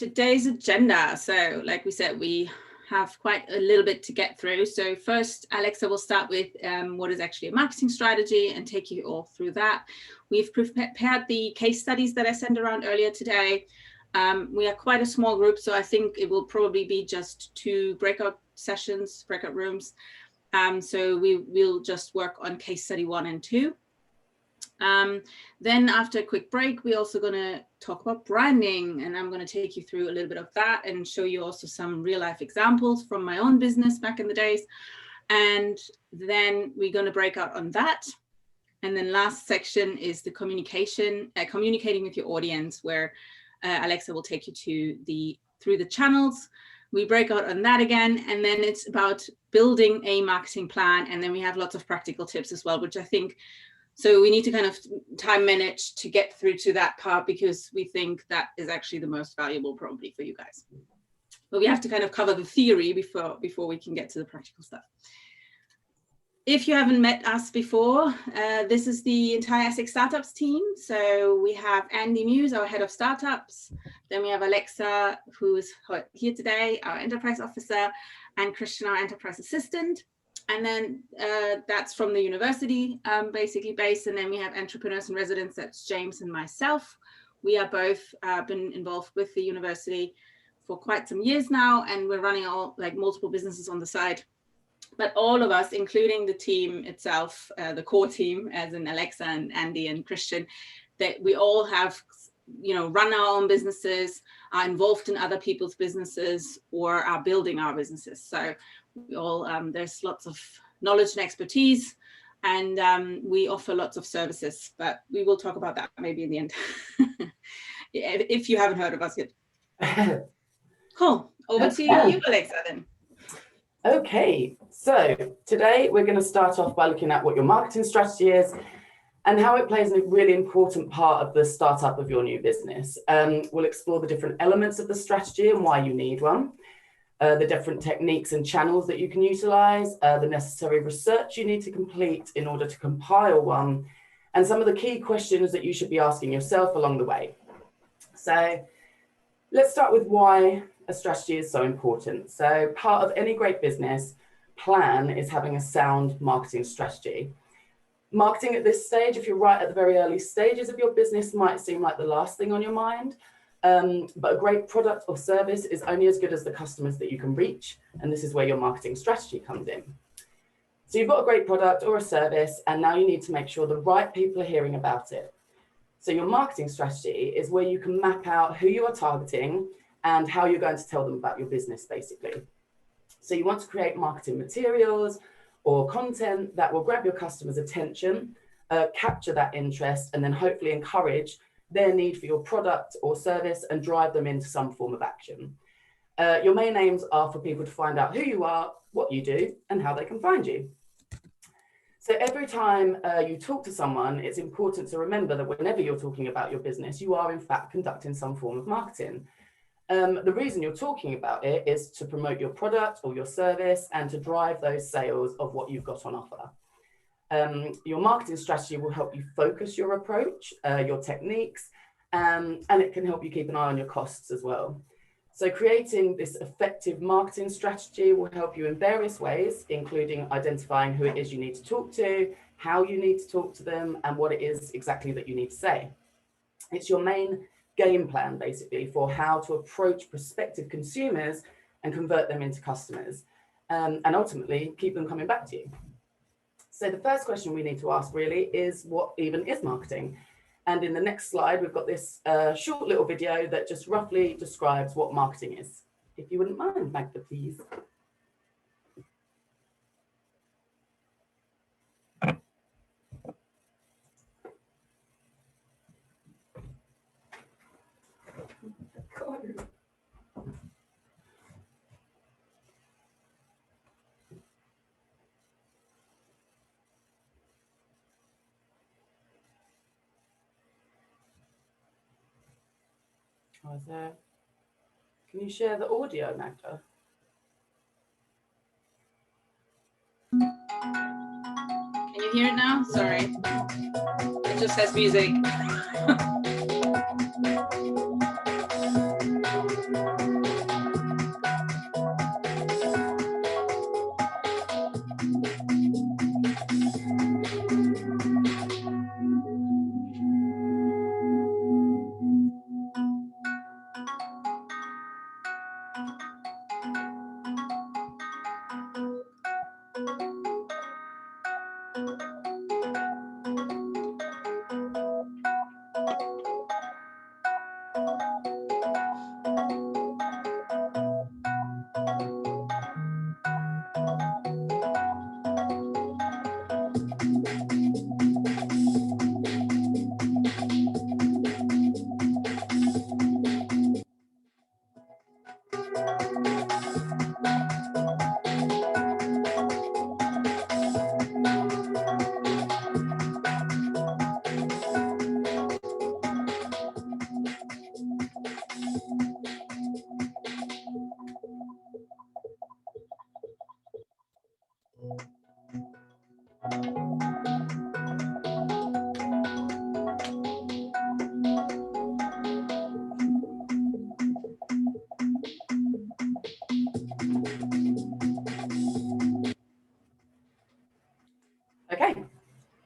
today's agenda. So like we said, we have quite a little bit to get through. So first, Alexa will start with what is actually a marketing strategy and take you all through that. We've prepared the case studies that I sent around earlier today. We are quite a small group, so I think it will probably be just 2 breakout sessions, breakout rooms. So we'll just work on case study 1 and 2. Then after a quick break, we're also going to talk about branding, and I'm going to take you through a little bit of that and show you also some real life examples from my own business back in the days. And then we're going to break out on that. And then last section is the communicating with your audience, where Alexa will take you through the channels. We break out on that again, and then it's about building a marketing plan. And then we have lots of practical tips as well, which I think, so we need to kind of time manage to get through to that part, because we think that is actually the most valuable probably for you guys. But we have to kind of cover the theory before we can get to the practical stuff. If you haven't met us before, this is the entire Essex Startups team. So we have Andy Muse, our head of startups. Then we have Alexa, who is here today, our enterprise officer, and Christian, our enterprise assistant. And then that's from the university, basically based. And then we have entrepreneurs in residence, that's James and myself. We are both been involved with the university for quite some years now, and we're running multiple businesses on the side. But all of us, including the team itself, the core team, as in Alexa and Andy and Christian, that we all have, run our own businesses, are involved in other people's businesses, or are building our businesses. So we all, there's lots of knowledge and expertise, and we offer lots of services, but we will talk about that maybe in the end, if you haven't heard of us yet. Cool. Over to you, Alexa, then. Okay, so today we're going to start off by looking at what your marketing strategy is and how it plays a really important part of the startup of your new business. We'll explore the different elements of the strategy and why you need one, the different techniques and channels that you can utilize, the necessary research you need to complete in order to compile one, and some of the key questions that you should be asking yourself along the way. So let's start with why a strategy is so important. So part of any great business plan is having a sound marketing strategy. Marketing at this stage, if you're right at the very early stages of your business, might seem like the last thing on your mind. But a great product or service is only as good as the customers that you can reach. And this is where your marketing strategy comes in. So you've got a great product or a service, and now you need to make sure the right people are hearing about it. So your marketing strategy is where you can map out who you are targeting and how you're going to tell them about your business, basically. So you want to create marketing materials or content that will grab your customers' attention, capture that interest, and then hopefully encourage their need for your product or service and drive them into some form of action. Your main aims are for people to find out who you are, what you do, and how they can find you. So every time you talk to someone, it's important to remember that whenever you're talking about your business, you are in fact conducting some form of marketing. The reason you're talking about it is to promote your product or your service and to drive those sales of what you've got on offer. Your marketing strategy will help you focus your approach, your techniques, and it can help you keep an eye on your costs as well. So creating this effective marketing strategy will help you in various ways, including identifying who it is you need to talk to, how you need to talk to them, and what it is exactly that you need to say. It's your main game plan, basically, for how to approach prospective consumers and convert them into customers, and ultimately keep them coming back to you. So the first question we need to ask really is, what even is marketing? And in the next slide, we've got this short little video that just roughly describes what marketing is. If you wouldn't mind, Magda, please. Oh, is there... Can you share the audio, Magda? Can you hear it now? Sorry. It just has music. Okay,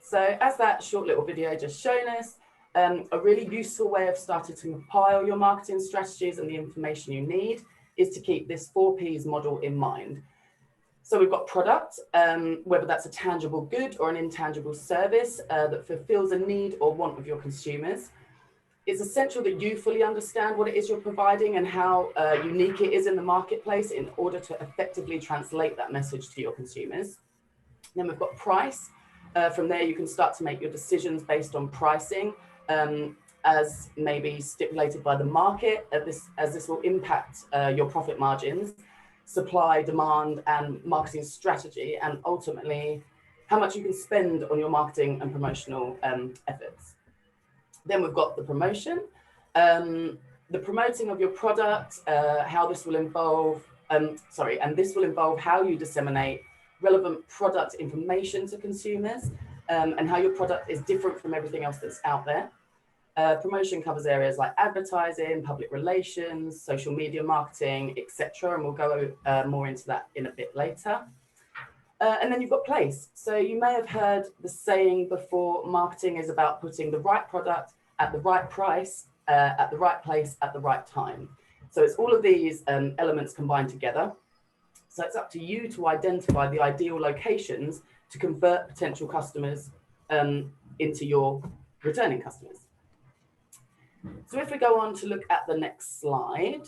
so as that short little video just shown us, a really useful way of starting to compile your marketing strategies and the information you need is to keep this 4Ps model in mind. So we've got product, whether that's a tangible good or an intangible service that fulfills a need or want of your consumers. It's essential that you fully understand what it is you're providing and how unique it is in the marketplace in order to effectively translate that message to your consumers. Then we've got price. From there, you can start to make your decisions based on pricing as maybe stipulated by the market, as this will impact your profit margins, supply, demand, and marketing strategy, and ultimately how much you can spend on your marketing and promotional efforts. Then we've got the promotion, the promoting of your product, how this will involve, and this will involve how you disseminate relevant product information to consumers and how your product is different from everything else that's out there. Promotion covers areas like advertising, public relations, social media marketing, etc. And we'll go more into that in a bit later. And then you've got place. So you may have heard the saying before, marketing is about putting the right product at the right price, at the right place, at the right time. So it's all of these elements combined together. So it's up to you to identify the ideal locations to convert potential customers into your returning customers. So if we go on to look at the next slide,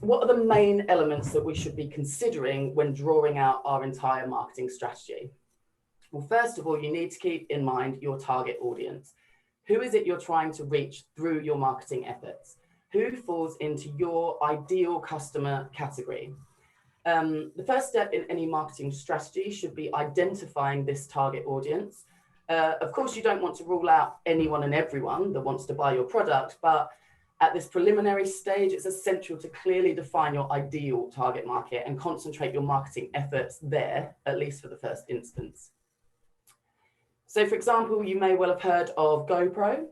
what are the main elements that we should be considering when drawing out our entire marketing strategy? Well, first of all, you need to keep in mind your target audience. Who is it you're trying to reach through your marketing efforts? Who falls into your ideal customer category? The first step in any marketing strategy should be identifying this target audience. Of course, you don't want to rule out anyone and everyone that wants to buy your product, but at this preliminary stage, it's essential to clearly define your ideal target market and concentrate your marketing efforts there, at least for the first instance. So for example, you may well have heard of GoPro.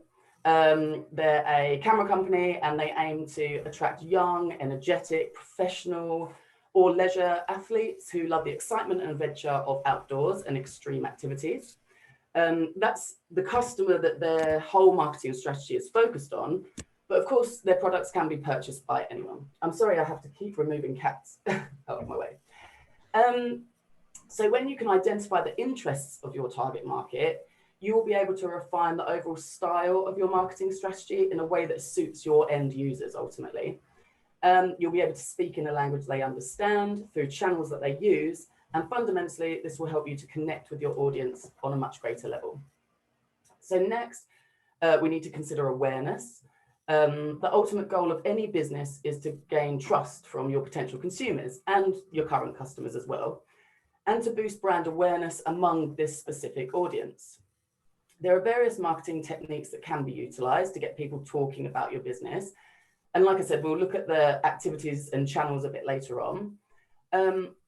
They're a camera company and they aim to attract young, energetic, professional, or leisure athletes who love the excitement and adventure of outdoors and extreme activities. That's the customer that their whole marketing strategy is focused on. But of course, their products can be purchased by anyone. I'm sorry, I have to keep removing cats out of my way. So when you can identify the interests of your target market, you will be able to refine the overall style of your marketing strategy in a way that suits your end users ultimately. You'll be able to speak in a language they understand through channels that they use. And fundamentally, this will help you to connect with your audience on a much greater level. So next, we need to consider awareness. The ultimate goal of any business is to gain trust from your potential consumers and your current customers as well, and to boost brand awareness among this specific audience. There are various marketing techniques that can be utilized to get people talking about your business. And like I said, we'll look at the activities and channels a bit later on.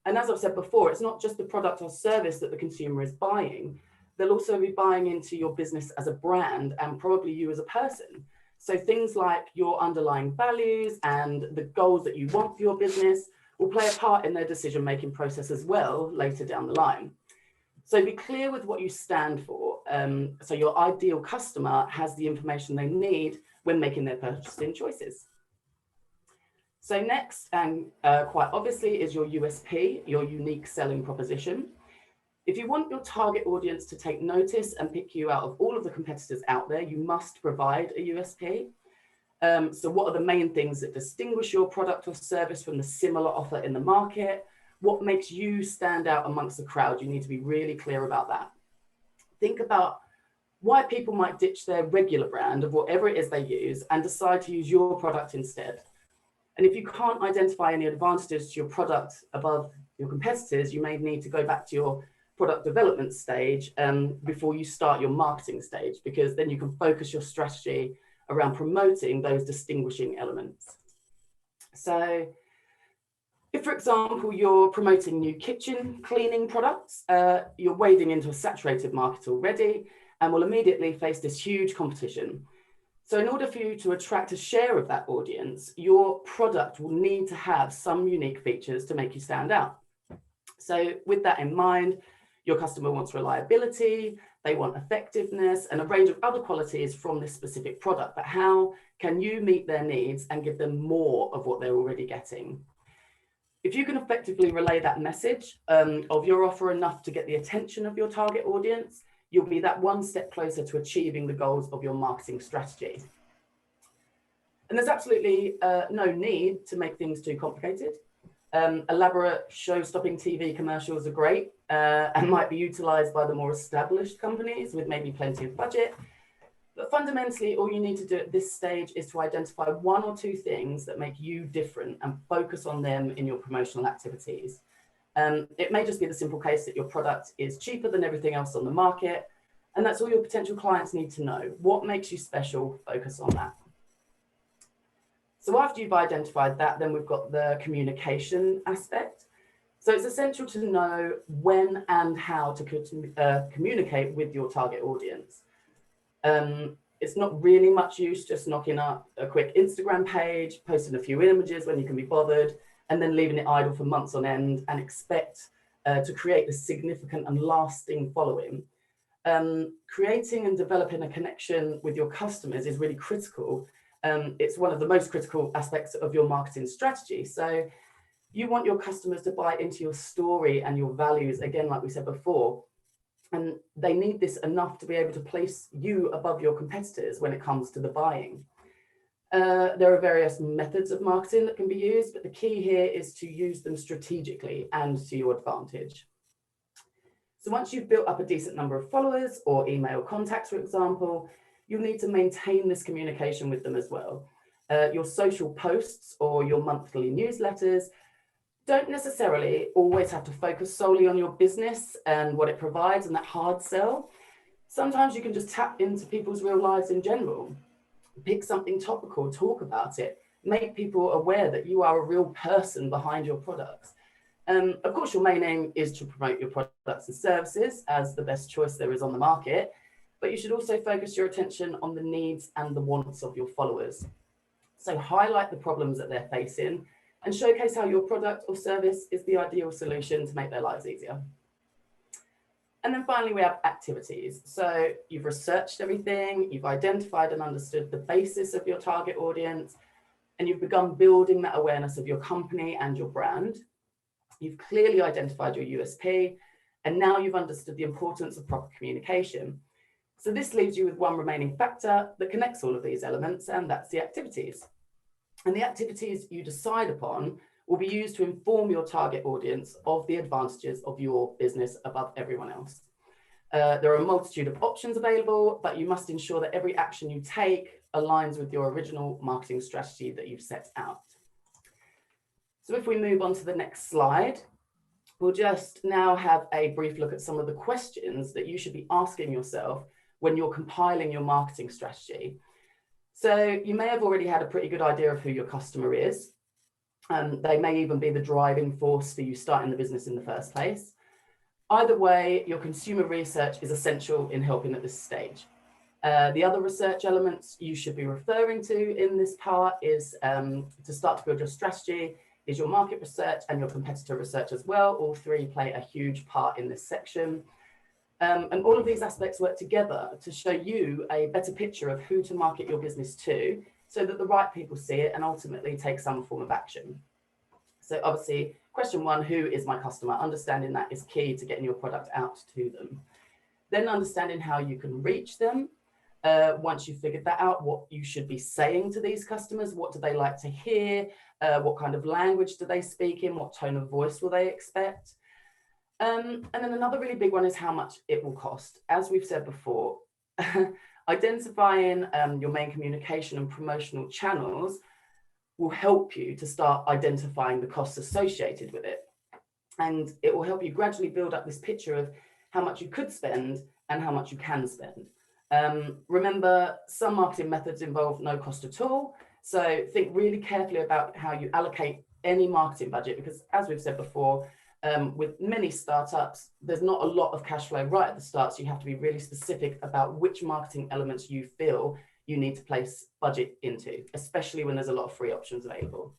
And as I've said before, it's not just the product or service that the consumer is buying. They'll also be buying into your business as a brand and probably you as a person. So things like your underlying values and the goals that you want for your business will play a part in their decision-making process as well later down the line. So be clear with what you stand for. So your ideal customer has the information they need when making their purchasing choices. So next, and quite obviously, is your USP, your unique selling proposition. If you want your target audience to take notice and pick you out of all of the competitors out there, you must provide a USP. So what are the main things that distinguish your product or service from the similar offer in the market? What makes you stand out amongst the crowd? You need to be really clear about that. Think about why people might ditch their regular brand of whatever it is they use and decide to use your product instead. And if you can't identify any advantages to your product above your competitors, you may need to go back to your product development stage before you start your marketing stage, because then you can focus your strategy around promoting those distinguishing elements. So If, for example, you're promoting new kitchen cleaning products, you're wading into a saturated market already and will immediately face this huge competition. So in order for you to attract a share of that audience, your product will need to have some unique features to make you stand out. So with that in mind, your customer wants reliability, they want effectiveness, and a range of other qualities from this specific product. But how can you meet their needs and give them more of what they're already getting? If you can effectively relay that message of your offer enough to get the attention of your target audience, you'll be that one step closer to achieving the goals of your marketing strategy. And there's absolutely no need to make things too complicated. Elaborate show-stopping TV commercials are great and might be utilized by the more established companies with maybe plenty of budget. But fundamentally, all you need to do at this stage is to identify one or two things that make you different and focus on them in your promotional activities. It may just be the simple case that your product is cheaper than everything else on the market, and that's all your potential clients need to know. What makes you special? Focus on that. So after you've identified that, then we've got the communication aspect. So it's essential to know when and how to communicate with your target audience. It's not really much use just knocking up a quick Instagram page, posting a few images when you can be bothered, and then leaving it idle for months on end and expect to create a significant and lasting following. Creating and developing a connection with your customers is really critical. It's one of the most critical aspects of your marketing strategy. So you want your customers to buy into your story and your values, again, like we said before. And they need this enough to be able to place you above your competitors when it comes to the buying. There are various methods of marketing that can be used, but the key here is to use them strategically and to your advantage. So once you've built up a decent number of followers or email contacts, for example, you'll need to maintain this communication with them as well. Your social posts or your monthly newsletters don't necessarily always have to focus solely on your business and what it provides and that hard sell. Sometimes you can just tap into people's real lives in general. Pick something topical, talk about it, make people aware that you are a real person behind your products. Of course, your main aim is to promote your products and services as the best choice there is on the market, but you should also focus your attention on the needs and the wants of your followers. So highlight the problems that they're facing and showcase how your product or service is the ideal solution to make their lives easier. And then finally, we have activities. So you've researched everything, you've identified and understood the basis of your target audience, and you've begun building that awareness of your company and your brand. You've clearly identified your USP, and now you've understood the importance of proper communication. So this leaves you with one remaining factor that connects all of these elements, and that's the activities. And the activities you decide upon will be used to inform your target audience of the advantages of your business above everyone else. There are a multitude of options available, but you must ensure that every action you take aligns with your original marketing strategy that you've set out. So if we move on to the next slide, we'll just now have a brief look at some of the questions that you should be asking yourself when you're compiling your marketing strategy. So you may have already had a pretty good idea of who your customer is. They may even be the driving force for you starting the business in the first place. Either way, your consumer research is essential in helping at this stage. The other research elements you should be referring to in this part is to start to build your strategy, is your market research and your competitor research as well. All three play a huge part in this section. And all of these aspects work together to show you a better picture of who to market your business to, so that the right people see it and ultimately take some form of action. So obviously, question one, who is my customer? Understanding that is key to getting your product out to them. Then understanding how you can reach them. Once you've figured that out, what you should be saying to these customers, what do they like to hear? What kind of language do they speak in? What tone of voice will they expect? And then another really big one is how much it will cost. As we've said before, identifying your main communication and promotional channels will help you to start identifying the costs associated with it. And it will help you gradually build up this picture of how much you could spend and how much you can spend. Remember, some marketing methods involve no cost at all. So think really carefully about how you allocate any marketing budget, because as we've said before, with many startups, there's not a lot of cash flow right at the start. So you have to be really specific about which marketing elements you feel you need to place budget into, especially when there's a lot of free options available.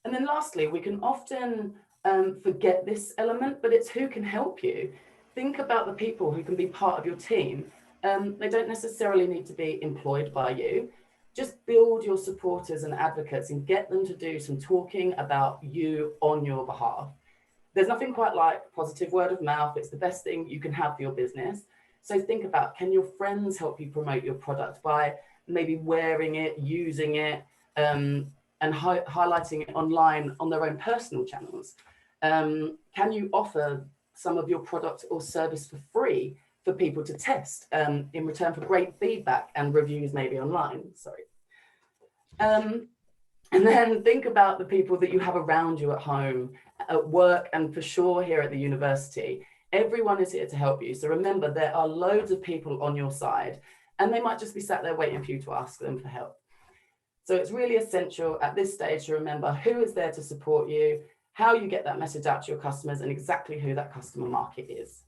And then lastly, we can often forget this element, but it's who can help you. Think about the people who can be part of your team. They don't necessarily need to be employed by you. Just build your supporters and advocates and get them to do some talking about you on your behalf. There's nothing quite like positive word of mouth. It's the best thing you can have for your business. So think about, can your friends help you promote your product by maybe wearing it, using it, and highlighting it online on their own personal channels? Can you offer some of your product or service for free for people to test in return for great feedback and reviews maybe online? Sorry. And then think about the people that you have around you at home, at work, and for sure here at the university. Everyone is here to help you. So remember, there are loads of people on your side, and they might just be sat there waiting for you to ask them for help. So it's really essential at this stage to remember who is there to support you, how you get that message out to your customers, and exactly who that customer market is.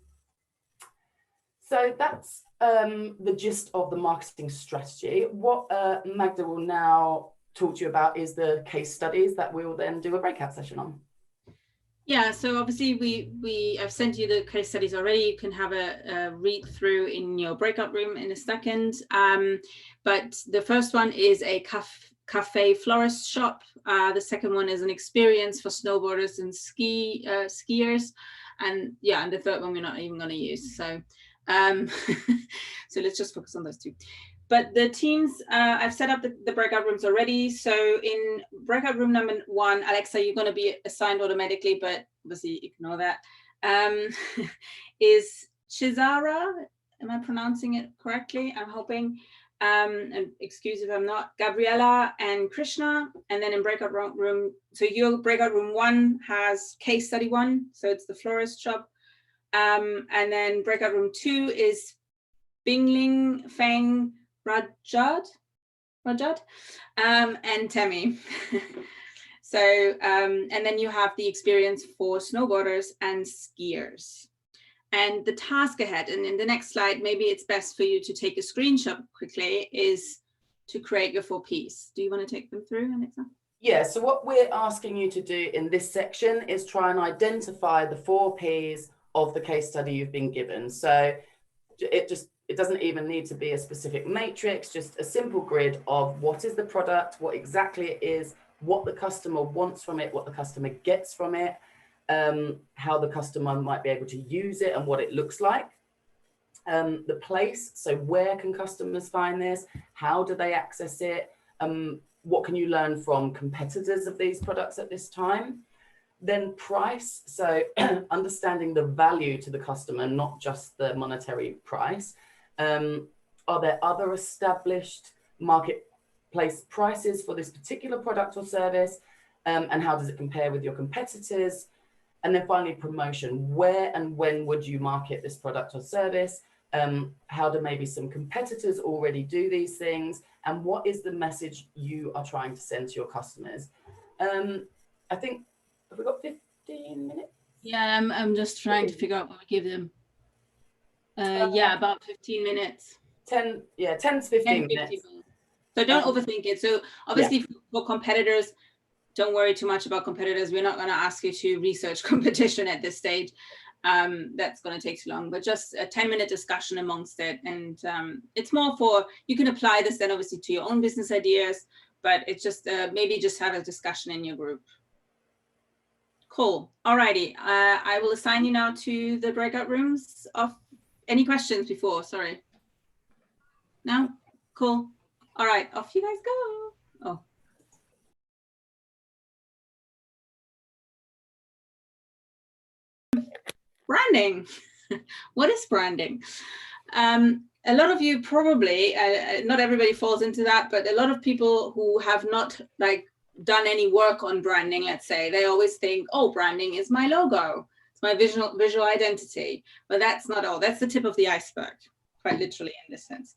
So that's the gist of the marketing strategy. What Magda will now talk to you about is the case studies that we will then do a breakout session on. Yeah, so obviously I've sent you the case studies already. You can have a read through in your breakout room in a second. But the first one is a cafe florist shop. The second one is an experience for snowboarders and skiers. And yeah, and the third one we're not even going to use. So so let's just focus on those two. But the teams, I've set up the breakout rooms already. So in breakout room number 1, Alexa, you're going to be assigned automatically, but obviously ignore that. Is Chizara, am I pronouncing it correctly? I'm hoping. And excuse if I'm not. Gabriella and Krishna. And then in breakout room, so your breakout room 1 has case study 1. So it's the florist shop. And then breakout room 2 is Bingling Feng Rajad, and Temi. So, and then you have the experience for snowboarders and skiers. And the task ahead, and in the next slide, maybe it's best for you to take a screenshot quickly, is to create your 4 Ps. Do you want to take them through, Alexa? Yeah, so what we're asking you to do in this section is try and identify the 4 Ps of the case study you've been given. So it doesn't even need to be a specific matrix, just a simple grid of what is the product, what exactly it is, what the customer wants from it, what the customer gets from it, how the customer might be able to use it and what it looks like. The place, so where can customers find this? How do they access it? What can you learn from competitors of these products at this time? Then price, so understanding the value to the customer, not just the monetary price. Are there other established marketplace prices for this particular product or service? And how does it compare with your competitors? And then finally, promotion. Where and when would you market this product or service? How do maybe some competitors already do these things? And what is the message you are trying to send to your customers? I think, have we got 15 minutes? Yeah, I'm just trying to figure out what we give them. Yeah, about 15 minutes. 10 to 15 minutes. So don't overthink it. So obviously for competitors, don't worry too much about competitors. We're not going to ask you to research competition at this stage. That's going to take too long, but just a 10-minute discussion amongst it. And it's more for, you can apply this then obviously to your own business ideas, but it's just maybe just have a discussion in your group. Cool. Alrighty. I will assign you now to the breakout rooms. Any questions before? Sorry. No? Cool. All right. Off you guys go. Oh. Branding. What is branding? A lot of you probably, not everybody falls into that, but a lot of people who have not done any work on branding, let's say, they always think, oh, branding is my logo. It's my visual identity. But that's not all. That's the tip of the iceberg, quite literally in this sense.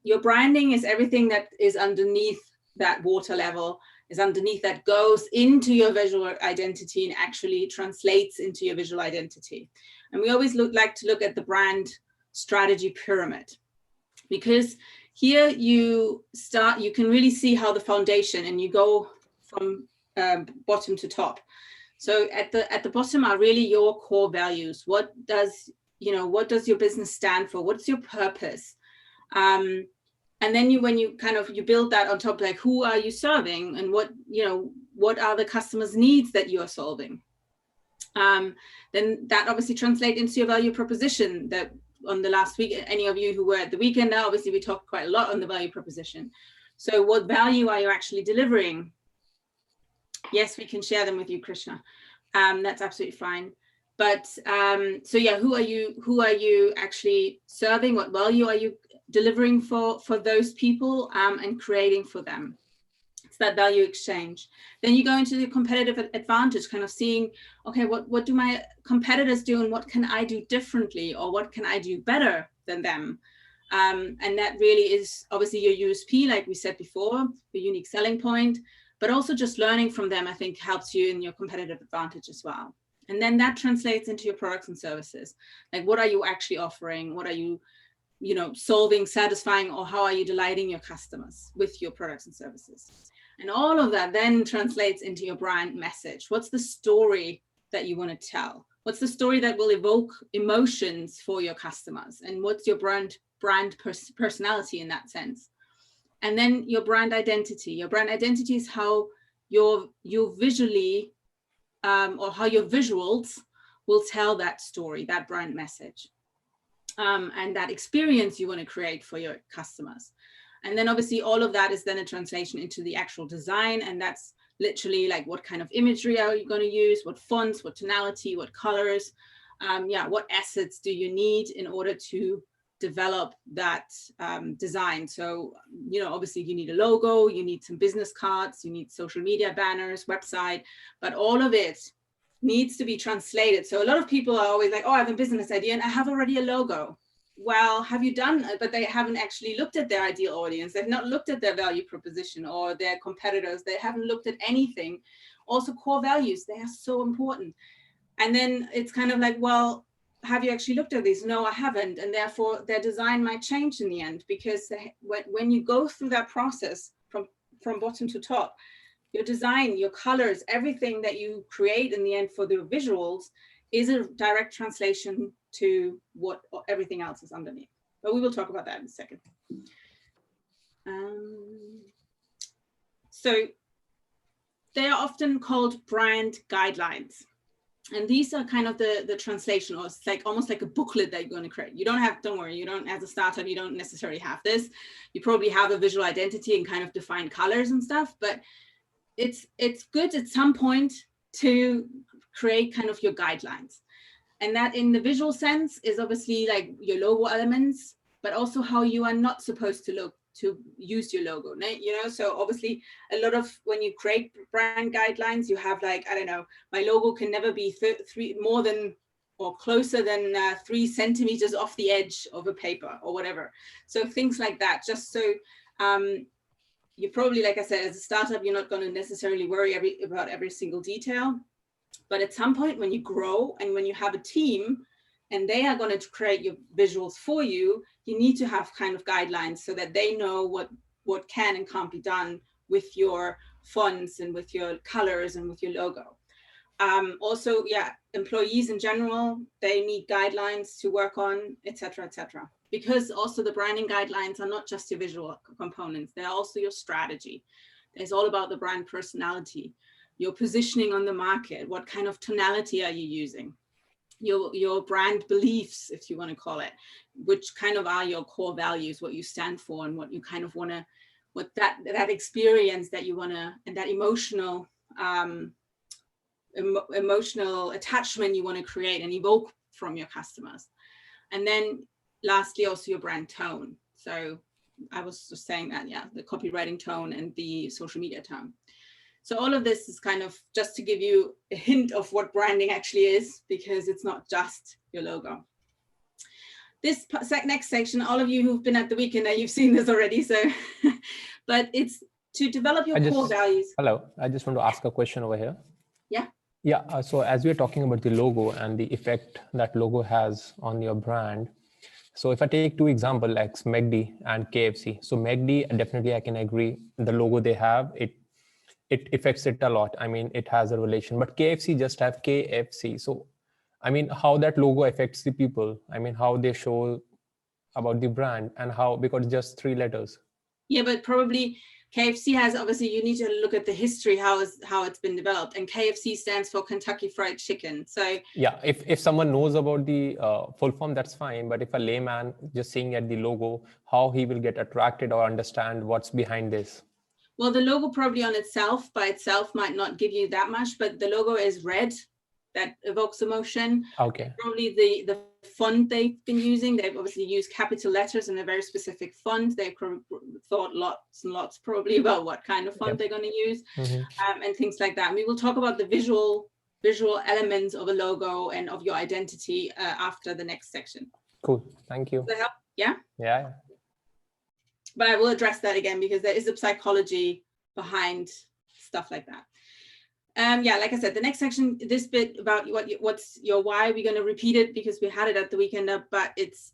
Your branding is everything that is underneath that water level. is underneath that goes into your visual identity and actually translates into your visual identity. And we always like to look at the brand strategy pyramid, because here you can really see how the foundation, and you go from bottom to top. So at the bottom are really your core values. What does your business stand for? What's your purpose? And then when you build that on top, like, who are you serving, and what are the customers' needs that you are solving? Then that obviously translates into your value proposition. That on the last week, any of you who were at the weekend, obviously we talked quite a lot on the value proposition. So what value are you actually delivering? Yes, we can share them with you, Krishna. That's absolutely fine. But so yeah, who are you actually serving? What value are you delivering for those people and creating for them? It's that value exchange. Then you go into the competitive advantage, kind of seeing, okay, what do my competitors do, and what can I do differently, or what can I do better than them? And that really is obviously your USP, like we said before, the unique selling point, but also just learning from them, I think, helps you in your competitive advantage as well. And then that translates into your products and services. Like, what are you actually offering? What are you solving, satisfying, or how are you delighting your customers with your products and services? And all of that then translates into your brand message. What's the story that you want to tell? What's the story that will evoke emotions for your customers? And what's your brand personality in that sense? And then your brand identity. Your brand identity is how you visually or how your visuals will tell that story, that brand message, and that experience you want to create for your customers. And then obviously all of that is then a translation into the actual design. And that's literally like, what kind of imagery are you going to use? What fonts, what tonality, what colors? What assets do you need in order to develop that design? So, obviously you need a logo, you need some business cards, you need social media banners, website, but all of it needs to be translated. So a lot of people are always like, oh, I have a business idea and I have already a logo. Well, have you done it? But they haven't actually looked at their ideal audience. They've not looked at their value proposition or their competitors. They haven't looked at anything. Also, core values, they are so important. And then it's kind of like, well, have you actually looked at these? No, I haven't. And therefore their design might change in the end, because when you go through that process from bottom to top, your design, your colors, everything that you create in the end for the visuals is a direct translation to what everything else is underneath. But we will talk about that in a second. So they are often called brand guidelines. And these are kind of the translation, or it's like almost like a booklet that you're going to create. Don't worry, you don't, as a startup, you don't necessarily have this. You probably have a visual identity and kind of define colors and stuff, but it's good at some point to create kind of your guidelines. And that in the visual sense is obviously like your logo elements, but also how you are not supposed to look to use your logo, so obviously a lot of when you create brand guidelines, you have like, I don't know, my logo can never be more than or closer than 3 centimeters off the edge of a paper or whatever. So things like that, just so you probably, like I said, as a startup, you're not going to necessarily worry about every single detail. But at some point when you grow and when you have a team and they are going to create your visuals for you, you need to have kind of guidelines so that they know what can and can't be done with your fonts and with your colors and with your logo. Also, employees in general, they need guidelines to work on, etc., etc. Because also the branding guidelines are not just your visual components, they're also your strategy. It's all about the brand personality, your positioning on the market, what kind of tonality are you using, your brand beliefs, if you want to call it, which kind of are your core values, what you stand for, and what you kind of want to, what that experience that you want to, and that emotional attachment you want to create and evoke from your customers. And then lastly, also your brand tone. So I was just saying that, the copywriting tone and the social media tone. So all of this is kind of just to give you a hint of what branding actually is, because it's not just your logo. This next section, all of you who've been at the weekend, you've seen this already. So, but it's to develop your core values. Hello, I just want to ask a question over here. Yeah. Yeah, so as we're talking about the logo and the effect that logo has on your brand, so if I take two examples like McD and KFC, so McD, definitely I can agree, the logo they have, it affects it a lot. I mean, it has a relation, but KFC just have KFC. So, I mean, how that logo affects the people, I mean, how they show about the brand and how, because just 3 letters. Yeah, but probably KFC has, obviously you need to look at the history, how it's been developed, and KFC stands for Kentucky Fried Chicken. So yeah, if someone knows about the full form, that's fine. But if a layman just seeing at the logo, how he will get attracted or understand what's behind this? Well, the logo probably by itself might not give you that much, but the logo is red. That evokes emotion. Okay. Probably the font they've been using, they've obviously used capital letters in a very specific font. They've thought lots and lots probably about what kind of font they're going to use, and things like that. And we will talk about the visual elements of a logo and of your identity after the next section. Cool. Thank you. Does that help? Yeah? Yeah. But I will address that again because there is a psychology behind stuff like that. Yeah, like I said, the next section, this bit about what's your why, we're going to repeat it because we had it at the weekend up, but it's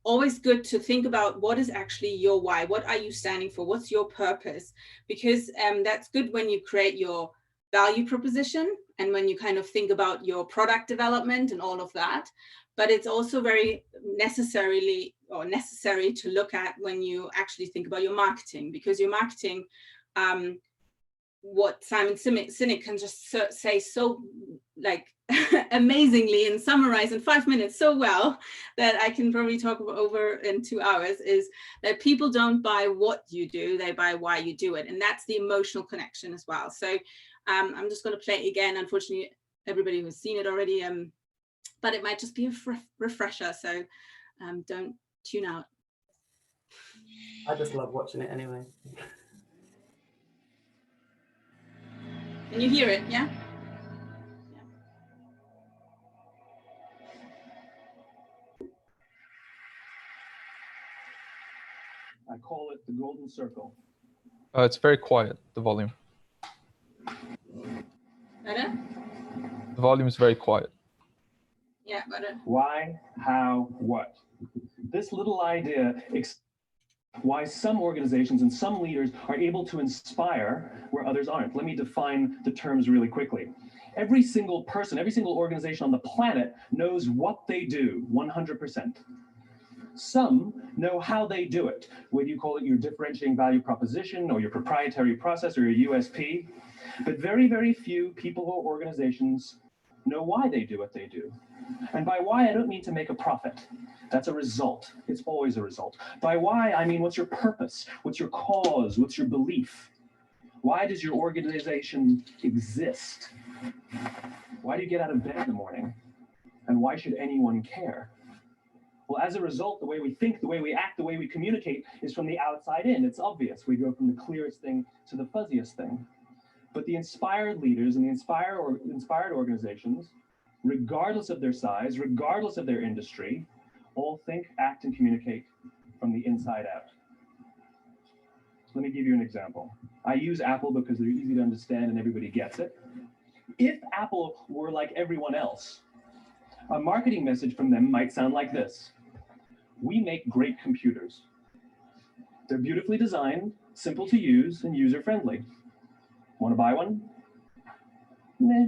always good to think about what is actually your why. What are you standing for? What's your purpose? Because that's good when you create your value proposition and when you kind of think about your product development and all of that. But it's also very necessary to look at when you actually think about your marketing, because your marketing, what Simon Sinek can just say so like amazingly and summarize in 5 minutes so well that I can probably talk over in 2 hours, is that people don't buy what you do, they buy why you do it. And that's the emotional connection as well. So I'm just going to play it again. Unfortunately, everybody who's seen it already, but it might just be a refresher. So don't tune out. I just love watching it anyway. Can you hear it? Yeah? I call it the golden circle. It's very quiet, the volume. Better? The volume is very quiet. Yeah, better. Why, how, what? This little idea why some organizations and some leaders are able to inspire where others aren't. Let me define the terms really quickly. Every single person, every single organization on the planet knows what they do 100%. Some know how they do it, whether you call it your differentiating value proposition or your proprietary process or your USP. But very, very few people or organizations know why they do what they do. And by why, I don't mean to make a profit. That's a result. It's always a result. By why, I mean, what's your purpose? What's your cause? What's your belief? Why does your organization exist? Why do you get out of bed in the morning? And why should anyone care? Well, as a result, the way we think, the way we act, the way we communicate is from the outside in. It's obvious. We go from the clearest thing to the fuzziest thing. But the inspired leaders and the inspired organizations, regardless of their size, regardless of their industry, all think, act, and communicate from the inside out. Let me give you an example. I use Apple because they're easy to understand and everybody gets it. If Apple were like everyone else, a marketing message from them might sound like this. We make great computers. They're beautifully designed, simple to use, and user-friendly. Want to buy one? Meh.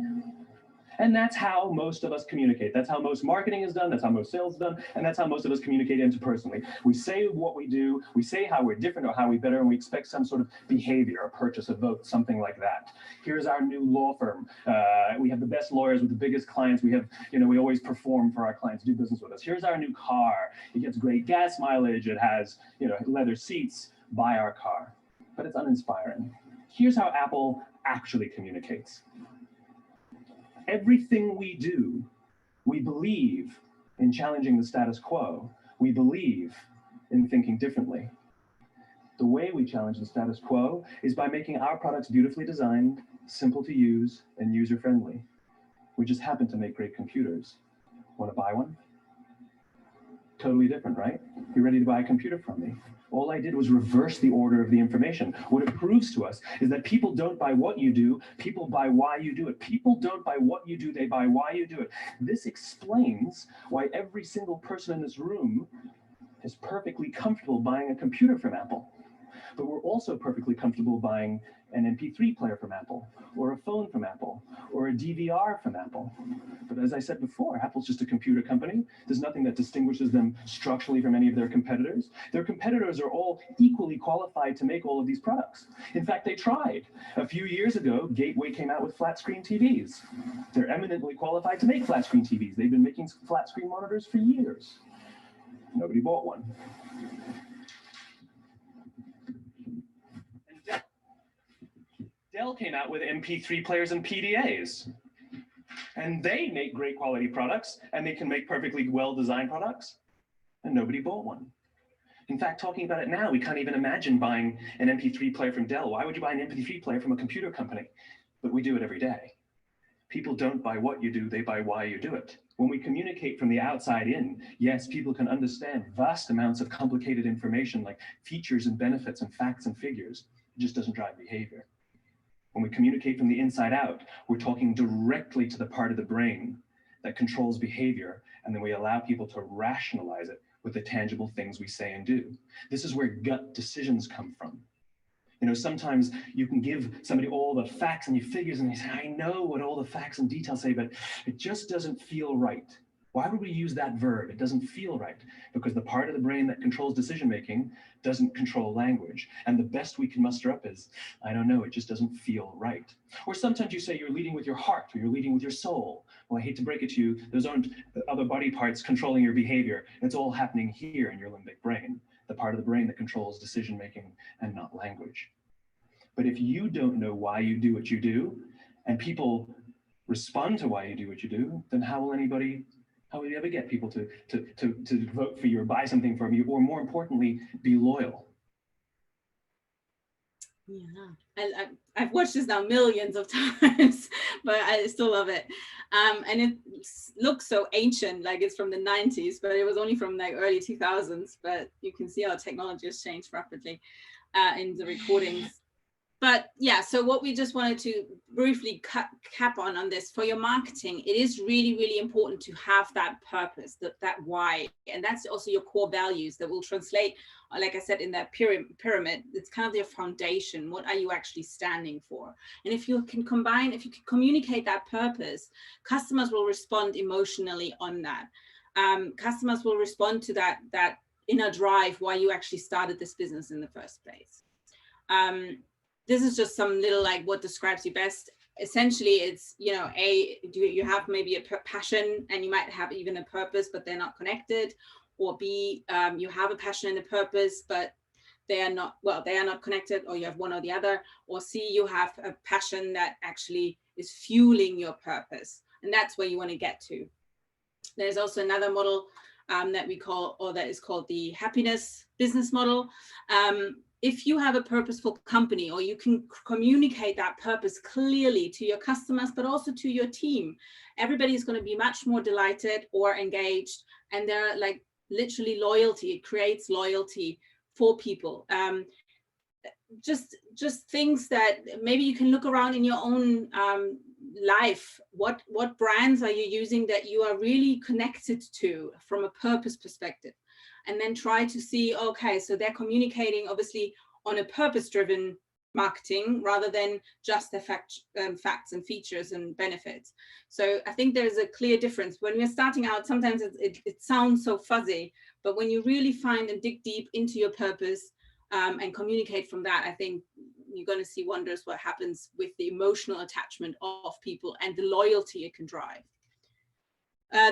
And that's how most of us communicate. That's how most marketing is done. That's how most sales is done. And that's how most of us communicate interpersonally. We say what we do. We say how we're different or how we're better, and we expect some sort of behavior, a purchase, a vote, something like that. Here's our new law firm. We have the best lawyers with the biggest clients. We have, we always perform for our clients, do business with us. Here's our new car. It gets great gas mileage. It has, leather seats. Buy our car. But it's uninspiring. Here's how Apple actually communicates. Everything we do, we believe in challenging the status quo. We believe in thinking differently. The way we challenge the status quo is by making our products beautifully designed, simple to use, and user-friendly. We just happen to make great computers. Want to buy one? Totally different, right? You're ready to buy a computer from me. All I did was reverse the order of the information. What it proves to us is that people don't buy what you do, people buy why you do it. People don't buy what you do, they buy why you do it. This explains why every single person in this room is perfectly comfortable buying a computer from Apple. But we're also perfectly comfortable buying an MP3 player from Apple, or a phone from Apple, or a DVR from Apple. But as I said before, Apple's just a computer company. There's nothing that distinguishes them structurally from any of their competitors. Their competitors are all equally qualified to make all of these products. In fact, they tried. A few years ago, Gateway came out with flat screen TVs. They're eminently qualified to make flat screen TVs. They've been making flat screen monitors for years. Nobody bought one. Dell came out with MP3 players and PDAs. And they make great quality products, and they can make perfectly well-designed products, and nobody bought one. In fact, talking about it now, we can't even imagine buying an MP3 player from Dell. Why would you buy an MP3 player from a computer company? But we do it every day. People don't buy what you do, they buy why you do it. When we communicate from the outside in, yes, people can understand vast amounts of complicated information like features and benefits and facts and figures. It just doesn't drive behavior. When we communicate from the inside out, we're talking directly to the part of the brain that controls behavior, and then we allow people to rationalize it with the tangible things we say and do. This is where gut decisions come from. You know, sometimes you can give somebody all the facts and figures, and they say, I know what all the facts and details say, but it just doesn't feel right. Why would we use that verb? It doesn't feel right, because the part of the brain that controls decision-making doesn't control language. And the best we can muster up is, I don't know, it just doesn't feel right. Or sometimes you say you're leading with your heart, or you're leading with your soul. Well, I hate to break it to you, those aren't other body parts controlling your behavior. It's all happening here in your limbic brain, the part of the brain that controls decision-making and not language. But if you don't know why you do what you do, and people respond to why you do what you do, then how will you ever get people to vote for you or buy something from you, or more importantly, be loyal? Yeah, I've watched this now millions of times, but I still love it. And it looks so ancient, like it's from the 90s, but it was only from like early 2000s. But you can see how technology has changed rapidly in the recordings. But yeah, so what we just wanted to briefly cap on this, for your marketing, it is really, really important to have that purpose, that why. And that's also your core values that will translate, like I said, in that pyramid, it's kind of your foundation. What are you actually standing for? And if you can communicate that purpose, customers will respond emotionally on that. Customers will respond to that inner drive why you actually started this business in the first place. This is just some little like what describes you best. Essentially, it's, you know, do you have maybe a passion, and you might have even a purpose, but they're not connected, or B, you have a passion and a purpose, but they are not connected, or you have one or the other, or C, you have a passion that actually is fueling your purpose, and that's where you want to get to. There's also another model that is called the happiness business model. If you have a purposeful company, or you can communicate that purpose clearly to your customers, but also to your team, everybody is going to be much more delighted or engaged, and they're like literally loyalty. It creates loyalty for people. Just things that maybe you can look around in your own life. What brands are you using that you are really connected to from a purpose perspective? And then try to see, okay, so they're communicating obviously on a purpose-driven marketing rather than just the facts and features and benefits. So I think there's a clear difference. When we're starting out, sometimes it sounds so fuzzy, but when you really find and dig deep into your purpose and communicate from that, I think you're going to see wonders what happens with the emotional attachment of people and the loyalty it can drive.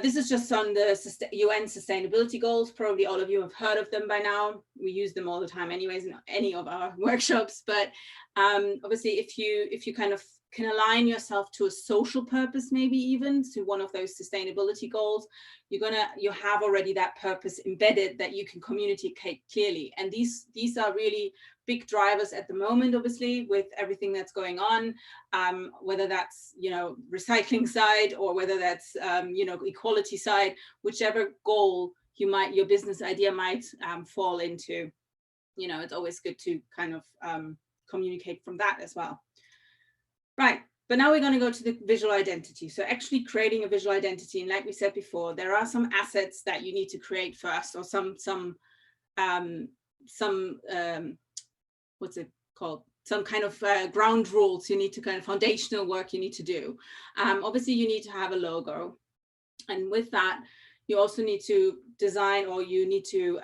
This is just on the UN sustainability goals. Probably all of you have heard of them by now. We use them all the time anyways in any of our workshops. But obviously, if you kind of can align yourself to a social purpose, maybe even to one of those sustainability goals, you have already that purpose embedded that you can communicate clearly. And these are really big drivers at the moment, obviously, with everything that's going on, whether that's, you know, recycling side, or whether that's, you know, equality side, whichever goal your business idea might fall into. You know, it's always good to kind of communicate from that as well. Right, but now we're going to go to the visual identity. So actually creating a visual identity, and like we said before, there are some assets that you need to create first, or some what's it called? Some kind of ground rules you need to kind of foundational work you need to do. Obviously, you need to have a logo, and with that, you also need to design, or you need to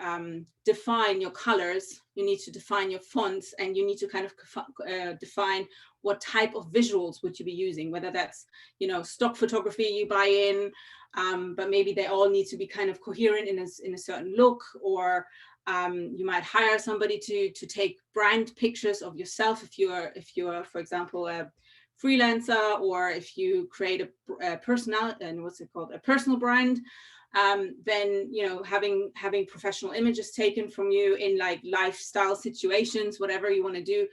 define your colors. You need to define your fonts, and you need to kind of define what type of visuals would you be using, whether that's, you know, stock photography you buy in, but maybe they all need to be kind of coherent in a certain look, or you might hire somebody to take brand pictures of yourself if you're, for example, a freelancer, or if you create a personal, and what's it called, a personal brand. Then, you know, having professional images taken from you in like lifestyle situations, whatever you want to do,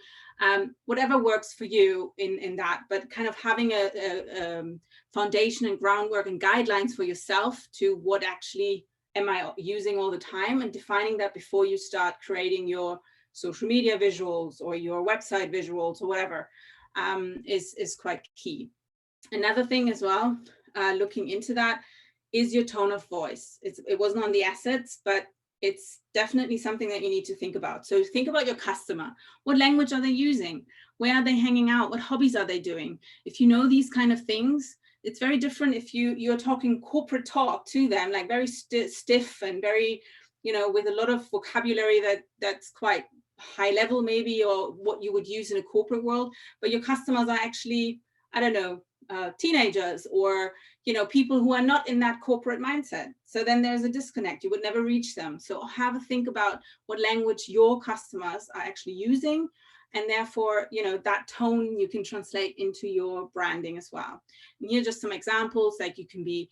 whatever works for you in that, but kind of having a foundation and groundwork and guidelines for yourself to what actually am I using all the time, and defining that before you start creating your social media visuals or your website visuals or whatever, is quite key. Another thing as well, looking into that, is your tone of voice. It wasn't on the assets, but it's definitely something that you need to think about. So think about your customer. What language are they using? Where are they hanging out? What hobbies are they doing? If you know these kind of things, it's very different if you're talking corporate talk to them, like very stiff and very, you know, with a lot of vocabulary that's quite high level maybe, or what you would use in a corporate world, but your customers are actually, I don't know, teenagers, or, you know, people who are not in that corporate mindset. So then there's a disconnect. You would never reach them. So have a think about what language your customers are actually using, and therefore, you know, that tone you can translate into your branding as well. And here are just some examples. Like, you can be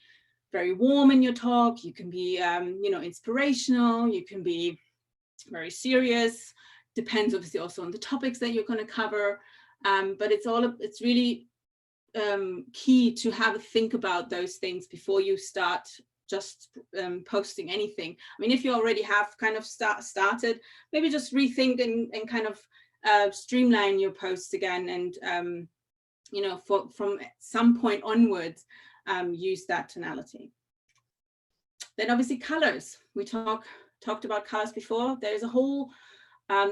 very warm in your talk. You can be, you know, inspirational. You can be very serious. Depends obviously also on the topics that you're going to cover. But it's really key to have a think about those things before you start just posting anything. I mean, if you already have kind of started, maybe just rethink and kind of streamline your posts again, and you know, from some point onwards, use that tonality. Then obviously colors. We talked about colors before. There's a whole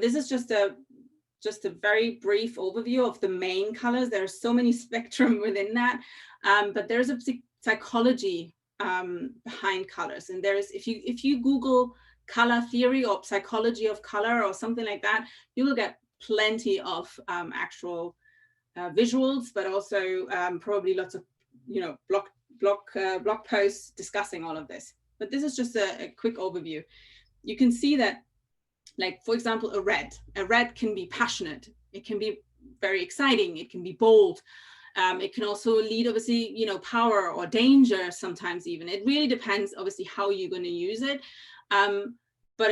this is just a very brief overview of the main colors. There's so many spectrum within that, but there's a psychology behind colors. And there's, if you Google color theory or psychology of color or something like that, you will get plenty of actual visuals, but also probably lots of, you know, blog posts discussing all of this. But this is just a quick overview. You can see that, like, for example, a red can be passionate. It can be very exciting. It can be bold. It can also lead, obviously, you know, power or danger sometimes even. It really depends, obviously, how you're going to use it. But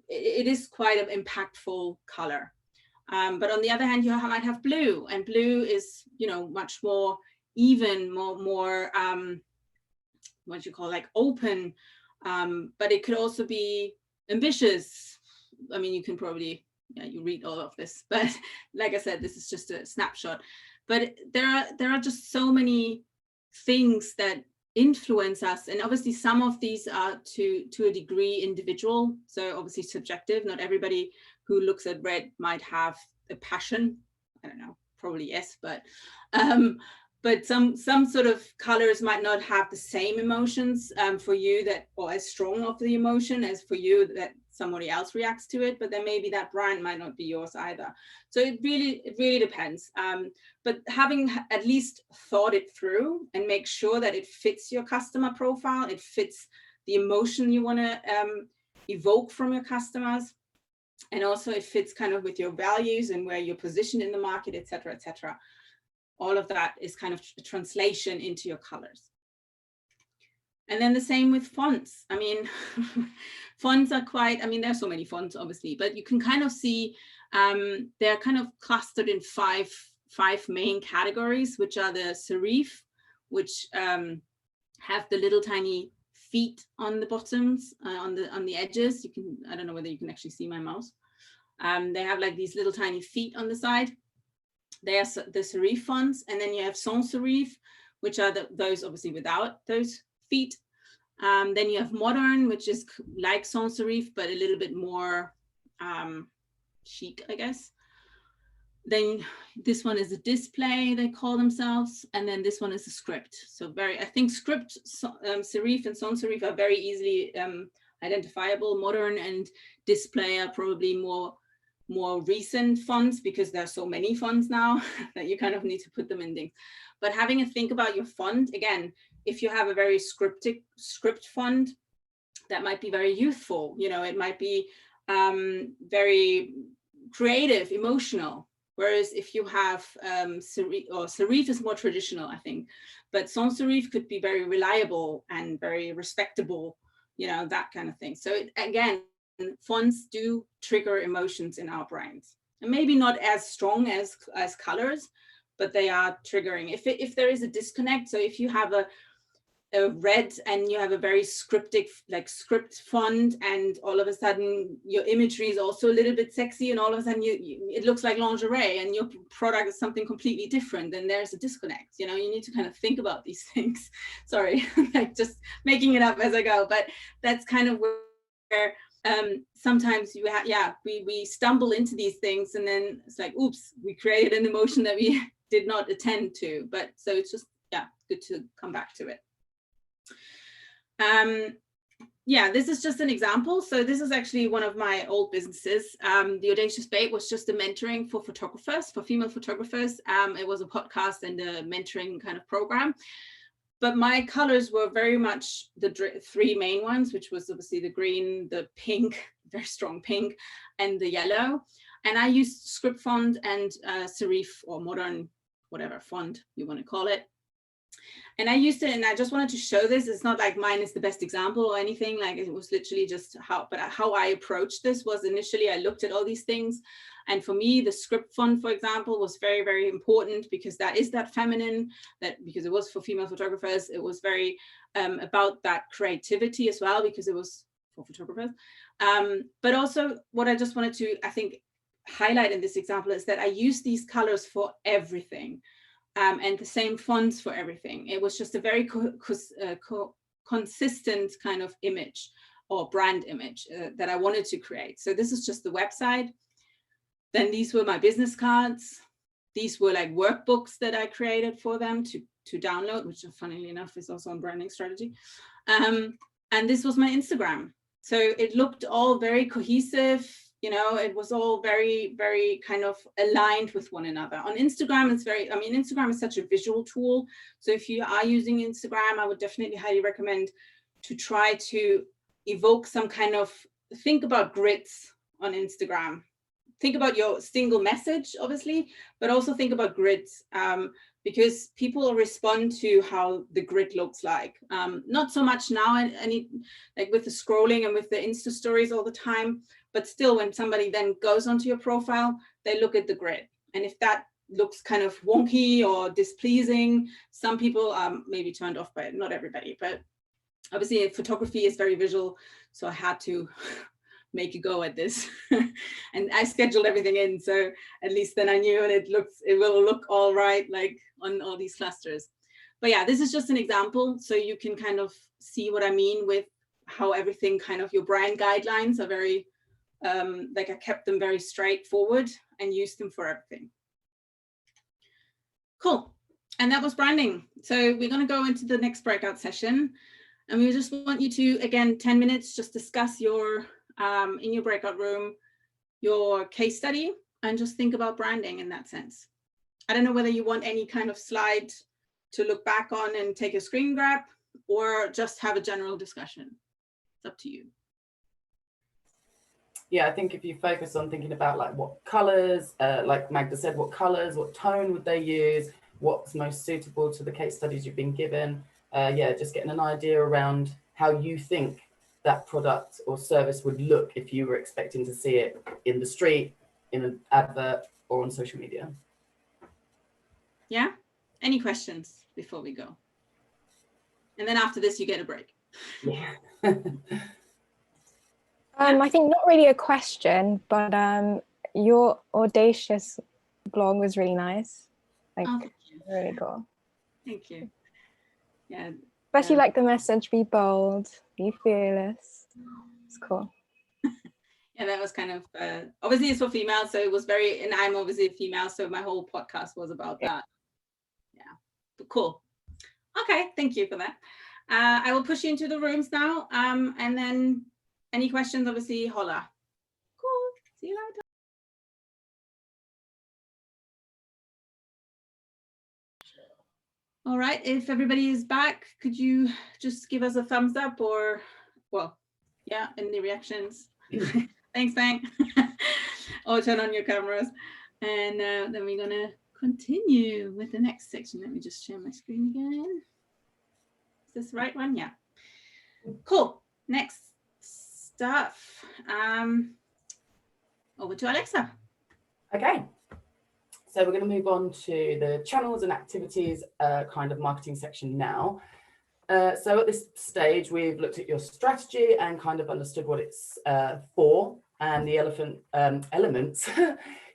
it is quite an impactful color. But on the other hand, you might have blue, and blue is, you know, much more even, more what you call like open. But it could also be ambitious. I mean, you can probably, yeah, you read all of this, but like I said, this is just a snapshot. But there are just so many things that influence us, and obviously some of these are to a degree individual, so obviously subjective. Not everybody who looks at red might have a passion. I don't know, probably yes, but some sort of colors might not have the same emotions for you, that, or as strong of the emotion as for you, that somebody else reacts to it. But then maybe that brand might not be yours either. So it really depends. But having at least thought it through and make sure that it fits your customer profile, it fits the emotion you want to evoke from your customers, and also it fits kind of with your values and where you're positioned in the market, et cetera, et cetera. All of that is kind of a translation into your colors. And then the same with fonts. I mean, fonts are quite, I mean, there's so many fonts, obviously, but you can kind of see they're kind of clustered in five main categories, which are the serif, which have the little tiny feet on the bottoms, on the edges. You can, I don't know whether you can actually see my mouse. They have like these little tiny feet on the side. They are the serif fonts, and then you have sans serif, which are those obviously without those feet. Then you have modern, which is like sans serif, but a little bit more chic, I guess. Then this one is a display, they call themselves, and then this one is a script. So I think script, serif and sans serif are very easily identifiable. Modern and display are probably more recent fonts, because there are so many fonts now that you kind of need to put them in things. But having a think about your font, again, if you have a very script font, that might be very youthful. You know, it might be very creative, emotional. Whereas if you have serif is more traditional, I think, but sans serif could be very reliable and very respectable, you know, that kind of thing. So again, fonts do trigger emotions in our brains, and maybe not as strong as colors, but they are triggering. If there is a disconnect, so if you have a red and you have a very script font, and all of a sudden your imagery is also a little bit sexy, and all of a sudden it looks like lingerie, and your product is something completely different, then there's a disconnect. You know, you need to kind of think about these things. Sorry, like just making it up as I go, but that's kind of where sometimes we stumble into these things, and then it's like, oops, we created an emotion that we did not attend to. But so it's just, yeah, good to come back to it. This is just an example. So this is actually one of my old businesses. The Audacious Babe was just a mentoring for photographers, for female photographers. It was a podcast and a mentoring kind of program. But my colors were very much the three main ones, which was obviously the green, the pink, very strong pink, and the yellow. And I used script font and serif or modern, whatever font you want to call it. And I used it, and I just wanted to show this. It's not like mine is the best example or anything. Like, it was literally just how I approached this was initially I looked at all these things. And for me, the script font, for example, was very, very important, because that is that feminine, because it was for female photographers. It was very about that creativity as well, because it was for photographers. But also what I just wanted to, I think, highlight in this example is that I use these colors for everything. And the same fonts for everything. It was just a very consistent kind of image or brand image that I wanted to create. So this is just the website. Then these were my business cards. These were like workbooks that I created for them to download, which funnily enough is also on branding strategy. And this was my Instagram. So it looked all very cohesive. You know, it was all very, very kind of aligned with one another. On Instagram, Instagram is such a visual tool. So if you are using Instagram, I would definitely highly recommend to try to evoke some kind of, think about grids on Instagram. Think about your single message, obviously, but also think about grids, because people respond to how the grid looks like. Not so much now, like with the scrolling and with the Insta stories all the time, but still when somebody then goes onto your profile, they look at the grid. And if that looks kind of wonky or displeasing, some people are maybe turned off by it, not everybody, but obviously photography is very visual. So I had to make a go at this. And I scheduled everything in, so at least then I knew, and it will look all right, like on all these clusters. But yeah, this is just an example, so you can kind of see what I mean with how everything kind of, your brand guidelines are very like I kept them very straightforward and used them for everything. Cool. And that was branding. So we're going to go into the next breakout session, and we just want you to, again, 10 minutes, just discuss your in your breakout room, your case study, and just think about branding in that sense. I don't know whether you want any kind of slide to look back on and take a screen grab, or just have a general discussion. It's up to you. Yeah, I think if you focus on thinking about like what colors, like Magda said, what colors, what tone would they use, what's most suitable to the case studies you've been given. Just getting an idea around how you think that product or service would look if you were expecting to see it in the street, in an advert, or on social media. Yeah. Any questions before we go? And then after this, you get a break. Yeah. I think not really a question, but your audacious blog was really nice. Like, Oh, thank you. really cool. Thank you. Yeah. Especially like the message, be bold, be fearless. It's cool. Yeah, that was kind of obviously it's for females, so it was very, and I'm obviously a female, so my whole podcast was about that. Yeah, but cool. Okay, thank you for that. I will push you into the rooms now, and then any questions, obviously, holla. Cool. See you later. All right, if everybody is back, could you just give us a thumbs up or, well, yeah, any reactions? Thanks, Bang. Or turn on your cameras. And then we're gonna continue with the next section. Let me just share my screen again. Is this the right one? Yeah. Cool. Next stuff. Over to Alexa. Okay. So we're going to move on to the channels and activities kind of marketing section now. So at this stage, we've looked at your strategy and kind of understood what it's for and the elements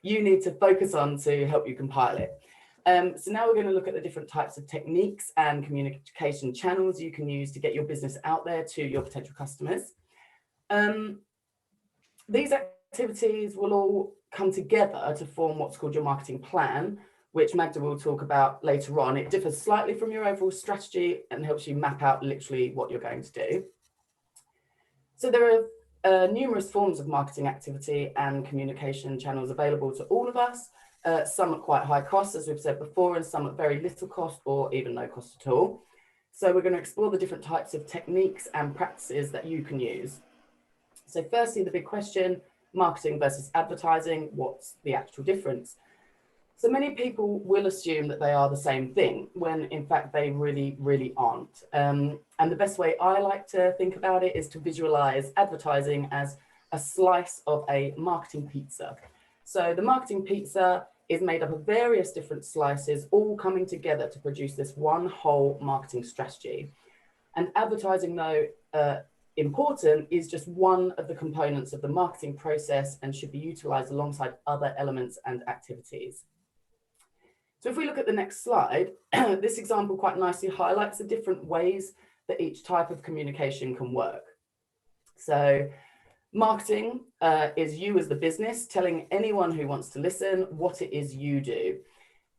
you need to focus on to help you compile it. So now we're going to look at the different types of techniques and communication channels you can use to get your business out there to your potential customers. These activities will all come together to form what's called your marketing plan, which Magda will talk about later on. It differs slightly from your overall strategy and helps you map out literally what you're going to do. So there are numerous forms of marketing activity and communication channels available to all of us, some at quite high cost, as we've said before, and some at very little cost or even no cost at all. So we're going to explore the different types of techniques and practices that you can use. So firstly, the big question, marketing versus advertising, what's the actual difference? So many people will assume that they are the same thing when in fact they really, really aren't. And the best way I like to think about it is to visualize advertising as a slice of a marketing pizza. So the marketing pizza is made up of various different slices, all coming together to produce this one whole marketing strategy. And advertising, though important, is just one of the components of the marketing process and should be utilized alongside other elements and activities. So if we look at the next slide, this example quite nicely highlights the different ways that each type of communication can work. So marketing is you as the business telling anyone who wants to listen what it is you do.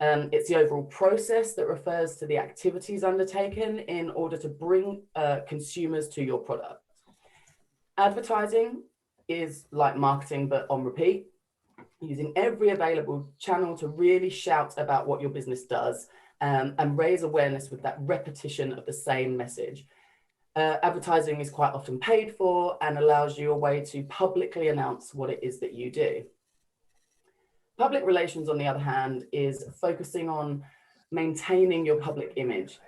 It's the overall process that refers to the activities undertaken in order to bring consumers to your product. Advertising is like marketing, but on repeat, using every available channel to really shout about what your business does and raise awareness with that repetition of the same message. Advertising is quite often paid for and allows you a way to publicly announce what it is that you do. Public relations, on the other hand, is focusing on maintaining your public image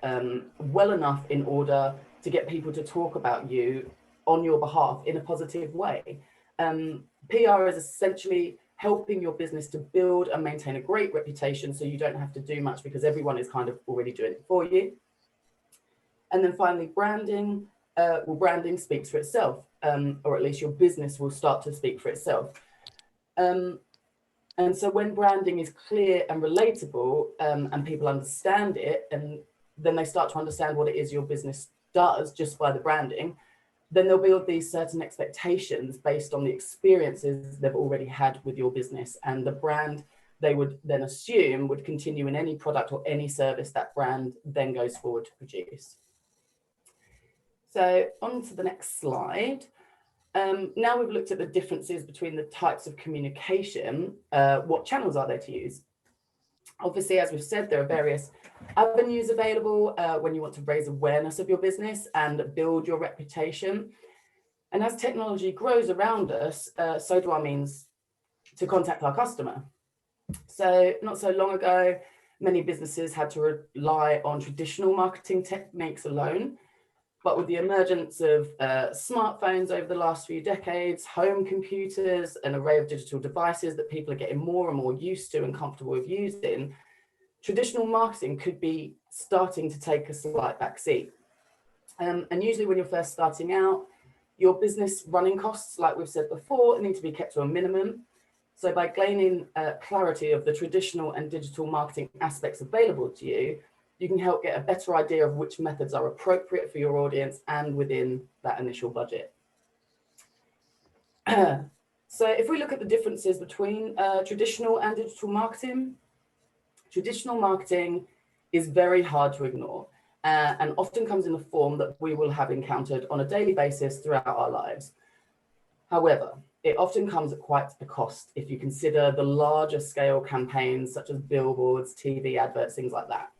well enough in order to get people to talk about you on your behalf in a positive way. PR is essentially helping your business to build and maintain a great reputation so you don't have to do much because everyone is kind of already doing it for you. And then finally, branding. Well, branding speaks for itself, or at least your business will start to speak for itself. And so when branding is clear and relatable and people understand it, and then they start to understand what it is your business does just by the branding, then they'll build these certain expectations based on the experiences they've already had with your business, and the brand they would then assume would continue in any product or any service that brand then goes forward to produce. So on to the next slide. Now we've looked at the differences between the types of communication, what channels are there to use? Obviously, as we've said, there are various avenues available when you want to raise awareness of your business and build your reputation. And as technology grows around us, so do our means to contact our customer. So not so long ago, many businesses had to rely on traditional marketing techniques alone. But with the emergence of smartphones over the last few decades, home computers, an array of digital devices that people are getting more and more used to and comfortable with using, traditional marketing could be starting to take a slight backseat. And usually when you're first starting out, your business running costs, like we've said before, need to be kept to a minimum. So by gaining clarity of the traditional and digital marketing aspects available to you, you can help get a better idea of which methods are appropriate for your audience and within that initial budget. So if we look at the differences between traditional and digital marketing, traditional marketing is very hard to ignore and often comes in a form that we will have encountered on a daily basis throughout our lives. However, it often comes at quite a cost if you consider the larger scale campaigns such as billboards, TV adverts, things like that.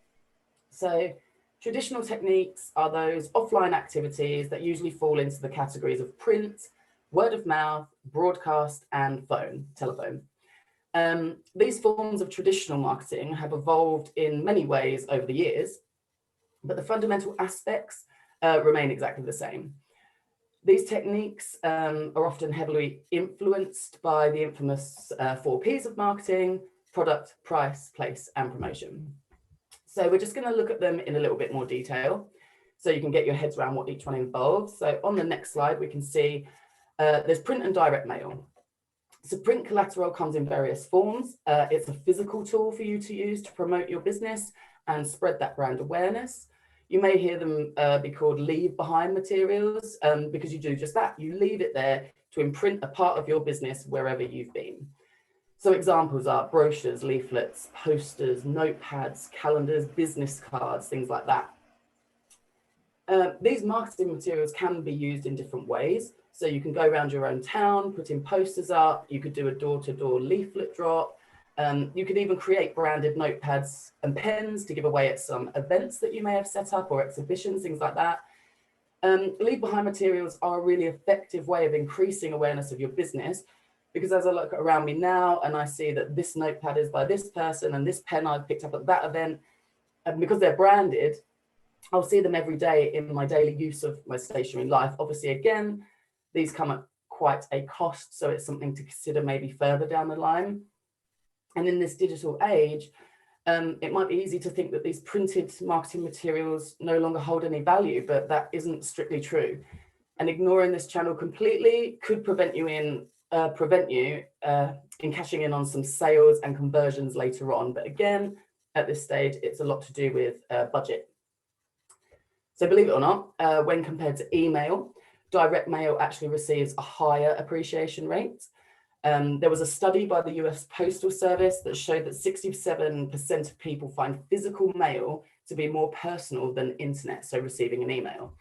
So traditional techniques are those offline activities that usually fall into the categories of print, word of mouth, broadcast, and telephone. These forms of traditional marketing have evolved in many ways over the years, but the fundamental aspects remain exactly the same. These techniques are often heavily influenced by the infamous 4 Ps of marketing: product, price, place, and promotion. So we're just going to look at them in a little bit more detail so you can get your heads around what each one involves. So on the next slide, we can see there's print and direct mail. So print collateral comes in various forms. It's a physical tool for you to use to promote your business and spread that brand awareness. You may hear them be called leave behind materials because you do just that. You leave it there to imprint a part of your business wherever you've been. So examples are brochures, leaflets, posters, notepads, calendars, business cards, things like that. These marketing materials can be used in different ways. So you can go around your own town, putting posters up, you could do a door-to-door leaflet drop. You could even create branded notepads and pens to give away at some events that you may have set up or exhibitions, things like that. Leave behind materials are a really effective way of increasing awareness of your business, because as I look around me now and I see that this notepad is by this person and this pen I've picked up at that event, and because they're branded, I'll see them every day in my daily use of my stationery life. Obviously, again, these come at quite a cost, so it's something to consider maybe further down the line. And in this digital age, it might be easy to think that these printed marketing materials no longer hold any value, but that isn't strictly true. And ignoring this channel completely could prevent you in cashing in on some sales and conversions later on. But again, at this stage, it's a lot to do with budget. So believe it or not, when compared to email, direct mail actually receives a higher appreciation rate. There was a study by the US Postal Service that showed that 67% of people find physical mail to be more personal than internet, so receiving an email.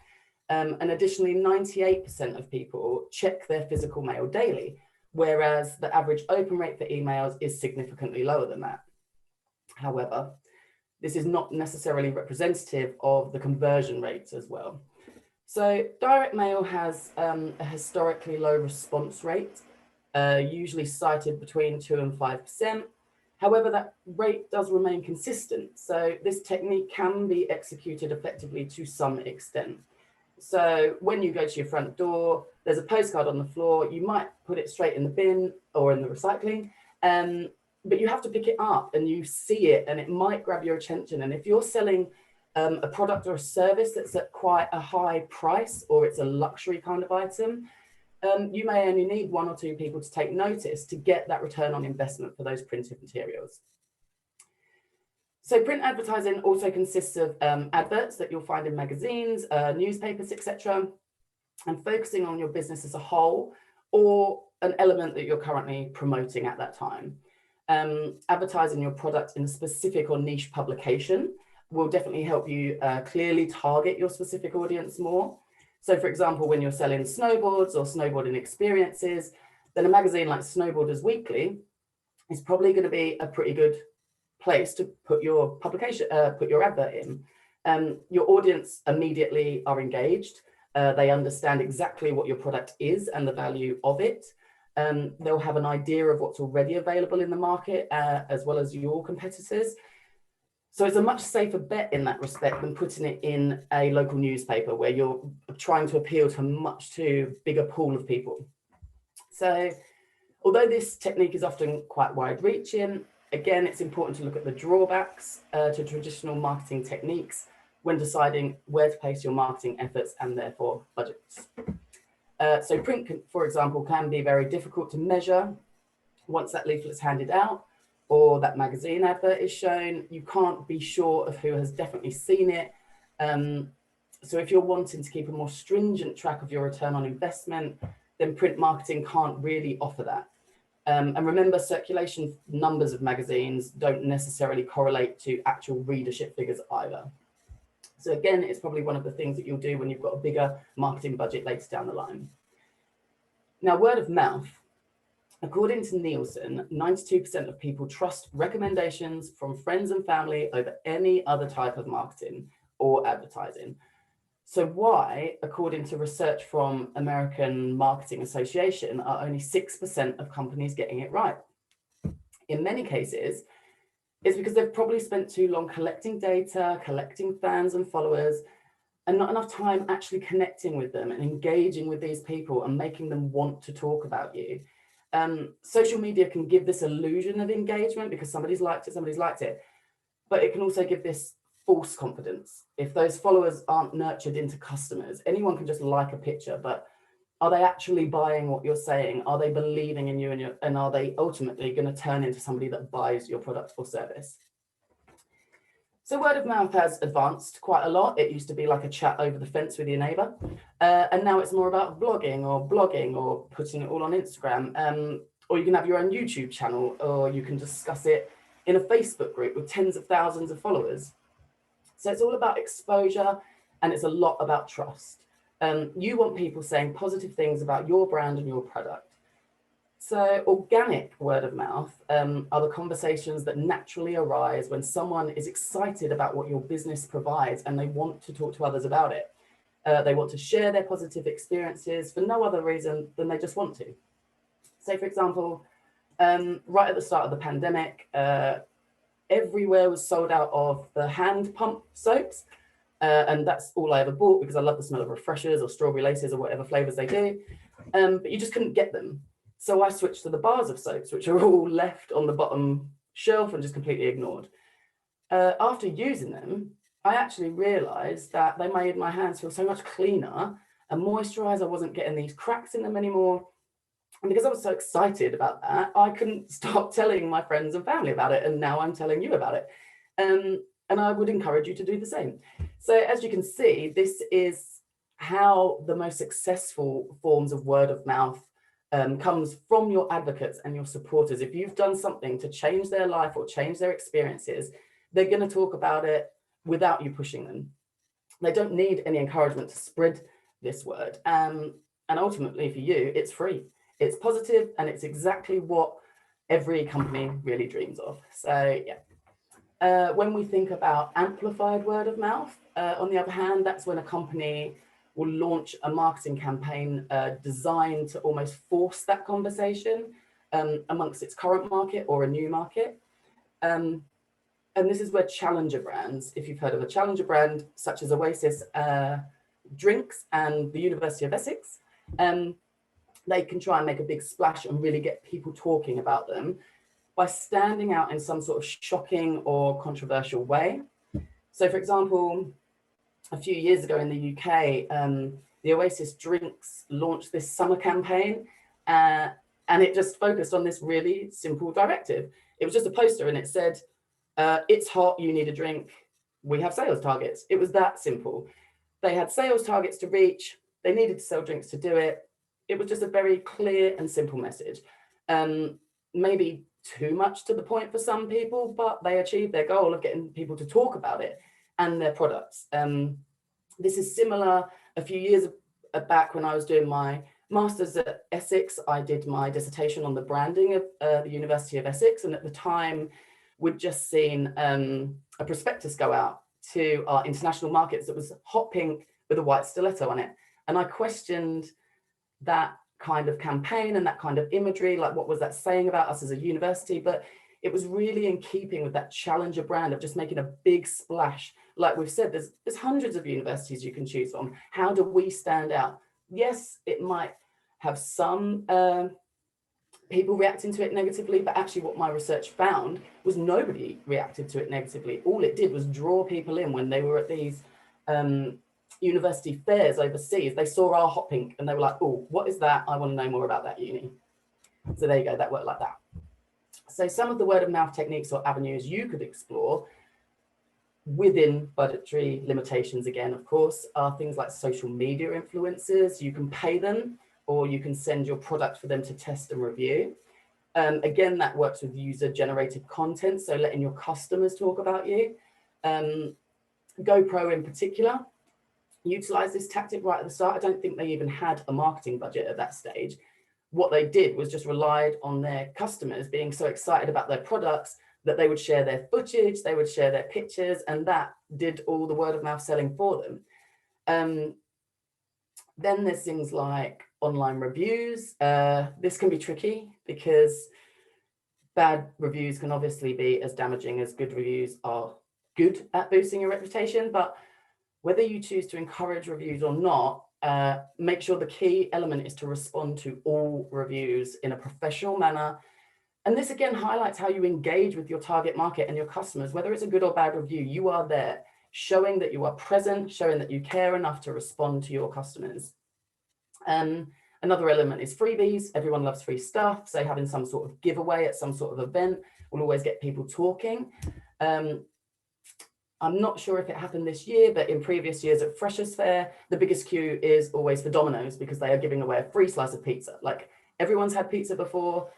And additionally, 98% of people check their physical mail daily, whereas the average open rate for emails is significantly lower than that. However, this is not necessarily representative of the conversion rates as well. So direct mail has a historically low response rate, usually cited between 2 and 5%. However, that rate does remain consistent. So this technique can be executed effectively to some extent. So when you go to your front door, there's a postcard on the floor. You might put it straight in the bin or in the recycling, but you have to pick it up and you see it and it might grab your attention. And if you're selling a product or a service that's at quite a high price, or it's a luxury kind of item, you may only need 1 or 2 people to take notice to get that return on investment for those printed materials. So print advertising also consists of adverts that you'll find in magazines, newspapers, etc., and focusing on your business as a whole or an element that you're currently promoting at that time. Advertising your product in a specific or niche publication will definitely help you clearly target your specific audience more. So for example, when you're selling snowboards or snowboarding experiences, then a magazine like Snowboarders Weekly is probably going to be a pretty good place to put your publication, put your advert in. Your audience immediately are engaged. They understand exactly what your product is and the value of it. They'll have an idea of what's already available in the market, as well as your competitors. So it's a much safer bet in that respect than putting it in a local newspaper where you're trying to appeal to a much too bigger pool of people. So although this technique is often quite wide-reaching, again, it's important to look at the drawbacks to traditional marketing techniques when deciding where to place your marketing efforts and therefore budgets. So print, for example, can be very difficult to measure. Once that leaflet's handed out or that magazine advert is shown, you can't be sure of who has definitely seen it. So if you're wanting to keep a more stringent track of your return on investment, then print marketing can't really offer that. And remember, circulation numbers of magazines don't necessarily correlate to actual readership figures either. So again, it's probably one of the things that you'll do when you've got a bigger marketing budget later down the line. Now, word of mouth. According to Nielsen, 92% of people trust recommendations from friends and family over any other type of marketing or advertising. So why, according to research from American Marketing Association, are only 6% of companies getting it right? In many cases, it's because they've probably spent too long collecting data, collecting fans and followers, and not enough time actually connecting with them and engaging with these people and making them want to talk about you. Social media can give this illusion of engagement because somebody's liked it, but it can also give this false confidence. If those followers aren't nurtured into customers, anyone can just like a picture, but are they actually buying what you're saying? Are they believing in you and are they ultimately going to turn into somebody that buys your product or service? So word of mouth has advanced quite a lot. It used to be like a chat over the fence with your neighbor. And now it's more about blogging or putting it all on Instagram. Or you can have your own YouTube channel, or you can discuss it in a Facebook group with tens of thousands of followers. So it's all about exposure, and it's a lot about trust. You want people saying positive things about your brand and your product. So organic word of mouth are the conversations that naturally arise when someone is excited about what your business provides and they want to talk to others about it. They want to share their positive experiences for no other reason than they just want to. Say, for example, right at the start of the pandemic, everywhere was sold out of the hand pump soaps. And that's all I ever bought because I love the smell of refreshers or strawberry laces or whatever flavors they do. But you just couldn't get them. So I switched to the bars of soaps, which are all left on the bottom shelf and just completely ignored. After using them, I actually realized that they made my hands feel so much cleaner and moisturized. I wasn't getting these cracks in them anymore. And because I was so excited about that, I couldn't stop telling my friends and family about it. And now I'm telling you about it. And I would encourage you to do the same. So as you can see, this is how the most successful forms of word of mouth comes from your advocates and your supporters. If you've done something to change their life or change their experiences, they're going to talk about it without you pushing them. They don't need any encouragement to spread this word. And ultimately for you, it's free. It's positive, and it's exactly what every company really dreams of. So yeah. When we think about amplified word of mouth, on the other hand, that's when a company will launch a marketing campaign designed to almost force that conversation amongst its current market or a new market. And this is where challenger brands, if you've heard of a challenger brand, such as Oasis Drinks and the University of Essex, they can try and make a big splash and really get people talking about them by standing out in some sort of shocking or controversial way. So for example, a few years ago in the UK, the Oasis Drinks launched this summer campaign, and it just focused on this really simple directive. It was just a poster and it said, it's hot, you need a drink, we have sales targets. It was that simple. They had sales targets to reach, they needed to sell drinks to do it. It was just a very clear and simple message. Maybe too much to the point for some people, but they achieved their goal of getting people to talk about it and their products. This is similar. A few years back when I was doing my master's at Essex, I did my dissertation on the branding of the University of Essex. And at the time, we'd just seen a prospectus go out to our international markets that was hot pink with a white stiletto on it. And I questioned that kind of campaign and that kind of imagery, like what was that saying about us as a university? But it was really in keeping with that challenger brand of just making a big splash. Like we've said, there's hundreds of universities you can choose from. How do we stand out? Yes, it might have some people reacting to it negatively, but actually what my research found was nobody reacted to it negatively. All it did was draw people in when they were at these university fairs overseas, they saw our hot pink and they were like, oh, what is that? I want to know more about that uni. So there you go, that worked like that. So some of the word of mouth techniques or avenues you could explore within budgetary limitations, again, of course, are things like social media influencers. You can pay them, or you can send your product for them to test and review. Again, that works with user-generated content, so letting your customers talk about you. GoPro in particular utilized this tactic right at the start. I don't think they even had a marketing budget at that stage. What they did was just relied on their customers being so excited about their products that they would share their footage, they would share their pictures, and that did all the word of mouth selling for them. Then there's things like online reviews. This can be tricky because bad reviews can obviously be as damaging as good reviews are good at boosting your reputation. But whether you choose to encourage reviews or not, make sure the key element is to respond to all reviews in a professional manner. And this again highlights how you engage with your target market and your customers. Whether it's a good or bad review, you are there, showing that you are present, showing that you care enough to respond to your customers. Another element is freebies. Everyone loves free stuff. So having some sort of giveaway at some sort of event will always get people talking. I'm not sure if it happened this year, but in previous years at Freshers Fair, the biggest queue is always for Domino's because they are giving away a free slice of pizza. Like, everyone's had pizza before,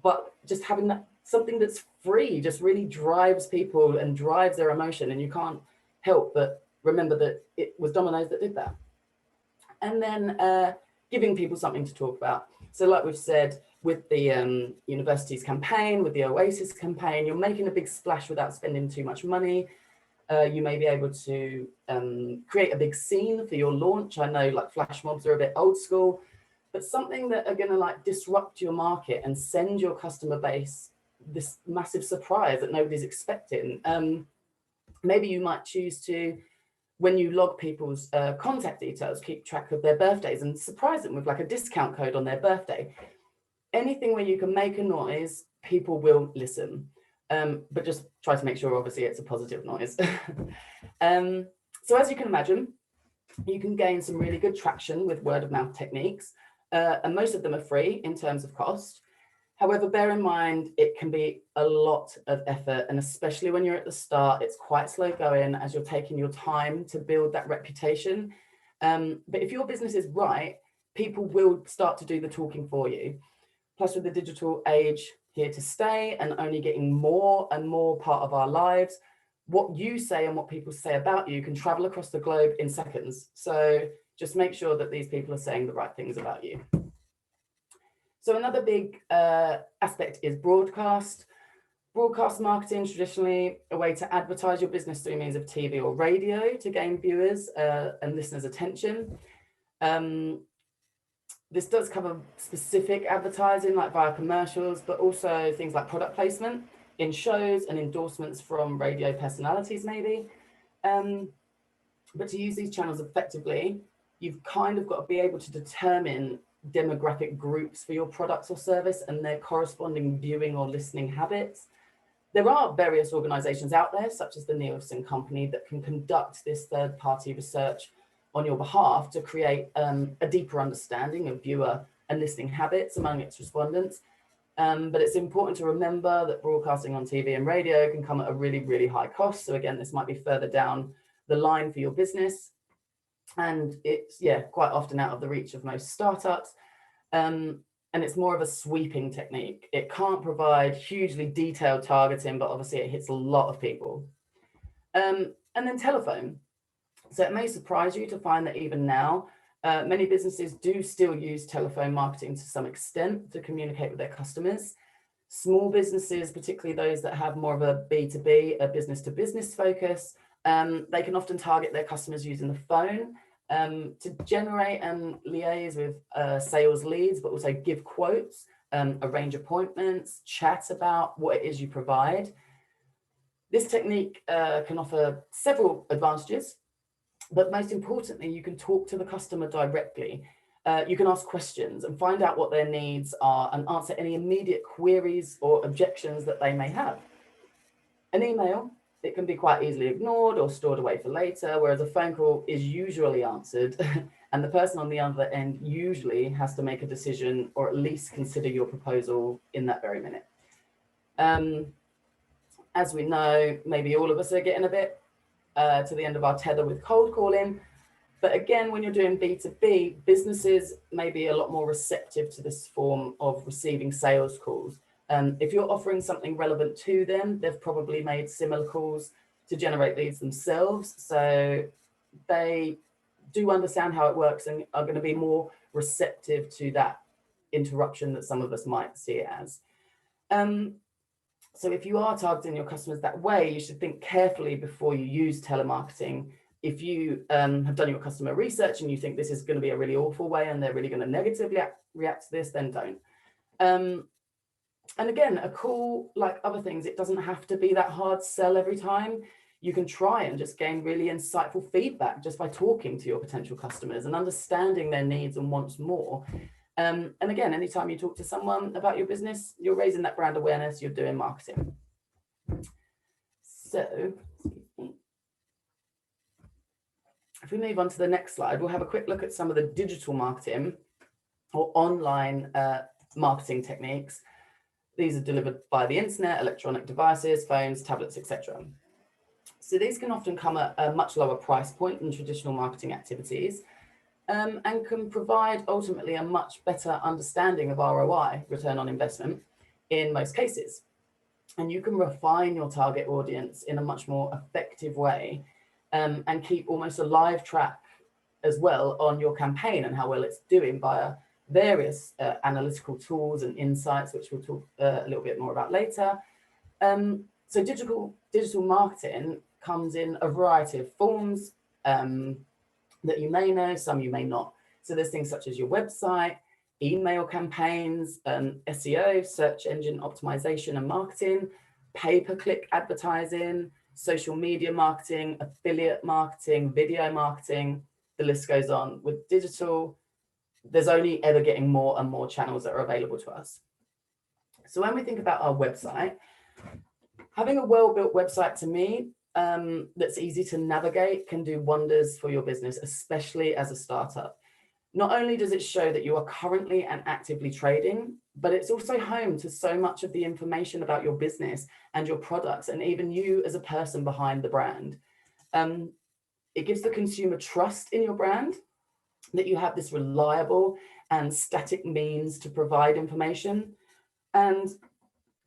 but just having that something that's free just really drives people and drives their emotion, and you can't help but remember that it was Domino's that did that. And then giving people something to talk about. So like we've said, with the university's campaign, with the Oasis campaign, you're making a big splash without spending too much money. You may be able to create a big scene for your launch. I know like flash mobs are a bit old school, but something that are going to like disrupt your market and send your customer base this massive surprise that nobody's expecting. Maybe you might choose to, when you log people's contact details, keep track of their birthdays and surprise them with like a discount code on their birthday. Anything where you can make a noise, people will listen. But just try to make sure, obviously, it's a positive noise. So as you can imagine, you can gain some really good traction with word of mouth techniques. And most of them are free in terms of cost. However, bear in mind, it can be a lot of effort. And especially when you're at the start, it's quite slow going as you're taking your time to build that reputation. But if your business is right, people will start to do the talking for you. Plus, with the digital age here to stay and only getting more and more part of our lives, what you say and what people say about you can travel across the globe in seconds. So just make sure that these people are saying the right things about you. So another big aspect is broadcast. Broadcast marketing, traditionally a way to advertise your business through means of TV or radio to gain viewers and listeners' attention. This does cover specific advertising like via commercials, but also things like product placement in shows and endorsements from radio personalities maybe. But to use these channels effectively, you've kind of got to be able to determine demographic groups for your products or service and their corresponding viewing or listening habits. There are various organizations out there, such as the Nielsen Company, that can conduct this third-party research on your behalf to create a deeper understanding of viewer and listening habits among its respondents. But it's important to remember that broadcasting on TV and radio can come at a really, really high cost. So again, this might be further down the line for your business. And it's, quite often out of the reach of most startups. And it's more of a sweeping technique. It can't provide hugely detailed targeting, but obviously it hits a lot of people. And then telephone. So it may surprise you to find that even now, many businesses do still use telephone marketing to some extent to communicate with their customers. Small businesses, particularly those that have more of a B2B, a business-to-business focus, they can often target their customers using the phone to generate and liaise with sales leads, but also give quotes, arrange appointments, chat about what it is you provide. This technique can offer several advantages, but most importantly, you can talk to the customer directly. You can ask questions and find out what their needs are and answer any immediate queries or objections that they may have. An email it can be quite easily ignored or stored away for later, whereas a phone call is usually answered and the person on the other end usually has to make a decision or at least consider your proposal in that very minute. As we know, maybe all of us are getting a bit to the end of our tether with cold calling. But again, when you're doing B2B, businesses may be a lot more receptive to this form of receiving sales calls. If you're offering something relevant to them, they've probably made similar calls to generate leads themselves. So they do understand how it works and are going to be more receptive to that interruption that some of us might see it as. So if you are targeting your customers that way, you should think carefully before you use telemarketing. If you have done your customer research and you think this is going to be a really awful way and they're really going to negatively react to this, then don't. And again, a call, like other things, it doesn't have to be that hard sell every time. You can try and just gain really insightful feedback just by talking to your potential customers and understanding their needs and wants more. And again, anytime you talk to someone about your business, you're raising that brand awareness, you're doing marketing. So if we move on to the next slide, we'll have a quick look at some of the digital marketing or online marketing techniques. These are delivered by the internet, electronic devices, phones, tablets, etc. So these can often come at a much lower price point than traditional marketing activities, and can provide ultimately a much better understanding of ROI, return on investment, in most cases. And you can refine your target audience in a much more effective way, and keep almost a live track as well on your campaign and how well it's doing via various analytical tools and insights, which we'll talk a little bit more about later. So digital marketing comes in a variety of forms that you may know, some you may not. So there's things such as your website, email campaigns, SEO, search engine optimization and marketing, pay-per-click advertising, social media marketing, affiliate marketing, video marketing, the list goes on. With digital, there's only ever getting more and more channels that are available to us. So when we think about our website, having a well-built website, to me, that's easy to navigate can do wonders for your business, especially as a startup. Not only does it show that you are currently and actively trading, but it's also home to so much of the information about your business and your products, and even you as a person behind the brand. It gives the consumer trust in your brand, that you have this reliable and static means to provide information, and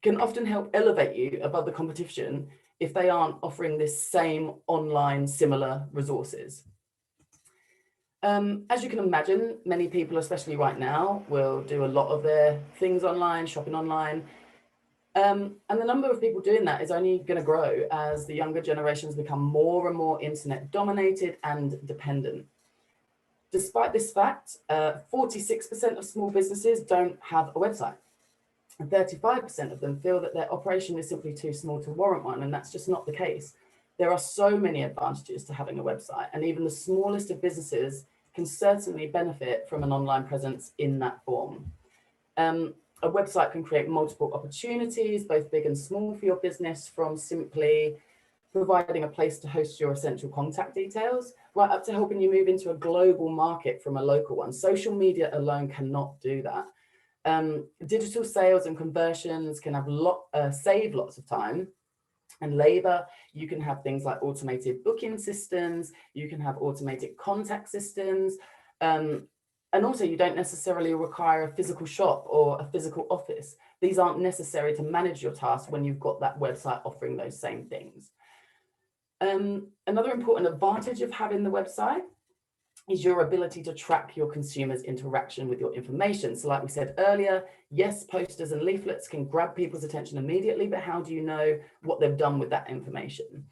can often help elevate you above the competition if they aren't offering this same online similar resources. As you can imagine, many people, especially right now, will do a lot of their things online, shopping online. And the number of people doing that is only going to grow as the younger generations become more and more internet dominated and dependent. Despite this fact, 46% of small businesses don't have a website. And 35% of them feel that their operation is simply too small to warrant one, and that's just not the case. There are so many advantages to having a website, and even the smallest of businesses can certainly benefit from an online presence in that form. A website can create multiple opportunities, both big and small, for your business, from simply providing a place to host your essential contact details, right up to helping you move into a global market from a local one. Social media alone cannot do that. Digital sales and conversions can have save lots of time and labor. You can have things like automated booking systems, you can have automated contact systems, and also you don't necessarily require a physical shop or a physical office. These aren't necessary to manage your tasks when you've got that website offering those same things. Another important advantage of having the website is your ability to track your consumers' interaction with your information. So like we said earlier, yes, posters and leaflets can grab people's attention immediately, but how do you know what they've done with that information?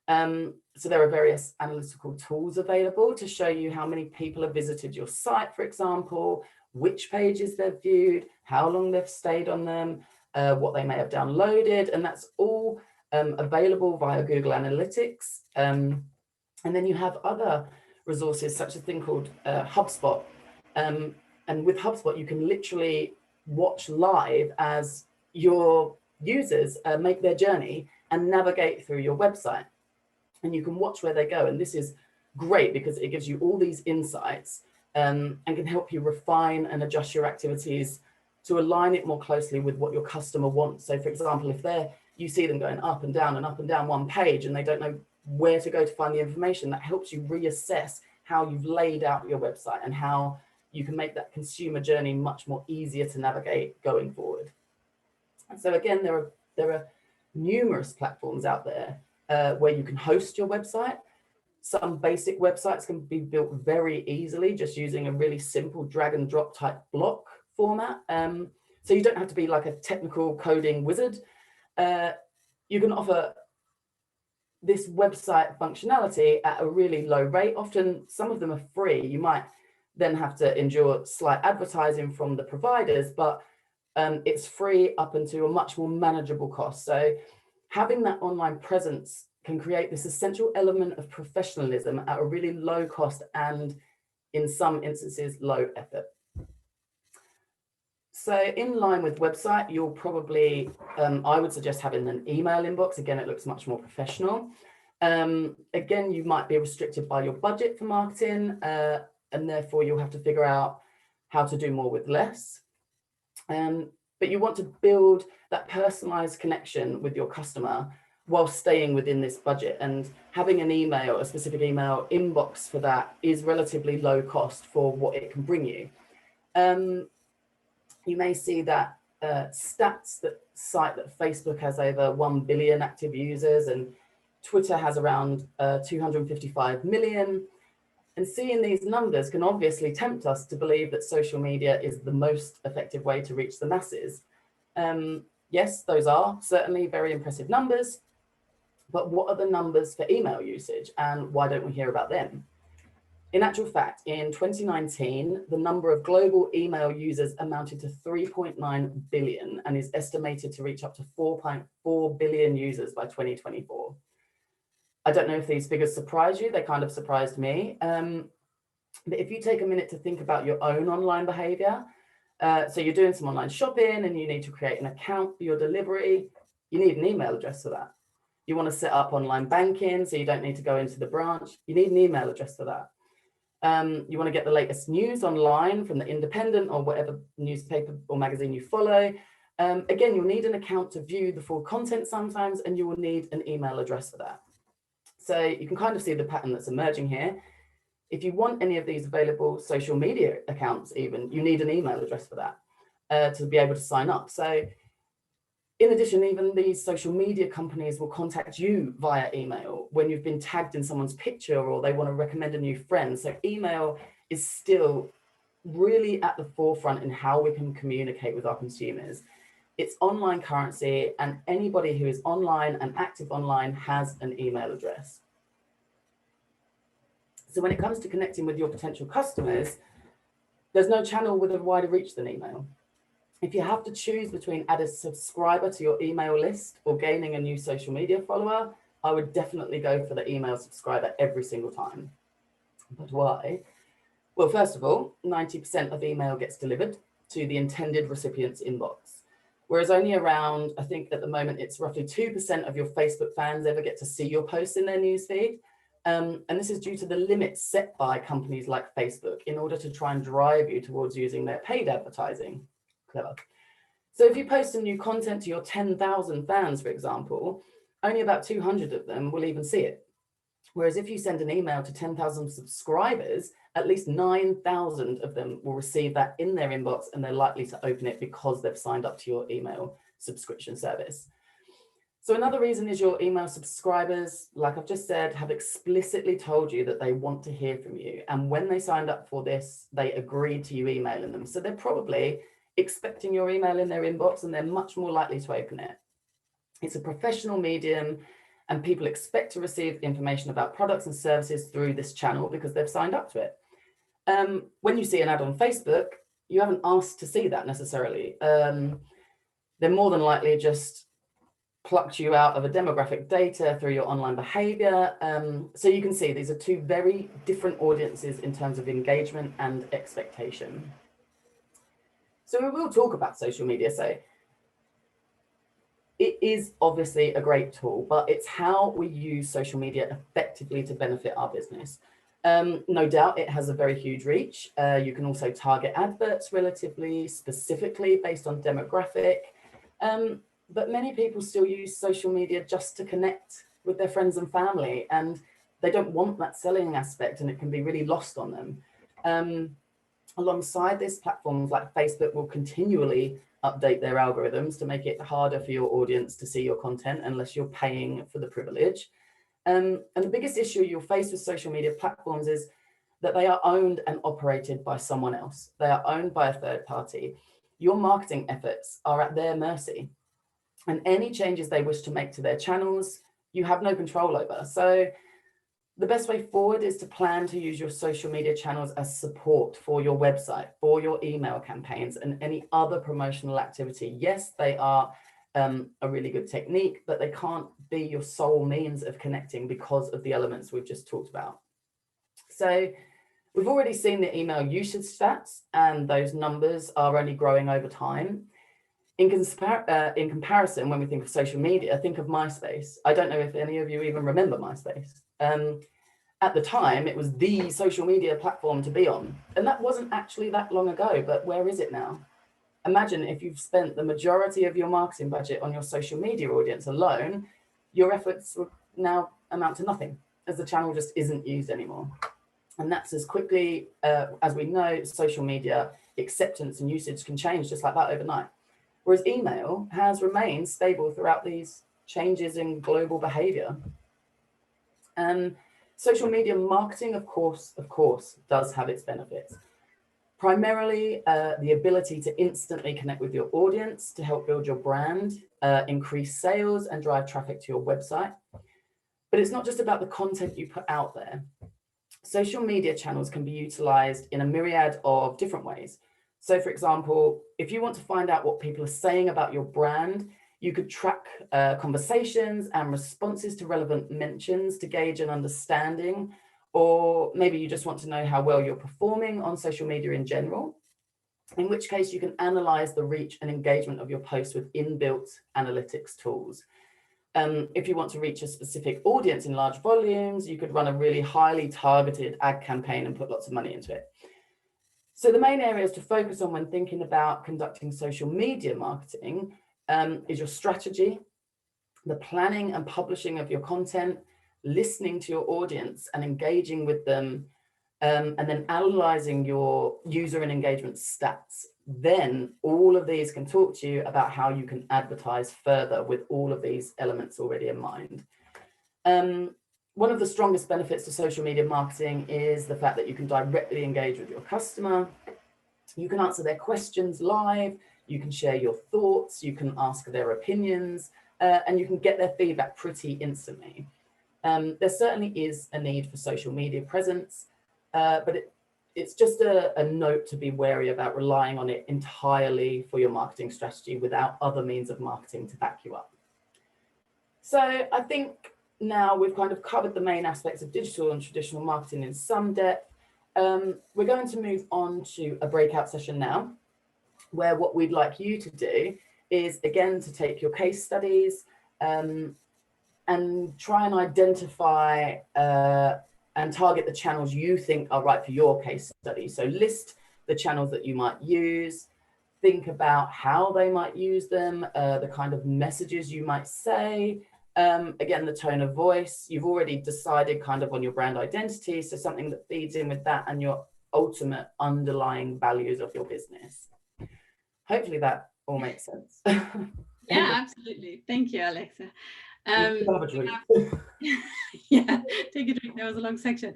So there are various analytical tools available to show you how many people have visited your site, for example, which pages they've viewed, how long they've stayed on them, what they may have downloaded, and that's all available via Google Analytics. And then you have other resources such as a thing called HubSpot. And with HubSpot, you can literally watch live as your users make their journey and navigate through your website. And you can watch where they go. And this is great because it gives you all these insights and can help you refine and adjust your activities to align it more closely with what your customer wants. So for example, if you see them going up and down one page and they don't know where to go to find the information, that helps you reassess how you've laid out your website and how you can make that consumer journey much more easier to navigate going forward. And so again, there are numerous platforms out there where you can host your website. Some basic websites can be built very easily just using a really simple drag and drop type block format. So you don't have to be like a technical coding wizard. You can offer this website functionality at a really low rate. Often some of them are free. You might then have to endure slight advertising from the providers, but it's free up into a much more manageable cost. So having that online presence can create this essential element of professionalism at a really low cost and in some instances low effort. So in line with website, you'll probably, I would suggest having an email inbox. Again, it looks much more professional. Again, you might be restricted by your budget for marketing, and therefore you'll have to figure out how to do more with less. But you want to build that personalized connection with your customer while staying within this budget, and having an email, a specific email inbox for that is relatively low cost for what it can bring you. You may see that stats that cite that Facebook has over 1 billion active users and Twitter has around 255 million. And seeing these numbers can obviously tempt us to believe that social media is the most effective way to reach the masses. Yes, those are certainly very impressive numbers, but what are the numbers for email usage and why don't we hear about them? In actual fact, in 2019, the number of global email users amounted to 3.9 billion and is estimated to reach up to 4.4 billion users by 2024. I don't know if these figures surprise you, they kind of surprised me. But if you take a minute to think about your own online behavior, so you're doing some online shopping and you need to create an account for your delivery, you need an email address for that. You want to set up online banking so you don't need to go into the branch, you need an email address for that. You want to get the latest news online from the Independent or whatever newspaper or magazine you follow. Again, you'll need an account to view the full content sometimes, and you will need an email address for that. So you can kind of see the pattern that's emerging here. If you want any of these available social media accounts even, you need an email address for that to be able to sign up. So in addition, even these social media companies will contact you via email when you've been tagged in someone's picture or they want to recommend a new friend. So email is still really at the forefront in how we can communicate with our consumers. It's online currency, and anybody who is online and active online has an email address. So when it comes to connecting with your potential customers, there's no channel with a wider reach than email. If you have to choose between adding a subscriber to your email list or gaining a new social media follower, I would definitely go for the email subscriber every single time. But why? Well, first of all, 90% of email gets delivered to the intended recipient's inbox, whereas only around, I think at the moment, it's roughly 2% of your Facebook fans ever get to see your posts in their newsfeed. And this is due to the limits set by companies like Facebook in order to try and drive you towards using their paid advertising. Clever. So if you post some new content to your 10,000 fans, for example, only about 200 of them will even see it. Whereas if you send an email to 10,000 subscribers, at least 9,000 of them will receive that in their inbox, and they're likely to open it because they've signed up to your email subscription service. So another reason is your email subscribers, like I've just said, have explicitly told you that they want to hear from you. And when they signed up for this, they agreed to you emailing them. So they're probably expecting your email in their inbox, and they're much more likely to open it. It's a professional medium, and people expect to receive information about products and services through this channel because they've signed up to it. When you see an ad on Facebook, you haven't asked to see that necessarily. They're more than likely just plucked you out of a demographic data through your online behavior. So you can see these are two very different audiences in terms of engagement and expectation. So we will talk about social media. So is obviously a great tool, but it's how we use social media effectively to benefit our business. No doubt it has a very huge reach. You can also target adverts relatively specifically based on demographic. But many people still use social media just to connect with their friends and family, and they don't want that selling aspect, and it can be really lost on them. Alongside this, platforms like Facebook will continually update their algorithms to make it harder for your audience to see your content unless you're paying for the privilege. And the biggest issue you'll face with social media platforms is that they are owned and operated by someone else. They are owned by a third party. Your marketing efforts are at their mercy, and any changes they wish to make to their channels, you have no control over. So the best way forward is to plan to use your social media channels as support for your website, for your email campaigns, and any other promotional activity. Yes, they are a really good technique, but they can't be your sole means of connecting because of the elements we've just talked about. So we've already seen the email usage stats, and those numbers are only growing over time. In comparison, when we think of social media, think of MySpace. I don't know if any of you even remember MySpace. At the time, it was the social media platform to be on. And that wasn't actually that long ago, but where is it now? Imagine if you've spent the majority of your marketing budget on your social media audience alone, your efforts would now amount to nothing, as the channel just isn't used anymore. And that's as quickly as we know, social media acceptance and usage can change just like that overnight. Whereas email has remained stable throughout these changes in global behavior. Social media marketing, of course, does have its benefits. Primarily, the ability to instantly connect with your audience to help build your brand, increase sales, and drive traffic to your website. But it's not just about the content you put out there. Social media channels can be utilized in a myriad of different ways. So, for example, if you want to find out what people are saying about your brand, you could track conversations and responses to relevant mentions to gauge an understanding, or maybe you just want to know how well you're performing on social media in general, in which case you can analyze the reach and engagement of your posts with inbuilt analytics tools. If you want to reach a specific audience in large volumes, you could run a really highly targeted ad campaign and put lots of money into it. So the main areas to focus on when thinking about conducting social media marketing is your strategy, the planning and publishing of your content, listening to your audience and engaging with them, and then analyzing your user and engagement stats. Then all of these can talk to you about how you can advertise further with all of these elements already in mind. One of the strongest benefits to social media marketing is the fact that you can directly engage with your customer. You can answer their questions live, you can share your thoughts, you can ask their opinions, and you can get their feedback pretty instantly. There certainly is a need for social media presence, but it's just a note to be wary about relying on it entirely for your marketing strategy without other means of marketing to back you up. So I think now we've kind of covered the main aspects of digital and traditional marketing in some depth. We're going to move on to a breakout session now, where what we'd like you to do is, again, to take your case studies and try and identify and target the channels you think are right for your case study. So list the channels that you might use, think about how they might use them, the kind of messages you might say, again, the tone of voice. You've already decided kind of on your brand identity, so something that feeds in with that and your ultimate underlying values of your business. Hopefully that all makes sense. Yeah, absolutely. Thank you, Alexa. Have a drink. Yeah, take a drink. That was a long section.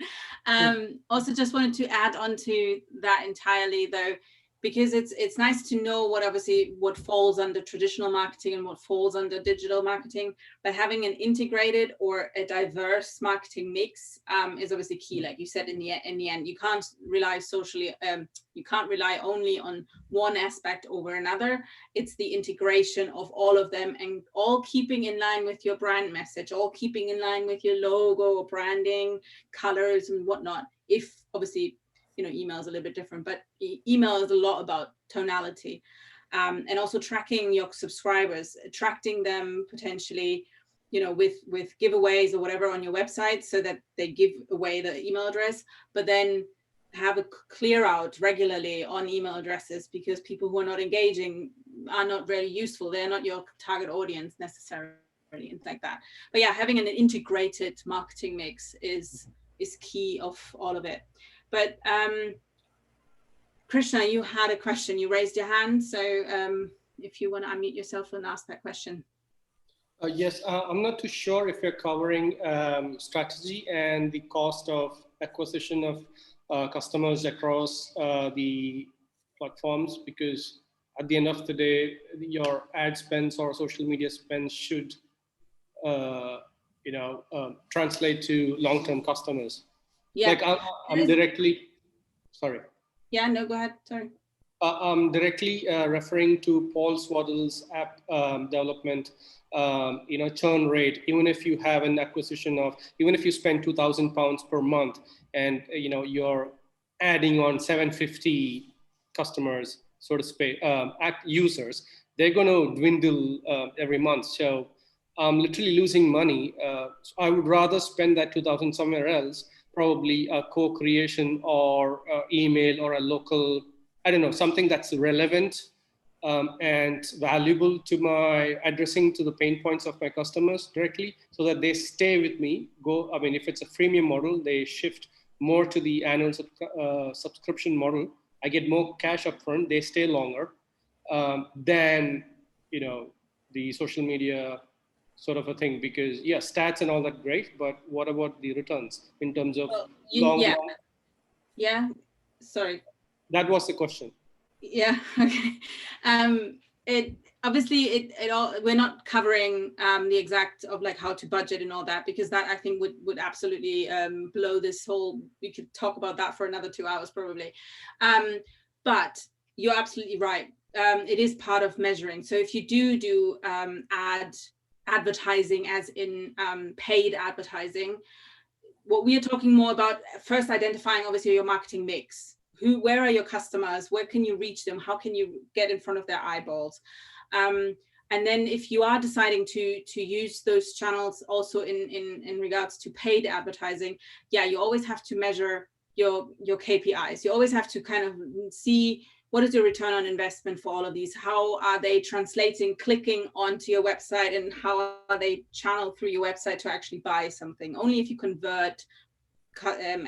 Also, just wanted to add on to that entirely, though, because it's nice to know what falls under traditional marketing and what falls under digital marketing, but having an integrated or a diverse marketing mix is obviously key. Like you said, in the end, you can't rely you can't rely only on one aspect over another. It's the integration of all of them, and all keeping in line with your brand message, all keeping in line with your logo, branding, colors and whatnot. If obviously, email is a little bit different, but email is a lot about tonality. And also tracking your subscribers, attracting them potentially, you know, with giveaways or whatever on your website, so that they give away the email address, but then have a clear out regularly on email addresses, because people who are not engaging are not really useful. They're not your target audience necessarily, and like that. But yeah, having an integrated marketing mix is key of all of it. But Krishna, you had a question, you raised your hand. So if you want to unmute yourself and ask that question. Yes, I'm not too sure if you're covering strategy and the cost of acquisition of customers across the platforms, because at the end of the day, your ad spends or social media spends should translate to long-term customers. Yeah. Like I'm directly, sorry. Yeah, no, go ahead, sorry. I'm directly referring to Paul Swaddell's app development, churn rate. Even if you have an acquisition of, even if you spend £2,000 per month, and you're adding on 750 customers, so to speak, users, they're going to dwindle every month. So I'm literally losing money. So I would rather spend that 2,000 somewhere else, probably a co-creation or email or a local, I don't know, something that's relevant and valuable to my addressing to the pain points of my customers directly, so that they stay with me. If it's a freemium model, they shift more to the annual subscription model. I get more cash upfront, they stay longer than, the social media sort of a thing. Because yeah, stats and all that great, but what about the returns in terms of long? Yeah, sorry. That was the question. Yeah, okay. It obviously it all, we're not covering the exact of like how to budget and all that, because that I think would absolutely blow this whole, we could talk about that for another 2 hours probably. But you're absolutely right. It is part of measuring. So if you do advertising, as in paid advertising, what we are talking more about, first identifying obviously your marketing mix. Where are your customers? Where can you reach them? How can you get in front of their eyeballs? And then if you are deciding to use those channels also in regards to paid advertising, yeah, you always have to measure your KPIs. You always have to kind of see what is your return on investment for all of these? How are they translating, clicking onto your website, and how are they channeled through your website to actually buy something? Only if you convert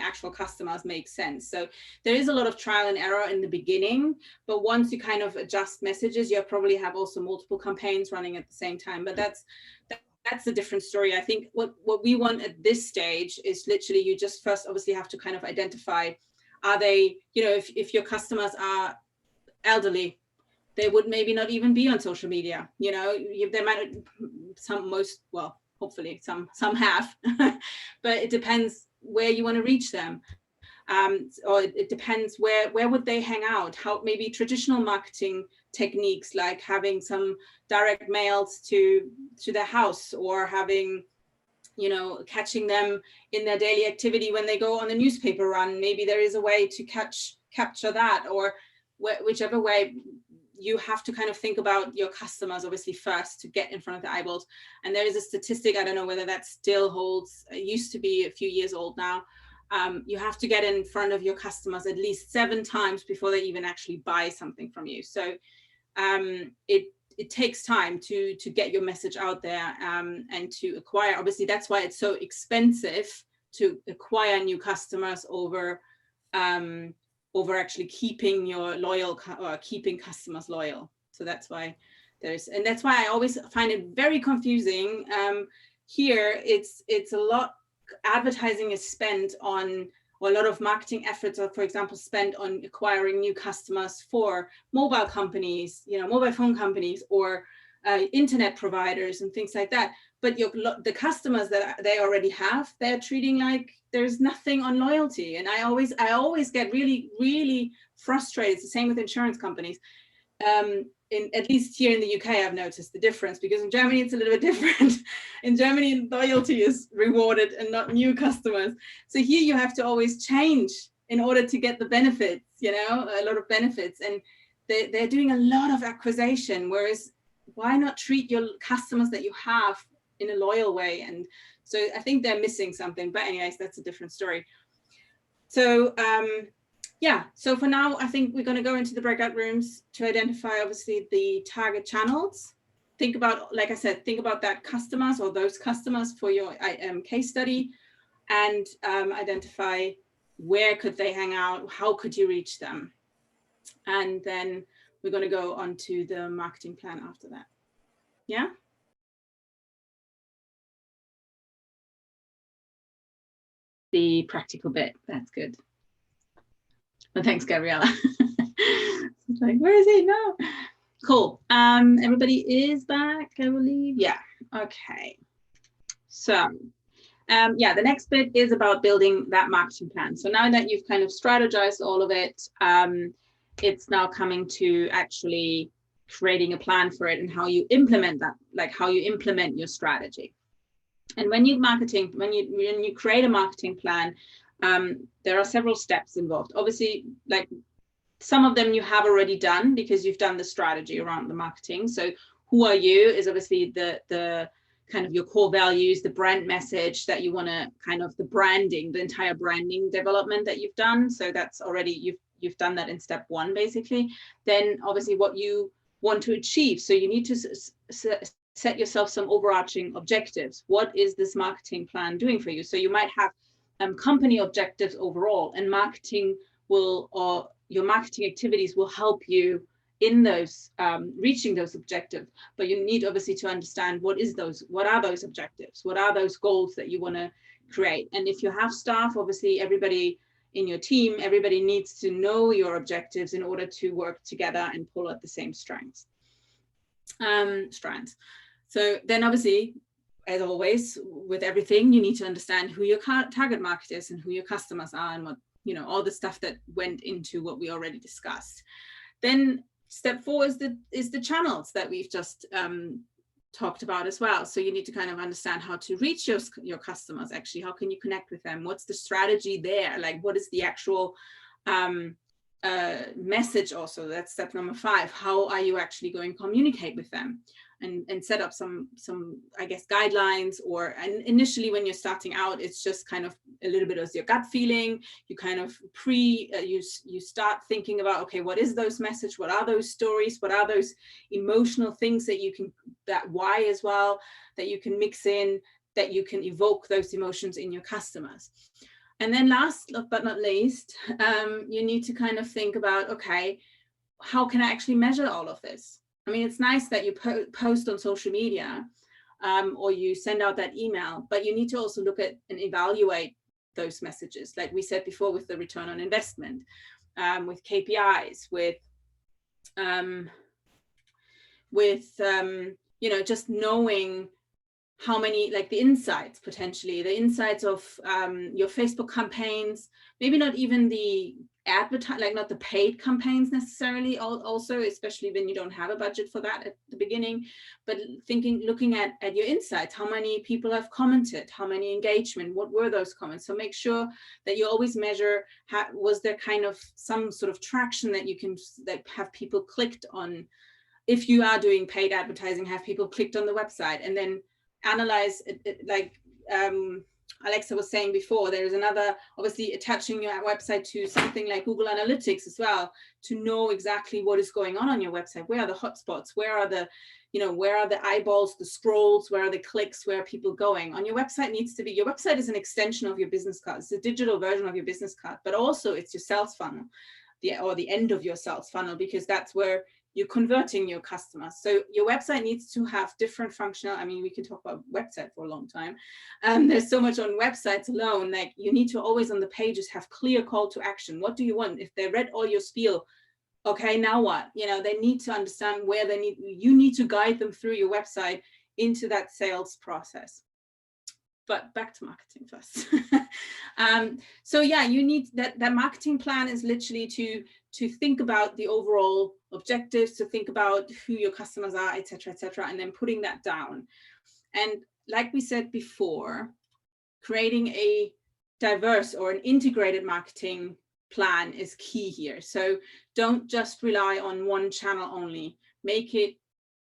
actual customers makes sense. So there is a lot of trial and error in the beginning, but once you kind of adjust messages, you probably have also multiple campaigns running at the same time. But that's a different story. I think what we want at this stage is literally, you just first obviously have to kind of identify, are they, if your customers are elderly, they would maybe not even be on social media. They might, hopefully some have, but it depends where you want to reach them. Or it depends where would they hang out, how maybe traditional marketing techniques like having some direct mails to their house, or having, catching them in their daily activity when they go on a newspaper run. Maybe there is a way to capture that, or whichever way. You have to kind of think about your customers obviously first to get in front of the eyeballs. And there is a statistic, I don't know whether that still holds, it used to be a few years old now. You have to get in front of your customers at least 7 times before they even actually buy something from you. So it takes time to get your message out there and to acquire. Obviously, that's why it's so expensive to acquire new customers over actually keeping keeping customers loyal. So that's why that's why I always find it very confusing. Here, it's a lot, advertising is spent on, or a lot of marketing efforts are, for example, spent on acquiring new customers for mobile companies, mobile phone companies, or internet providers and things like that. But the customers that they already have, they're treating like there's nothing on loyalty. And I always get really, really frustrated. It's the same with insurance companies. At least here in the UK, I've noticed the difference, because in Germany, it's a little bit different. In Germany, loyalty is rewarded and not new customers. So here you have to always change in order to get the benefits, a lot of benefits. And they're doing a lot of acquisition, whereas why not treat your customers that you have in a loyal way? And so I think they're missing something, but anyways, that's a different story. So yeah, so for now, I think we're going to go into the breakout rooms to identify obviously the target channels. Think about, like I said, think about that customers or those customers for your case study, and identify where could they hang out, how could you reach them? And then we're going to go on to the marketing plan after that. Yeah. The practical bit, that's good. Well, thanks, Gabriella. Like, where is he? No. Cool. Everybody is back, I believe. Yeah. Okay. So, yeah, the next bit is about building that marketing plan. So now that you've kind of strategized all of it, it's now coming to actually creating a plan for it and how you implement that, like how you implement your strategy. And when you create a marketing plan, there are several steps involved. Obviously, like some of them you have already done because you've done the strategy around the marketing. So who are you is obviously the kind of your core values, the brand message that you want to kind of the branding, the entire branding development that you've done. So that's already, you've done that in step one, basically. Then obviously what you want to achieve. So you need to set yourself some overarching objectives. What is this marketing plan doing for you? So you might have company objectives overall, and marketing will, or your marketing activities will help you in those reaching those objectives. But you need obviously to understand what are those objectives? What are those goals that you want to create? And if you have staff, obviously everybody in your team, everybody needs to know your objectives in order to work together and pull at the same strands. So then obviously, as always, with everything, you need to understand who your target market is and who your customers are and what, you know, all the stuff that went into what we already discussed. Then step 4 is the channels that we've just talked about as well. So you need to kind of understand how to reach your customers. Actually, how can you connect with them? What's the strategy there? Like, what is the actual message also? That's step number 5. How are you actually going to communicate with them? And set up some I guess guidelines, and initially when you're starting out, it's just kind of a little bit of your gut feeling. You kind of you start thinking about, okay, what is those message? What are those stories? What are those emotional things that you can, that why as well, that you can mix in, that you can evoke those emotions in your customers. And then last but not least, you need to kind of think about, okay, how can I actually measure all of this? I mean, it's nice that you post on social media or you send out that email, but you need to also look at and evaluate those messages. Like we said before, with the return on investment, with KPIs, with you know, just knowing how many, like the insights, potentially the insights of your Facebook campaigns, maybe not even the like not the paid campaigns necessarily, also, especially when you don't have a budget for that at the beginning, but looking at your insights, how many people have commented, how many engagement, what were those comments? So make sure that you always measure, was there kind of some sort of traction that you can, that have people clicked on. If you are doing paid advertising, have people clicked on the website, and then analyze it, like Alexa was saying before, there is another, obviously attaching your website to something like Google Analytics as well, to know exactly what is going on your website. Where are the hotspots? Where are the, you know, where are the eyeballs, the scrolls, where are the clicks, where are people going? On your website needs to be, your website is an extension of your business card. It's a digital version of your business card, but also it's your sales funnel, or the end of your sales funnel, because that's where you're converting your customers. So your website needs to have different functional. I mean, we can talk about website for a long time. There's so much on websites alone. Like, you need to always on the pages have clear call to action. What do you want? If they read all your spiel, okay, now what? You know, they need to understand where you need to guide them through your website into that sales process. But back to marketing first. So yeah, you need that marketing plan is literally to think about the overall objectives, to think about who your customers are, et cetera, and then putting that down. And like we said before, creating a diverse or an integrated marketing plan is key here. So don't just rely on one channel only, make it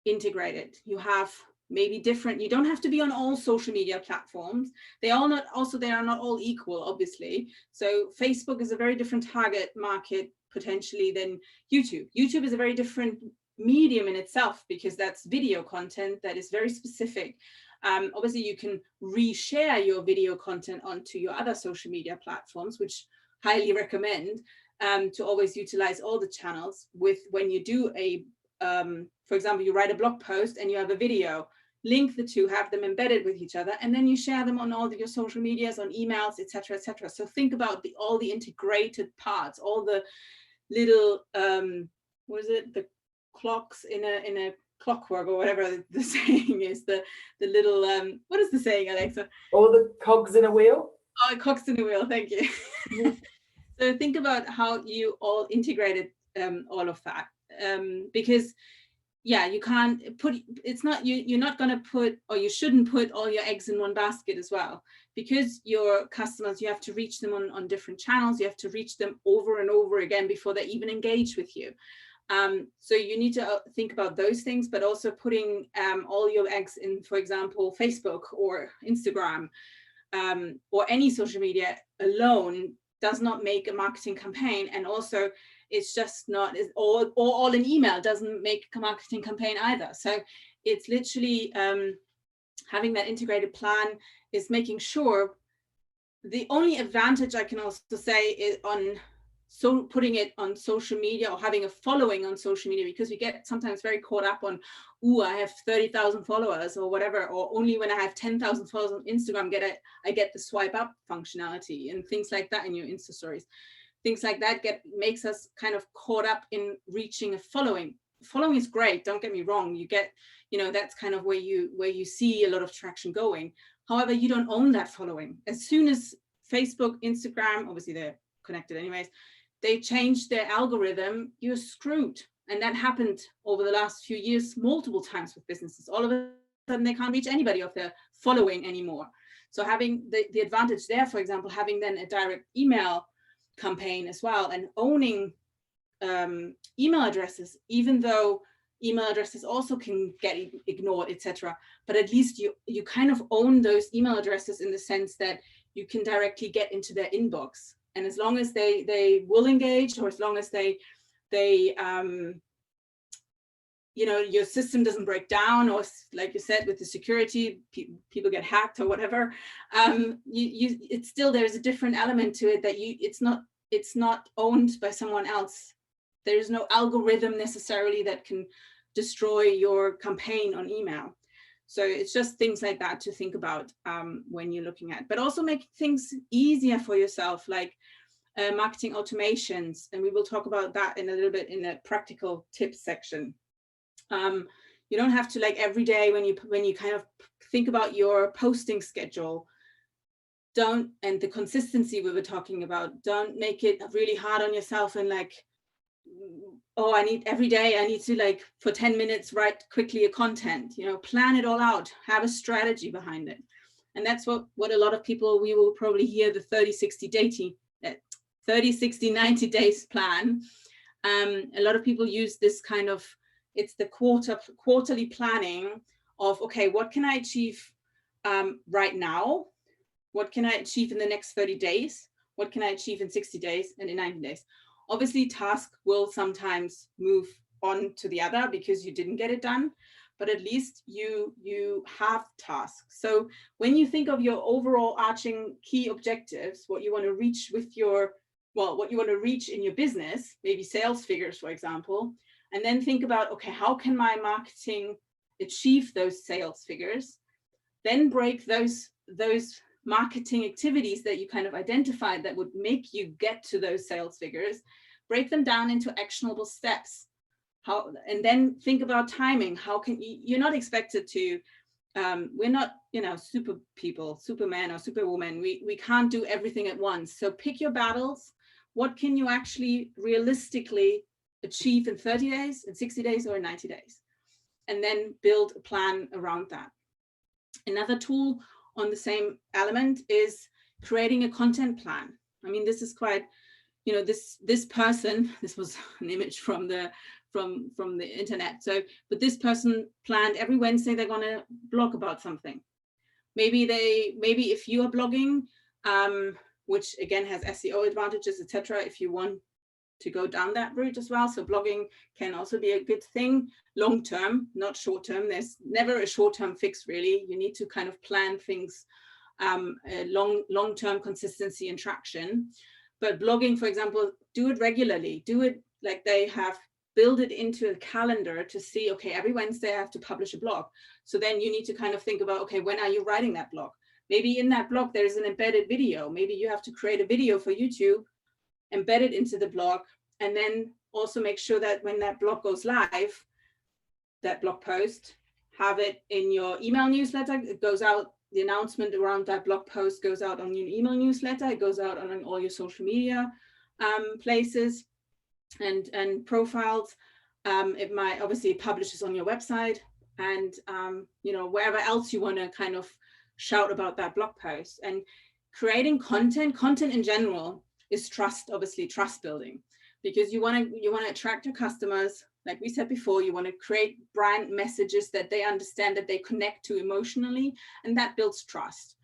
integrated. You have maybe different, you don't have to be on all social media platforms. They are not all equal, obviously. So Facebook is a very different target market potentially than YouTube. YouTube is a very different medium in itself, because that's video content that is very specific. Obviously you can reshare your video content onto your other social media platforms, which highly recommend, to always utilize all the channels. With when you do a for example, you write a blog post and you have a video, link the two, have them embedded with each other, and then you share them on all of your social medias, on emails, etc., etc. So think about all the integrated parts, all the little what is it, the clocks in a clockwork, or whatever the saying is, the little what is the saying, Alexa? All the cogs in a wheel. Oh, cogs in a wheel, thank you. So think about how you all integrated all of that, because yeah, you can't put, it's not, you're not going to put, or you shouldn't put all your eggs in one basket as well, because your customers, you have to reach them on different channels. You have to reach them over and over again before they even engage with you. So you need to think about those things, but also putting all your eggs in, for example, Facebook or Instagram, or any social media alone does not make a marketing campaign. And also it's just not, or all in email doesn't make a marketing campaign either. So it's literally having that integrated plan is making sure. The only advantage I can also say is on putting it on social media, or having a following on social media, because we get sometimes very caught up on, ooh, I have 30,000 followers or whatever, or only when I have 10,000 followers on Instagram I get the swipe up functionality and things like that in your Insta stories. Things like that makes us kind of caught up in reaching a following. Following is great, don't get me wrong. You get, that's kind of where you see a lot of traction going. However, you don't own that following. As soon as Facebook, Instagram, obviously they're connected anyways, they change their algorithm, you're screwed. And that happened over the last few years multiple times with businesses. All of a sudden they can't reach anybody of their following anymore. So having the advantage there, for example, having then a direct email campaign as well, and owning email addresses, even though email addresses also can get ignored, etc. But at least you kind of own those email addresses in the sense that you can directly get into their inbox. And as long as they will engage, or as long as they your system doesn't break down, or like you said, with the security, people get hacked or whatever, it's still, there's a different element to it, that it's not owned by someone else. There's no algorithm necessarily that can destroy your campaign on email. So it's just things like that to think about when you're looking at, but also make things easier for yourself, like marketing automations. And we will talk about that in a little bit in the practical tips section. You don't have to, like, every day when you kind of think about your posting schedule, and the consistency we were talking about, don't make it really hard on yourself and like, oh, every day I need to, like, for 10 minutes write quickly a content. Plan it all out, have a strategy behind it. And that's what a lot of people, we will probably hear the 30, 60, 90 days plan. A lot of people use this kind of, it's the quarterly planning of, okay, what can I achieve right now? What can I achieve in the next 30 days? What can I achieve in 60 days and in 90 days? Obviously, task will sometimes move on to the other because you didn't get it done, but at least you have tasks. So when you think of your overall arching key objectives, what you want to reach what you want to reach in your business, maybe sales figures, for example, and then think about, okay, how can my marketing achieve those sales figures? Then break those marketing activities that you kind of identified that would make you get to those sales figures, break them down into actionable steps. And then think about timing. How can you're not expected to, we're not, super people, Superman or Superwoman. We can't do everything at once. So pick your battles. What can you actually realistically achieve in 30 days, in 60 days, or in 90 days? And then build a plan around that. Another tool on the same element is creating a content plan. I mean, this is quite you know, this person, this was an image from the internet. So, but this person planned every Wednesday they're going to blog about something. Maybe if you are blogging, which again has SEO advantages, etc. If you want to go down that route as well. So blogging can also be a good thing long term, not short term. There's never a short term fix really. You need to kind of plan things, long term consistency and traction. But blogging, for example, do it regularly. Do it like they have, build it into a calendar to see, okay, every Wednesday I have to publish a blog. So then you need to kind of think about, okay, when are you writing that blog? Maybe in that blog there's an embedded video. Maybe you have to create a video for YouTube, embed it into the blog, and then also make sure that when that blog goes live, that blog post, have it in your email newsletter. It goes out, the announcement around that blog post goes out on your email newsletter. It goes out on all your social media places and profiles. It might obviously publishes on your website, and you know, wherever else you want to kind of shout about that blog post. And creating content in general is trust, obviously trust building, because you want to attract your customers. Like we said before, you want to create brand messages that they understand, that they connect to emotionally, and that builds trust.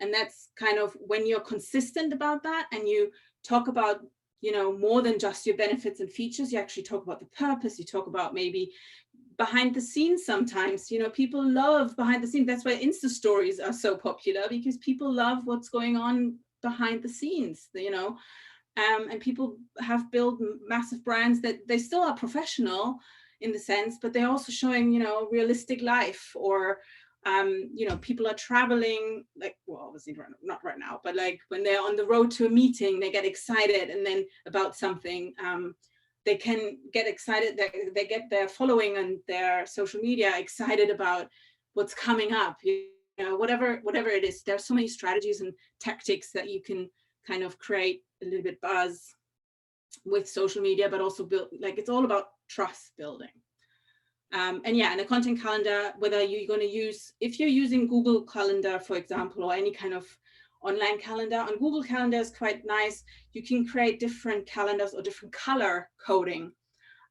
And that's kind of when you're consistent about that, and you talk about, you know, more than just your benefits and features. You actually talk about the purpose. You talk about maybe behind the scenes. Sometimes, you know, people love behind the scenes. That's why Insta stories are so popular, because people love what's going on behind the scenes, you know. And people have built massive brands that they still are professional in the sense, but they're also showing, you know, realistic life, or you know, people are traveling, like, well, obviously not right now, but like when they're on the road to a meeting, they get excited, and then about something, they can get excited, they get their following and their social media excited about what's coming up, you know, whatever it is. There's so many strategies and tactics that you can kind of create a little bit buzz with social media, but also build, like, it's all about trust building. And yeah, and a content calendar, whether you're going to use, if you're using Google Calendar, for example, or any kind of online calendar, on Google Calendar is quite nice. You can create different calendars or different color coding,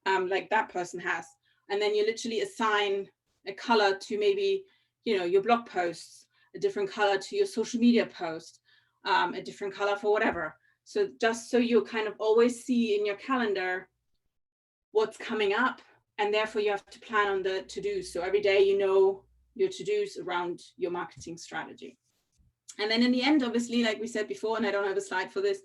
like that person has. And then you literally assign a color to maybe, you know, your blog posts, a different color to your social media post, a different color for whatever. So just so you kind of always see in your calendar what's coming up, and therefore you have to plan on the to-dos. So every day, you know, your to-dos around your marketing strategy. And then in the end, obviously, like we said before, and I don't have a slide for this,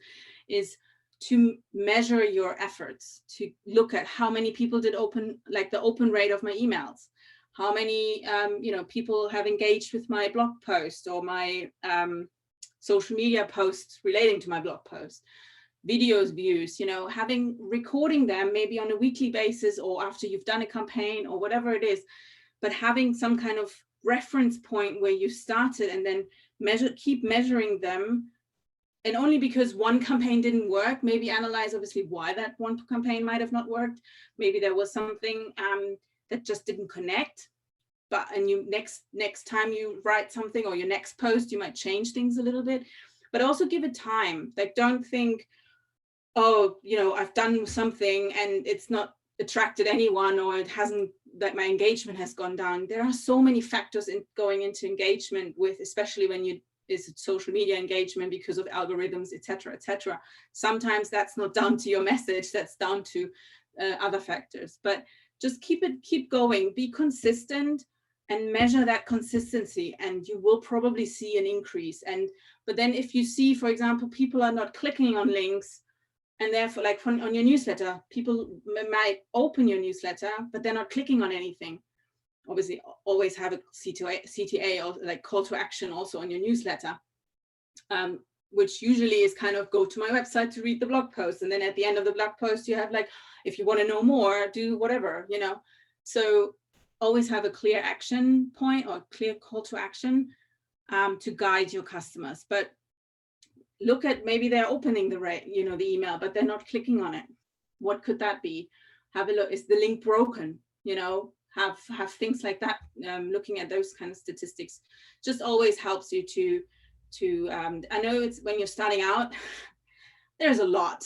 is to measure your efforts, to look at how many people did open, like the open rate of my emails, how many you know, people have engaged with my blog post or my social media posts relating to my blog post, videos views, you know, recording them maybe on a weekly basis or after you've done a campaign or whatever it is, but having some kind of reference point where you started, and then keep measuring them. And only because one campaign didn't work, maybe analyze obviously why that one campaign might have not worked. Maybe there was something that just didn't connect. And you next time you write something, or your next post, you might change things a little bit, but also give it time. Like, don't think, oh, you know, I've done something and it's not attracted anyone, or it hasn't, that my engagement has gone down. There are so many factors going into engagement, with, especially when is social media engagement, because of algorithms, etc., etc. Sometimes that's not down to your message, that's down to other factors. But just keep going, be consistent, and measure that consistency, and you will probably see an increase. But then if you see, for example, people are not clicking on links, and therefore, like on your newsletter, people might open your newsletter, but they're not clicking on anything. Obviously, always have a CTA or like call to action also on your newsletter, which usually is kind of go to my website to read the blog post. And then at the end of the blog post, you have like, if you want to know more, do whatever, you know. So always have a clear action point or clear call to action to guide your customers. But look at, maybe they're opening the email, but they're not clicking on it. What could that be? Have a look. Is the link broken? You know, have things like that. Looking at those kind of statistics just always helps you to I know it's when you're starting out, there's a lot.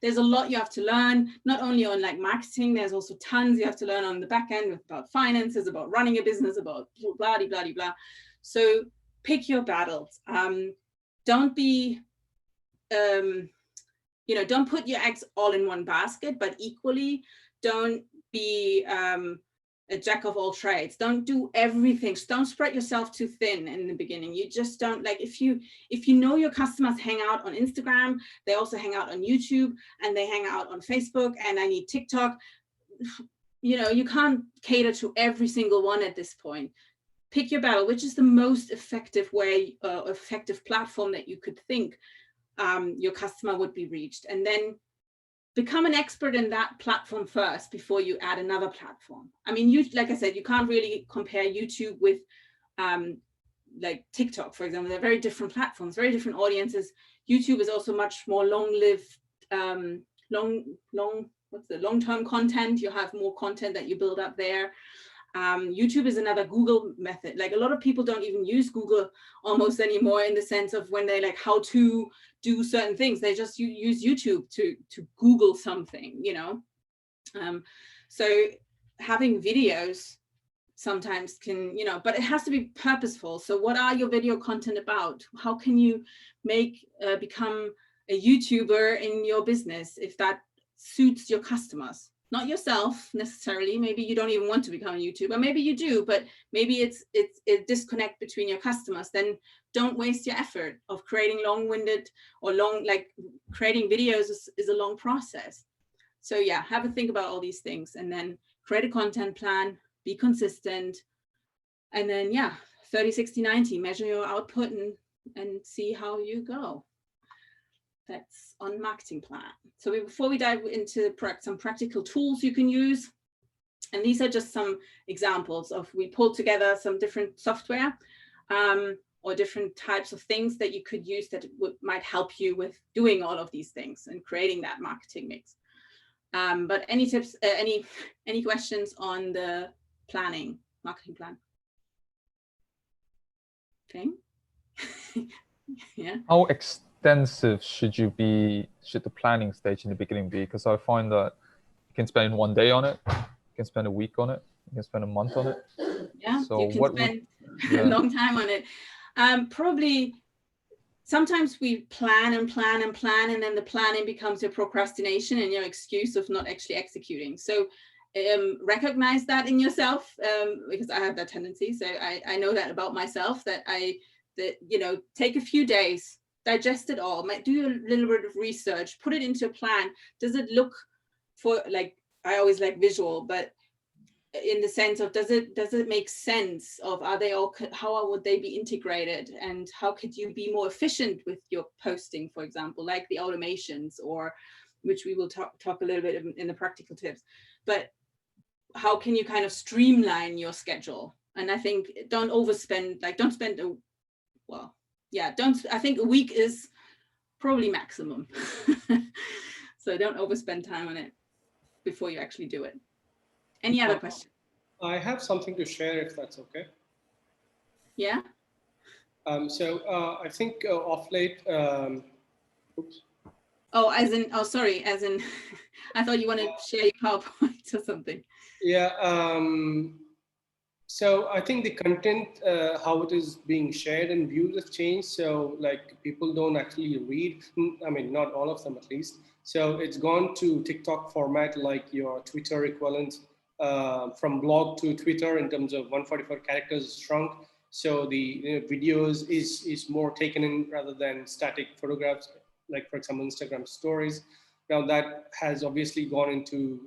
There's a lot you have to learn, not only on like marketing, there's also tons you have to learn on the back end about finances, about running a business, about blah, blah, blah, blah. So pick your battles. Don't be, you know, don't put your eggs all in one basket, but equally don't be a jack of all trades. Don't do everything. Don't spread yourself too thin in the beginning. You just don't, like, if you know your customers hang out on Instagram, they also hang out on YouTube, and they hang out on Facebook, and I need TikTok, you know, you can't cater to every single one at this point. Pick your battle, which is the most effective way, effective platform that you could think your customer would be reached, and then become an expert in that platform first before you add another platform. I mean, you, like I said, you can't really compare YouTube with like TikTok, for example. They're very different platforms, very different audiences. YouTube is also much more long-lived, long-term content. You have more content that you build up there. YouTube is another Google method. Like, a lot of people don't even use Google almost anymore, in the sense of when they like how to do certain things, they just use YouTube to Google something, you know. So having videos sometimes can, you know, but it has to be purposeful. So what are your video content about? How can you make become a YouTuber in your business if that suits your customers? Not yourself necessarily. Maybe you don't even want to become a YouTuber. Maybe you do, but maybe it's a disconnect between your customers. Then don't waste your effort of creating long-winded or creating videos is a long process. So yeah, have a think about all these things, and then create a content plan, be consistent, and then yeah, 30, 60, 90, measure your output and see how you go. That's on marketing plan. So before we dive into some practical tools you can use, and these are just some examples of, we pulled together some different software or different types of things that you could use that might help you with doing all of these things and creating that marketing mix. But any tips, any questions on the marketing plan? Okay. Yeah. How extensive should the planning stage in the beginning be? Because I find that you can spend 1 day on it, you can spend a week on it, you can spend a month on it. Yeah, so you can spend a long time on it. Probably sometimes we plan and plan and plan, and then the planning becomes your procrastination and your excuse of not actually executing. So recognize that in yourself, because I have that tendency. So I know that about myself, that you know, take a few days, digest it all, do a little bit of research, put it into a plan. Does it look for, like, I always like visual, but in the sense of, does it make sense of, are they all, how would they be integrated, and how could you be more efficient with your posting, for example, like the automations, or which we will talk a little bit in the practical tips, but how can you kind of streamline your schedule? And I think don't overspend, like don't spend I think a week is probably maximum. So don't overspend time on it before you actually do it. Any other questions? I have something to share, if that's okay. Yeah. So I think off late, oops. Oh, as in, I thought you wanted to share your PowerPoint or something. Yeah. So I think the content, how it is being shared and viewed has changed. So like, people don't actually read, I mean, not all of them at least. So it's gone to TikTok format, like your Twitter equivalent, from blog to Twitter in terms of 144 characters shrunk. So the videos is more taken in rather than static photographs, like for example, Instagram stories. Now that has obviously gone into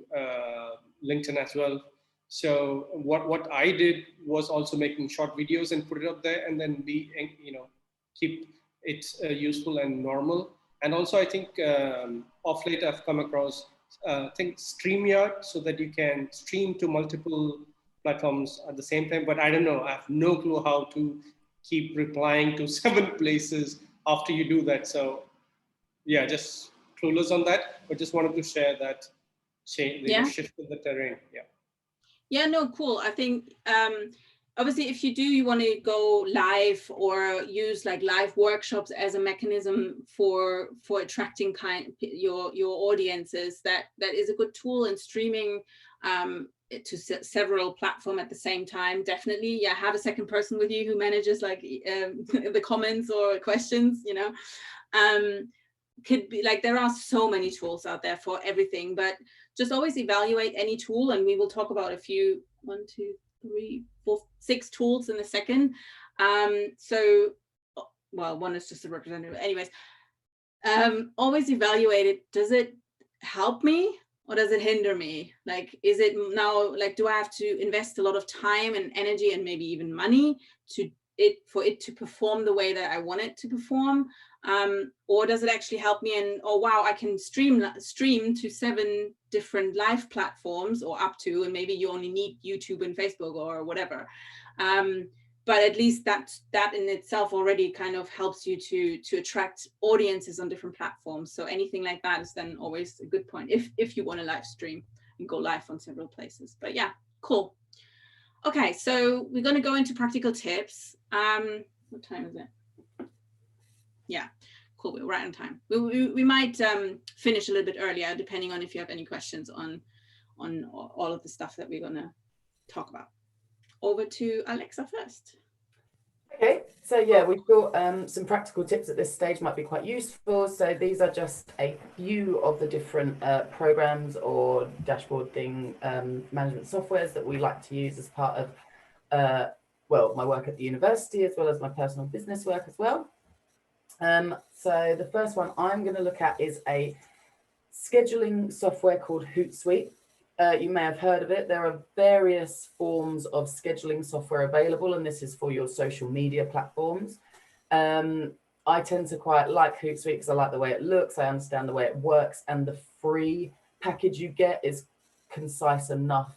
LinkedIn as well. So what I did was also making short videos and put it up there, and then keep it useful and normal. And also I think off late I've come across I think StreamYard, so that you can stream to multiple platforms at the same time. But I don't know, I have no clue how to keep replying to 7 places after you do that. So yeah, just clueless on that, but just wanted to share that change, shift in the terrain. Yeah. Yeah, no, cool. I think obviously, if you want to go live or use like live workshops as a mechanism for attracting your audiences, that is a good tool. And streaming to several platforms at the same time, definitely. Yeah, have a second person with you who manages like the comments or questions, you know. Could be like, there are so many tools out there for everything, but just always evaluate any tool, and we will talk about a few, 1, 2, 3, 4, 6 tools in a second. So, well, one is just a representative. Anyways, always evaluate it. Does it help me or does it hinder me? Like, is it now, like, do I have to invest a lot of time and energy and maybe even money for it to perform the way that I want it to perform? Or does it actually help me? And oh wow, I can stream to 7 different live platforms, or up to, and maybe you only need YouTube and Facebook or whatever. But at least that in itself already kind of helps you to attract audiences on different platforms. So anything like that is then always a good point if you want to live stream and go live on several places. But yeah, cool. Okay, so we're going to go into practical tips. What time is it? Yeah, cool. We're right on time. We might finish a little bit earlier, depending on if you have any questions on all of the stuff that we're going to talk about. Over to Alexa first. Okay, so yeah, we've got some practical tips at this stage might be quite useful. So these are just a few of the different programs or dashboarding management softwares that we like to use as part of, well, my work at the university, as well as my personal business work as well. So the first one I'm going to look at is a scheduling software called Hootsuite. You may have heard of it. There are various forms of scheduling software available, and this is for your social media platforms. I tend to quite like Hootsuite because I like the way it looks, I understand the way it works, and the free package you get is concise enough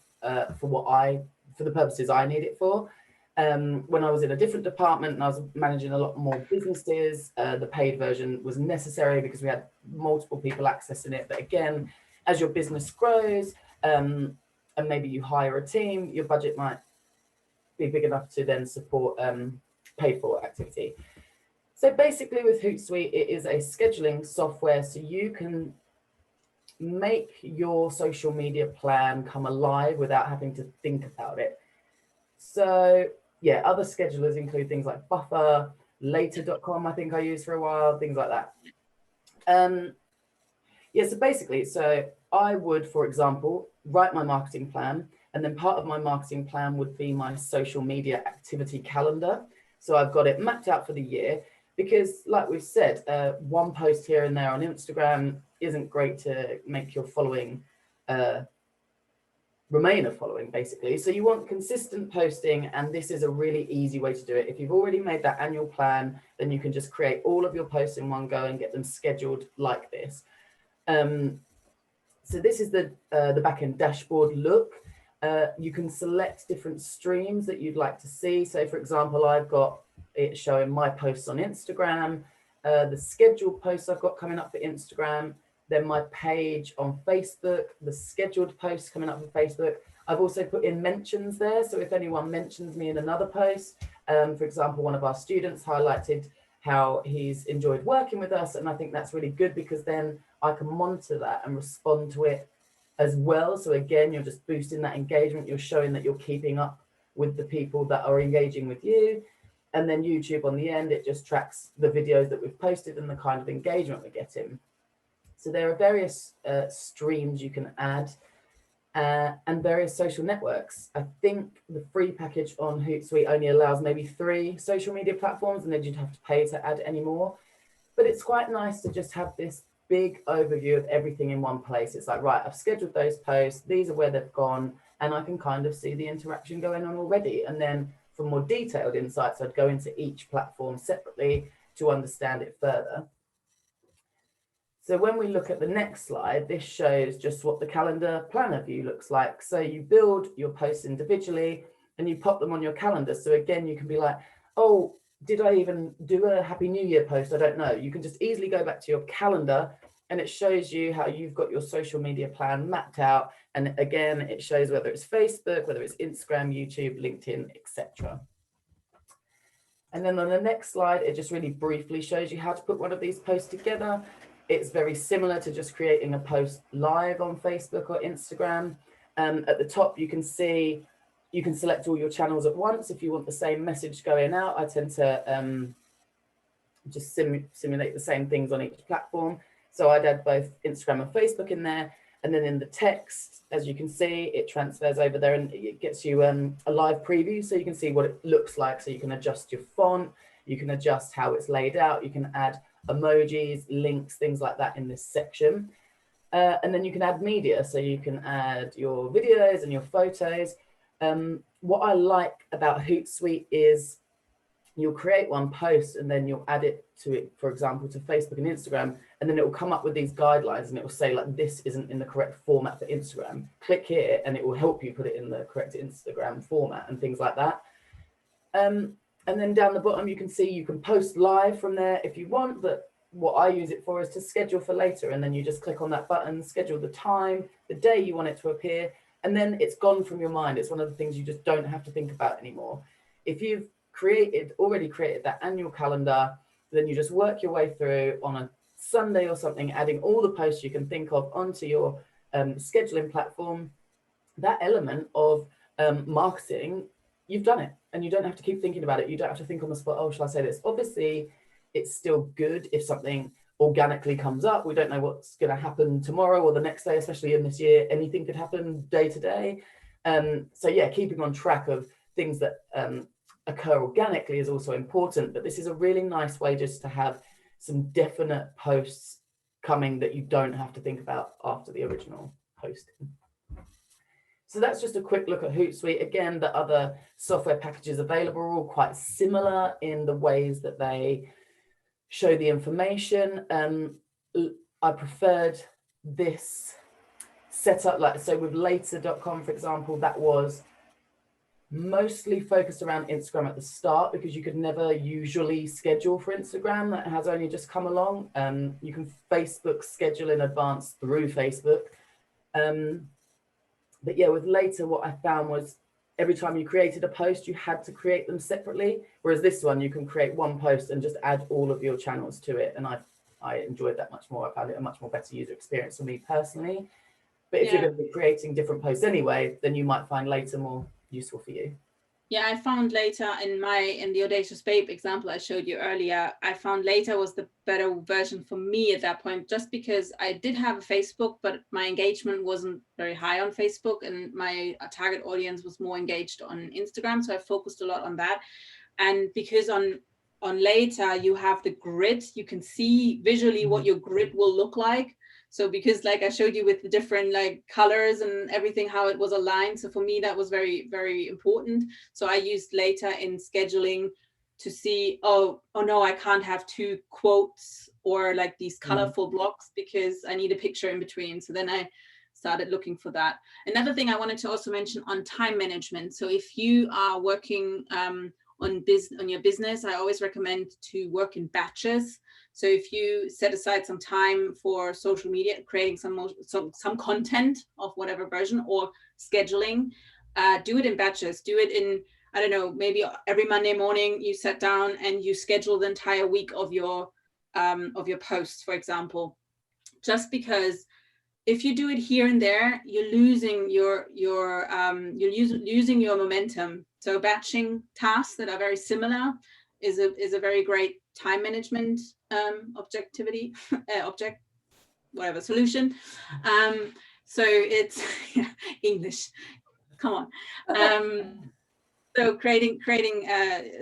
for the purposes I need it for. When I was in a different department and I was managing a lot more businesses, the paid version was necessary because we had multiple people accessing it. But again, as your business grows, and maybe you hire a team, your budget might be big enough to then support paid for activity. So basically with Hootsuite, it is a scheduling software, so you can make your social media plan come alive without having to think about it. So yeah, other schedulers include things like Buffer, Later.com, I think I used for a while, things like that. Yeah, so basically, I would, for example, write my marketing plan, and then part of my marketing plan would be my social media activity calendar. So I've got it mapped out for the year because, like we've said, one post here and there on Instagram isn't great to make your following remain a following, basically. So you want consistent posting, and this is a really easy way to do it. If you've already made that annual plan, then you can just create all of your posts in one go and get them scheduled like this. So this is the backend dashboard look. You can select different streams that you'd like to see. So for example, I've got it showing my posts on Instagram, the scheduled posts I've got coming up for Instagram, then my page on Facebook, the scheduled posts coming up for Facebook. I've also put in mentions there. So if anyone mentions me in another post, for example, one of our students highlighted how he's enjoyed working with us. And I think that's really good because then I can monitor that and respond to it as well. So again, you're just boosting that engagement. You're showing that you're keeping up with the people that are engaging with you. And then YouTube on the end, it just tracks the videos that we've posted and the kind of engagement we're getting. So there are various streams you can add and various social networks. I think the free package on Hootsuite only allows maybe 3 social media platforms, and then you'd have to pay to add any more. But it's quite nice to just have this big overview of everything in one place. It's like, right, I've scheduled those posts, these are where they've gone, and I can kind of see the interaction going on already. And then for more detailed insights, I'd go into each platform separately to understand it further. So when we look at the next slide, this shows just what the calendar planner view looks like. So you build your posts individually and you pop them on your calendar. So again, you can be like, oh, did I even do a Happy New Year post? I don't know. You can just easily go back to your calendar and it shows you how you've got your social media plan mapped out. And again, it shows whether it's Facebook, whether it's Instagram, YouTube, LinkedIn, etc. And then on the next slide, it just really briefly shows you how to put one of these posts together. It's very similar to just creating a post live on Facebook or Instagram. At the top, you can see, you can select all your channels at once if you want the same message going out. I tend to just simulate the same things on each platform. So I'd add both Instagram and Facebook in there. And then in the text, as you can see, it transfers over there and it gets you a live preview. So you can see what it looks like. So you can adjust your font, you can adjust how it's laid out, you can add emojis, links, things like that in this section. And then you can add media. So you can add your videos and your photos. What I like about Hootsuite is you'll create one post and then you'll add it to it, for example, to Facebook and Instagram, and then it will come up with these guidelines and it will say like, this isn't in the correct format for Instagram. Click here and it will help you put it in the correct Instagram format and things like that. And then down the bottom, you can see you can post live from there if you want, but what I use it for is to schedule for later. And then you just click on that button, schedule the time, the day you want it to appear, and then it's gone from your mind. It's one of the things you just don't have to think about anymore. If you've already created that annual calendar, then you just work your way through on a Sunday or something, adding all the posts you can think of onto your scheduling platform. That element of marketing, you've done it, and you don't have to keep thinking about it. You don't have to think on the spot, oh, shall I say this? Obviously, it's still good if something organically comes up. We don't know what's going to happen tomorrow or the next day, especially in this year. Anything could happen day to day. So yeah, keeping on track of things that occur organically is also important, but this is a really nice way just to have some definite posts coming that you don't have to think about after the original posting. So that's just a quick look at Hootsuite. Again, the other software packages available are all quite similar in the ways that they show the information. I preferred this setup, like so with later.com, for example, that was mostly focused around Instagram at the start because you could never usually schedule for Instagram. That has only just come along. You can Facebook schedule in advance through Facebook. But yeah, with later, what I found was every time you created a post, you had to create them separately. Whereas this one, you can create one post and just add all of your channels to it. And I enjoyed that much more. I found it a much more better user experience for me personally. But if you're going to be creating different posts anyway, then you might find later more useful for you. Yeah, I found later in the Audacious Babe example I showed you earlier, I found later was the better version for me at that point, just because I did have a Facebook, but my engagement wasn't very high on Facebook and my target audience was more engaged on Instagram. So I focused a lot on that. And because on later you have the grid, you can see visually what your grid will look like. So because like I showed you with the different like colors and everything, how it was aligned. So for me, that was very, very important. So I used later in scheduling to see, oh no, I can't have two quotes or like these colorful blocks because I need a picture in between. So then I started looking for that. Another thing I wanted to also mention on time management. So if you are working on your business, I always recommend to work in batches. So if you set aside some time for social media, creating some content of whatever version or scheduling, do it in batches. Do it in, I don't know, maybe every Monday morning you sit down and you schedule the entire week of your posts, for example. Just because if you do it here and there, you're losing your momentum. So batching tasks that are very similar is a very great time management solution. So it's English, come on. So creating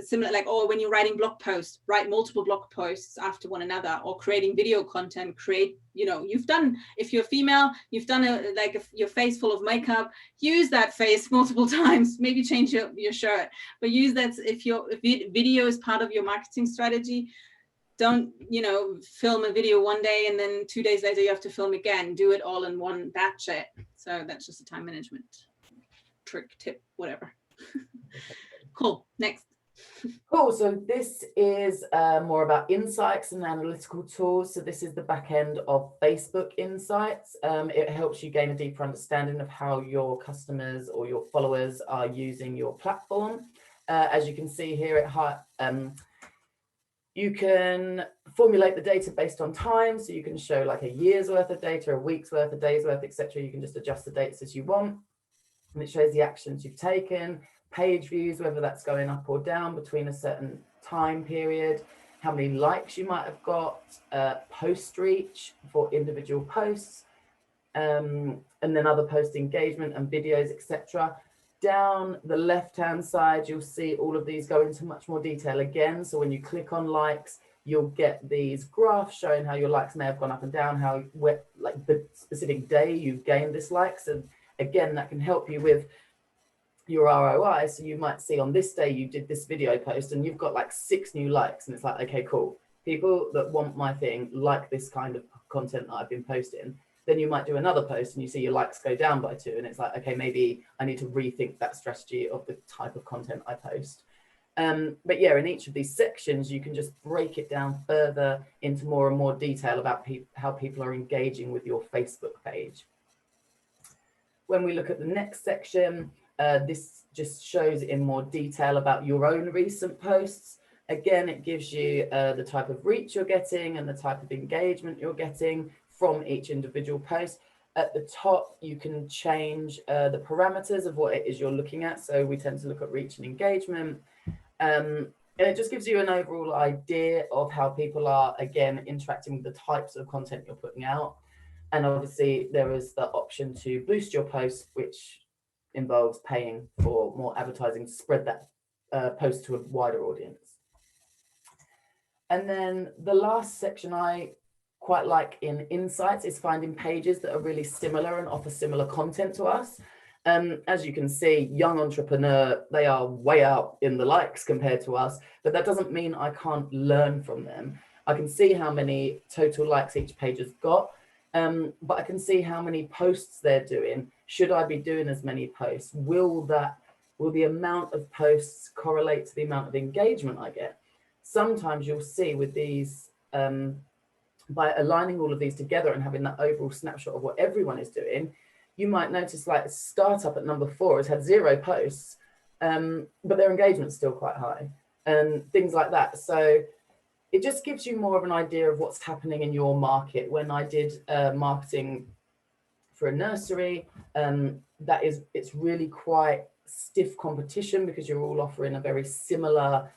similar, like, or when you're writing blog posts, write multiple blog posts after one another, or creating video content, if you're female, you've done your face full of makeup, use that face multiple times, maybe change your shirt, but use that. If video is part of your marketing strategy, don't, film a video one day and then 2 days later you have to film again. Do it all in one batch. So that's just a time management trick, tip, whatever. Cool. Next. Cool. So this is more about insights and analytical tools. So this is the back end of Facebook Insights. It helps you gain a deeper understanding of how your customers or your followers are using your platform. As you can see here, you can formulate the data based on time. So you can show like a year's worth of data, a week's worth, a day's worth, etc. You can just adjust the dates as you want. And it shows the actions you've taken, page views, whether that's going up or down between a certain time period, how many likes you might have got, post reach for individual posts, and then other post engagement and videos, etc. Down the left-hand side, you'll see all of these go into much more detail again. So when you click on likes, you'll get these graphs showing how your likes may have gone up and down, how like the specific day you've gained this likes. And again, that can help you with your ROI. So you might see on this day you did this video post and you've got like 6 new likes, and it's like, okay, cool. People that want my thing like this kind of content that I've been posting. Then you might do another post and you see your likes go down by 2, and it's like, okay, maybe I need to rethink that strategy of the type of content I post. But yeah, in each of these sections, you can just break it down further into more and more detail about how people are engaging with your Facebook page. When we look at the next section, this just shows in more detail about your own recent posts. Again, it gives you the type of reach you're getting and the type of engagement you're getting from each individual post. At the top, you can change the parameters of what it is you're looking at. So we tend to look at reach and engagement. And it just gives you an overall idea of how people are, again, interacting with the types of content you're putting out. And obviously, there is the option to boost your posts, which involves paying for more advertising to spread that post to a wider audience. And then the last section I quite like in Insights is finding pages that are really similar and offer similar content to us. As you can see, Young Entrepreneur, they are way out in the likes compared to us, but that doesn't mean I can't learn from them. I can see how many total likes each page has got, but I can see how many posts they're doing. Should I be doing as many posts? Will the amount of posts correlate to the amount of engagement I get? Sometimes you'll see with these, by aligning all of these together and having that overall snapshot of what everyone is doing, you might notice like Startup at number 4 has had 0 posts, but their engagement's still quite high and things like that. So it just gives you more of an idea of what's happening in your market. When I did marketing for a nursery, it's really quite stiff competition because you're all offering a very similar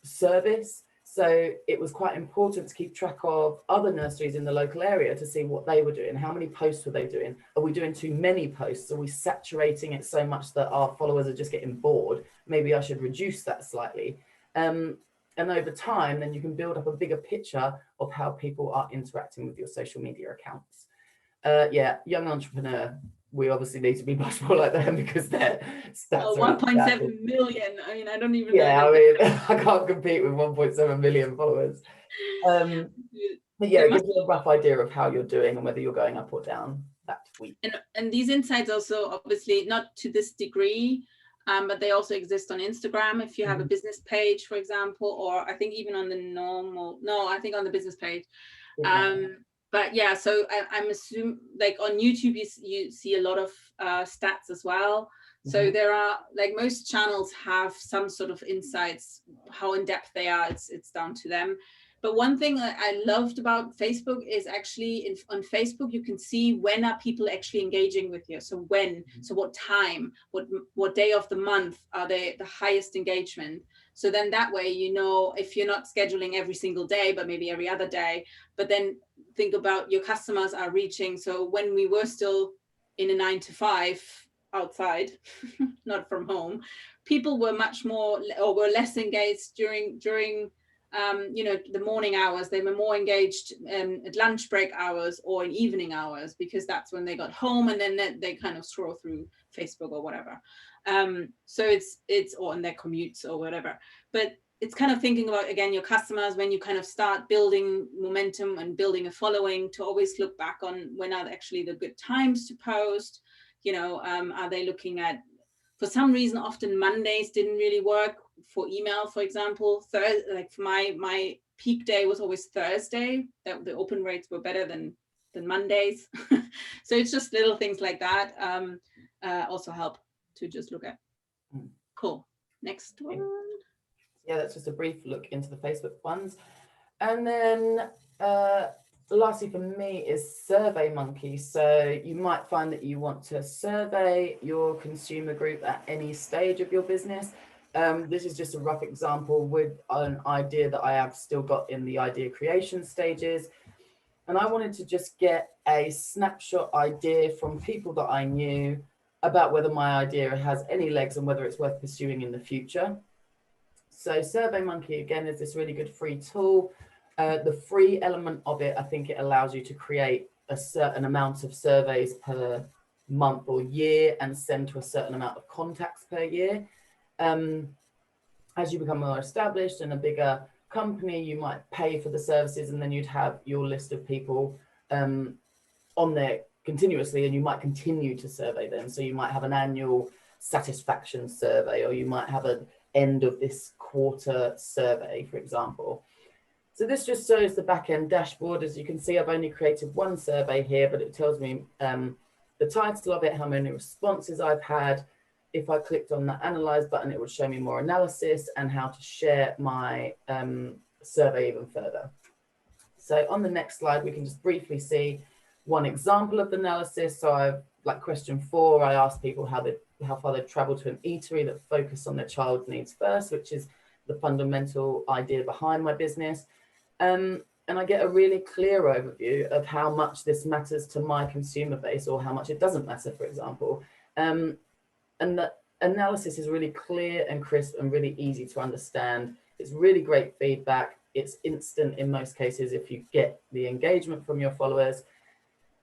service. So it was quite important to keep track of other nurseries in the local area to see what they were doing. How many posts were they doing? Are we doing too many posts? Are we saturating it so much that our followers are just getting bored? Maybe I should reduce that slightly. And over time, then you can build up a bigger picture of how people are interacting with your social media accounts. Yeah, Young Entrepreneur, we obviously need to be much more like them because their stats are 1.7 million. I mean, I don't even know. Yeah, I mean, I can't compete with 1.7 million followers. But yeah, it gives you a rough idea of how you're doing and whether you're going up or down that week. And these insights also, obviously, not to this degree, but they also exist on Instagram if you have a business page, for example, or I think even on the I think on the business page. But yeah, so I'm assuming like on YouTube, you see a lot of stats as well. So there are, like, most channels have some sort of insights. How in depth they are, it's down to them. But one thing that I loved about Facebook is actually on Facebook, you can see when are people actually engaging with you. So when, so what time, what day of the month are they the highest engagement? So then that way, you know, if you're not scheduling every single day, but maybe every other day, but then think about your customers are reaching. So when we were still in a 9-to-5 outside, not from home, people were much more or were less engaged during you know, the morning hours. They were more engaged at lunch break hours or in evening hours, because that's when they got home, and then they kind of scroll through Facebook or whatever. So it's or in their commutes or whatever. But it's kind of thinking about, again, your customers, when you kind of start building momentum and building a following, to always look back on when are actually the good times to post. You know, are they looking at, for some reason, often Mondays didn't really work for email, for example, like for my peak day was always Thursday, that the open rates were better than Mondays. So it's just little things like that also help to just look at. Cool. Next one. Yeah, that's just a brief look into the Facebook ones. And then lastly for me is SurveyMonkey. So you might find that you want to survey your consumer group at any stage of your business. This is just a rough example with an idea that I have still got in the idea creation stages. And I wanted to just get a snapshot idea from people that I knew about whether my idea has any legs and whether it's worth pursuing in the future. So SurveyMonkey, again, is this really good free tool. The free element of it, I think it allows you to create a certain amount of surveys per month or year and send to a certain amount of contacts per year. As you become more established and a bigger company, you might pay for the services, and then you'd have your list of people on there continuously, and you might continue to survey them. So you might have an annual satisfaction survey, or you might have an end of this quarter survey, for example. So this just shows the back-end dashboard. As you can see, I've only created one survey here, but it tells me the title of it, how many responses I've had. If I clicked on the analyze button, it would show me more analysis and how to share my survey even further. So on the next slide, we can just briefly see one example of the analysis. So I've, like question 4, I asked people how far they've traveled to an eatery that focused on their child needs first, which is the fundamental idea behind my business. And I get a really clear overview of how much this matters to my consumer base or how much it doesn't matter, for example. And the analysis is really clear and crisp and really easy to understand. It's really great feedback. It's instant in most cases if you get the engagement from your followers.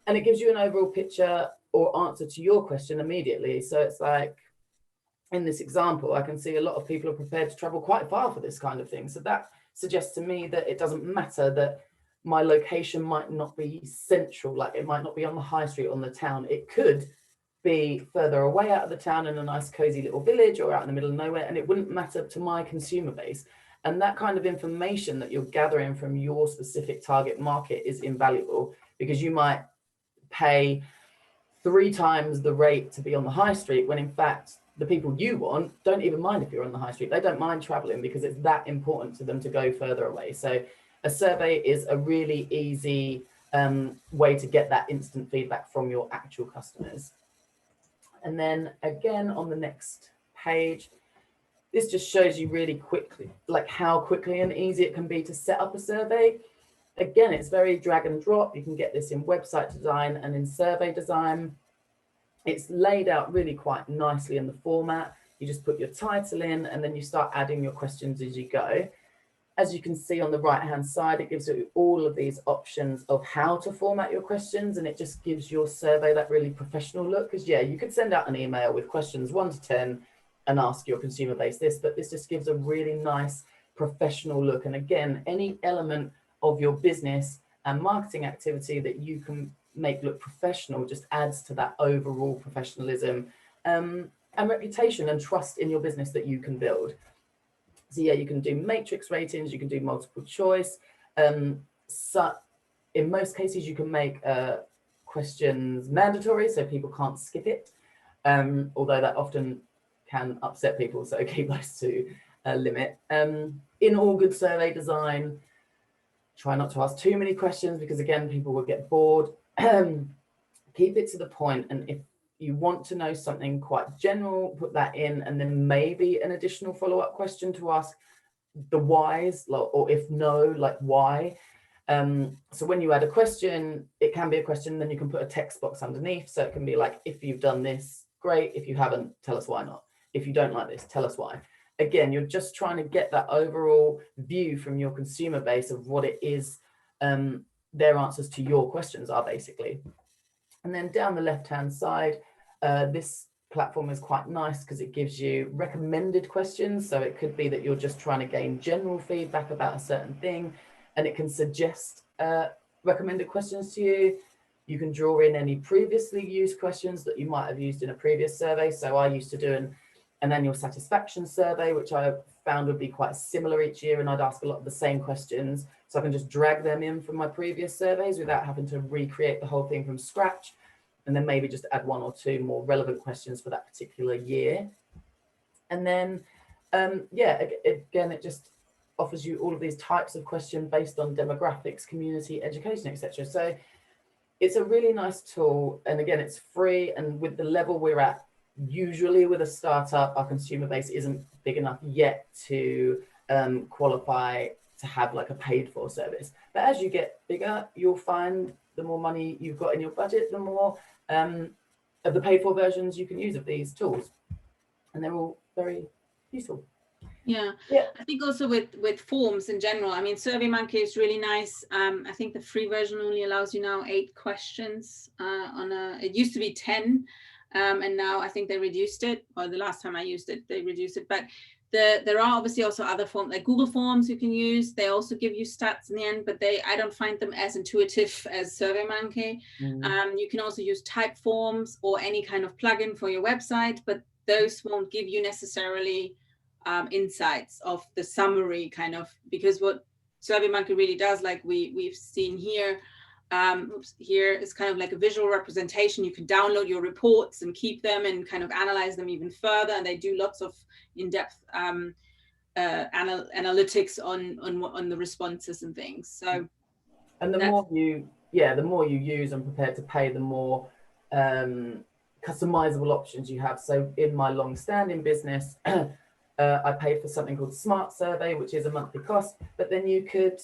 And it gives you an overall picture or answer to your question immediately. So it's like, in this example, I can see a lot of people are prepared to travel quite far for this kind of thing. So that suggests to me that it doesn't matter that my location might not be central, like it might not be on the high street on the town. It could be further away out of the town in a nice cozy little village or out in the middle of nowhere, and it wouldn't matter to my consumer base. And that kind of information that you're gathering from your specific target market is invaluable, because you might pay 3 times the rate to be on the high street when in fact the people you want don't even mind if you're on the high street. They don't mind traveling because it's that important to them to go further away. So a survey is a really easy way to get that instant feedback from your actual customers. And then again, on the next page, this just shows you really quickly, like how quickly and easy it can be to set up a survey. Again, it's very drag and drop. You can get this in website design and in survey design. It's laid out really quite nicely in the format. You just put your title in and then you start adding your questions as you go. As you can see on the right-hand side, it gives you all of these options of how to format your questions, and it just gives your survey that really professional look. Because yeah, you could send out an email with questions 1 to 10 and ask your consumer base this, but this just gives a really nice professional look. And again, any element of your business and marketing activity that you can make look professional just adds to that overall professionalism and reputation and trust in your business that you can build. So yeah, you can do matrix ratings, you can do multiple choice. So in most cases, you can make questions mandatory so people can't skip it, although that often can upset people, so keep those to a limit. In all good survey design, try not to ask too many questions because again, people will get bored. Keep it to the point, and if you want to know something quite general, put that in, and then maybe an additional follow-up question to ask the whys, or if no, like why. So when you add a question, it can be a question, then you can put a text box underneath. So it can be like, if you've done this, great. If you haven't, tell us why not. If you don't like this, tell us why. Again, you're just trying to get that overall view from your consumer base of what it is their answers to your questions are basically. And then down the left-hand side, this platform is quite nice because it gives you recommended questions. So it could be that you're just trying to gain general feedback about a certain thing, and it can suggest recommended questions to you. You can draw in any previously used questions that you might have used in a previous survey. So I used to do an annual satisfaction survey, which I found would be quite similar each year, and I'd ask a lot of the same questions, so I can just drag them in from my previous surveys without having to recreate the whole thing from scratch, and then maybe just add 1 or 2 more relevant questions for that particular year. And then, yeah, again, it just offers you all of these types of questions based on demographics, community, education, etc. So it's a really nice tool. And again, it's free. And with the level we're at, usually with a startup, our consumer base isn't big enough yet to qualify to have like a paid for service. But as you get bigger, you'll find the more money you've got in your budget, the more of the paid for versions you can use of these tools. And they're all very useful. Yeah, I think also with forms in general, I mean, SurveyMonkey is really nice. I think the free version only allows you now 8 questions it used to be 10, and now I think they reduced it, or the last time I used it, they reduced it. But there are obviously also other forms like Google Forms you can use. They also give you stats in the end, but I don't find them as intuitive as SurveyMonkey. You can also use type forms or any kind of plugin for your website, but those won't give you necessarily insights of the summary kind of, because what SurveyMonkey really does, like we've seen here, here is kind of like a visual representation. You can download your reports and keep them and kind of analyze them even further. And they do lots of in-depth analytics on the responses and things. So, and the more you use and prepare to pay, the more customizable options you have. So in my long-standing business, I paid for something called Smart Survey, which is a monthly cost, but then you could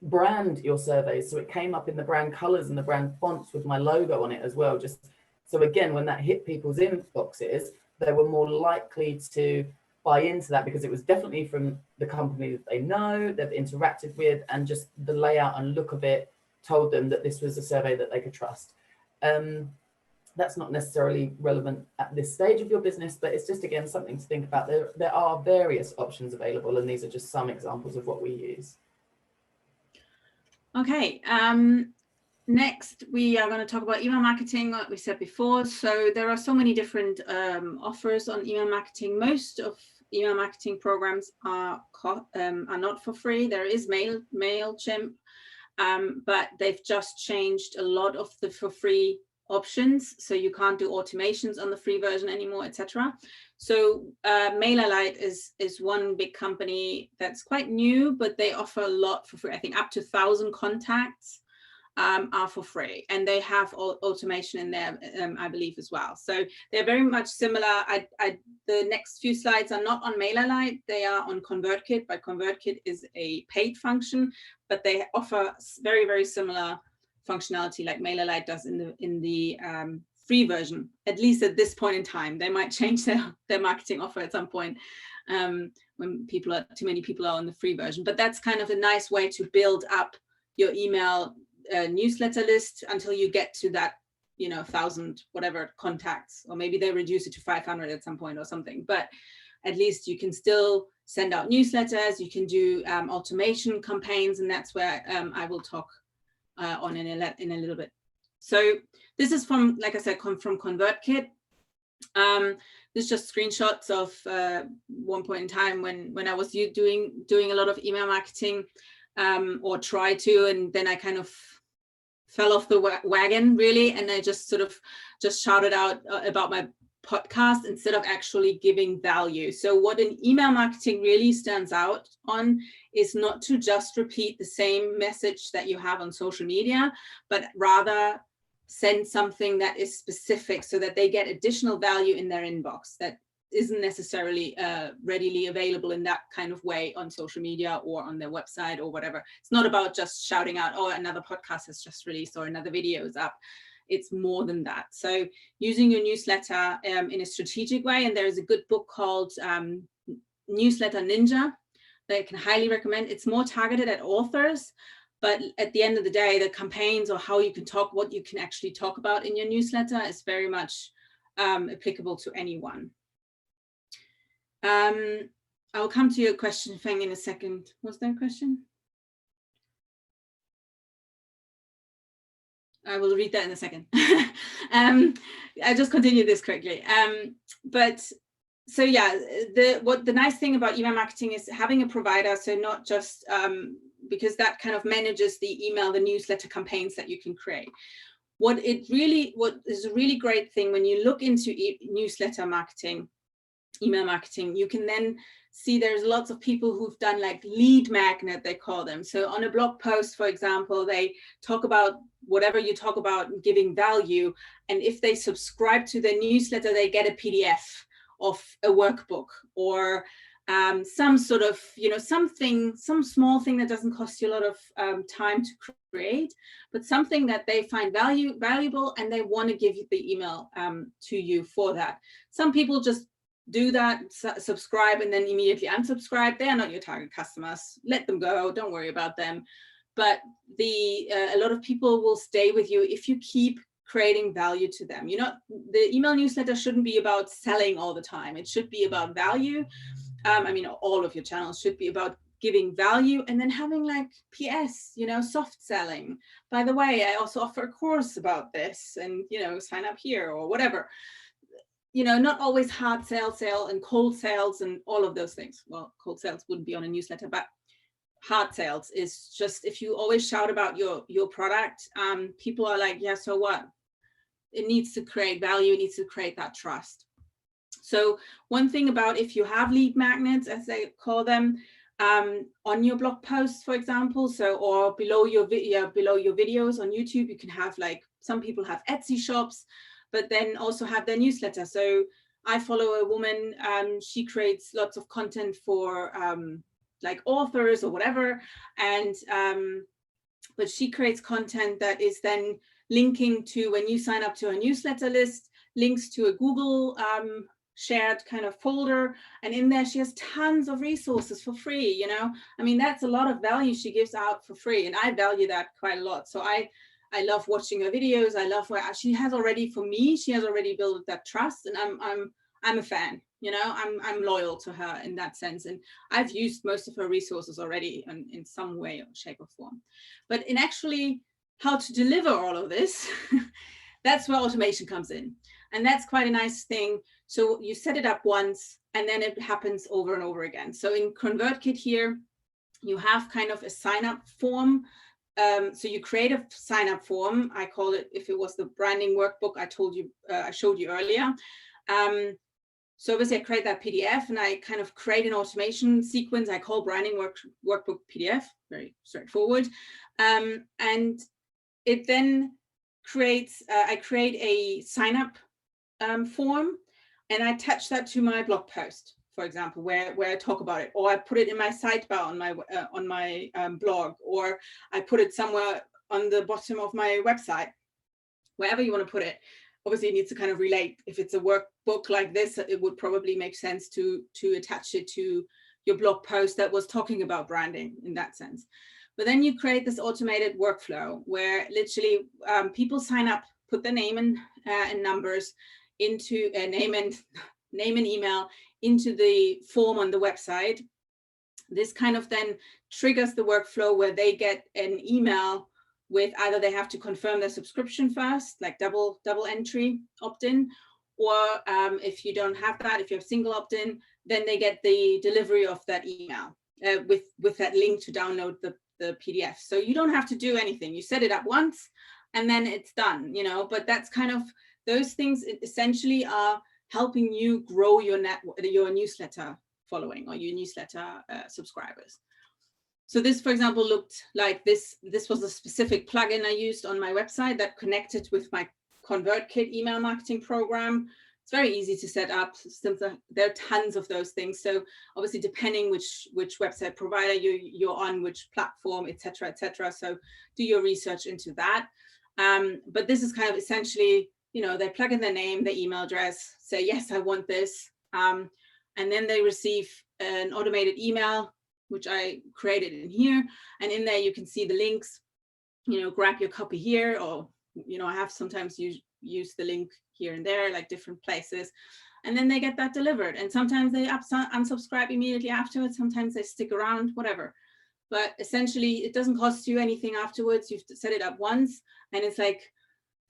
brand your surveys. So it came up in the brand colors and the brand fonts with my logo on it as well. Just so again, when that hit people's inboxes, they were more likely to buy into that because it was definitely from the company that they know, they've interacted with, and just the layout and look of it told them that this was a survey that they could trust. That's not necessarily relevant at this stage of your business, but it's just, again, something to think about. There are various options available, and these are just some examples of what we use. Okay, next we are going to talk about email marketing, like we said before. So there are so many different offers on email marketing. Most of email marketing programs are not for free. There is MailChimp, but they've just changed a lot of the for free options, so you can't do automations on the free version anymore, etc. So MailerLite is one big company that's quite new, but they offer a lot for free. I think up to 1,000 contacts are for free, and they have automation in there, I believe, as well. So they're very much similar. The next few slides are not on MailerLite, they are on ConvertKit, but ConvertKit is a paid function, but they offer very, very similar functionality like MailerLite does in the free version, at least at this point in time. They might change their marketing offer at some point when too many people are on the free version. But that's kind of a nice way to build up your email newsletter list until you get to that 1,000 whatever contacts, or maybe they reduce it to 500 at some point or something. But at least you can still send out newsletters. You can do automation campaigns, and that's where I will talk on in a little bit. So this is from, like I said, from ConvertKit. This is just screenshots of one point in time when I was doing a lot of email marketing, or try to, and then I kind of fell off the wagon really, and I just sort of shouted out about my podcast instead of actually giving value. So what an email marketing really stands out on is not to just repeat the same message that you have on social media, but rather send something that is specific so that they get additional value in their inbox that isn't necessarily readily available in that kind of way on social media or on their website or whatever. It's not about just shouting out, oh, another podcast has just released or another video is up. It's more than that. So using your newsletter in a strategic way, and there is a good book called Newsletter Ninja that I can highly recommend. It's more targeted at authors, but at the end of the day, the campaigns or how you can talk, what you can actually talk about in your newsletter is very much applicable to anyone. I'll come to your question, Feng, in a second. Was there a question? I will read that in a second. I just continue this quickly. But so yeah, the nice thing about email marketing is having a provider. So not just because that kind of manages the email, the newsletter campaigns that you can create. What is a really great thing when you look into newsletter marketing, email marketing, you can then see there's lots of people who've done like lead magnet, they call them. So on a blog post, for example, they talk about whatever you talk about, giving value. And if they subscribe to their newsletter, they get a PDF of a workbook or some sort of, some small thing that doesn't cost you a lot of time to create, but something that they find valuable and they want to give the email to you for that. Some people just do that, subscribe, and then immediately unsubscribe. They are not your target customers. Let them go. Don't worry about them. But a lot of people will stay with you if you keep creating value to them. The email newsletter shouldn't be about selling all the time. It should be about value. All of your channels should be about giving value and then having like PS, soft selling. By the way, I also offer a course about this and, sign up here or whatever. Not always hard sale and cold sales and all of those things. Well, cold sales wouldn't be on a newsletter, but hard sales is just, if you always shout about your product, people are like, yeah, so what? It needs to create value. It needs to create that trust. So one thing about if you have lead magnets, as they call them, on your blog posts, for example, or below your videos on YouTube, you can have like, some people have Etsy shops, but then also have their newsletter. So I follow a woman, she creates lots of content for like authors or whatever. And, but she creates content that is then linking to, when you sign up to a newsletter list, links to a Google shared kind of folder. And in there, she has tons of resources for free, that's a lot of value she gives out for free. And I value that quite a lot. So I love watching her videos. I love where she has already built that trust, and I'm a fan. I'm loyal to her in that sense, and I've used most of her resources already in some way or shape or form. But in actually how to deliver all of this, that's where automation comes in, and that's quite a nice thing. So you set it up once, and then it happens over and over again. So in ConvertKit here, you have kind of a sign-up form. So you create a sign-up form. I call it, if it was the branding workbook I showed you earlier. So obviously I create that PDF and I kind of create an automation sequence I call branding workbook PDF, very straightforward. And it then creates, I create a sign-up form and I attach that to my blog post, for example, where I talk about it, or I put it in my sidebar on my blog, or I put it somewhere on the bottom of my website, wherever you want to put it. Obviously, it needs to kind of relate. If it's a workbook like this, it would probably make sense to attach it to your blog post that was talking about branding in that sense. But then you create this automated workflow where literally people sign up, put their name and numbers into name and email into the form on the website. This kind of then triggers the workflow where they get an email with either they have to confirm their subscription first, like double entry opt-in, or if you don't have that, if you have single opt-in, then they get the delivery of that email with that link to download the PDF. So you don't have to do anything. You set it up once and then it's done, but that's kind of, those things essentially are helping you grow your newsletter following or your newsletter subscribers. So this, for example, looked like this. This was a specific plugin I used on my website that connected with my ConvertKit email marketing program. It's very easy to set up. There are tons of those things. So obviously, depending which website provider you're on, which platform, et cetera. So do your research into that. But this is kind of essentially, they plug in their name, their email address, say, yes, I want this. And then they receive an automated email, which I created in here. And in there, you can see the links, grab your copy here, or, I have sometimes use the link here and there, like different places. And then they get that delivered. And sometimes they unsubscribe immediately afterwards. Sometimes they stick around, whatever. But essentially, it doesn't cost you anything afterwards. You've set it up once. And it's like,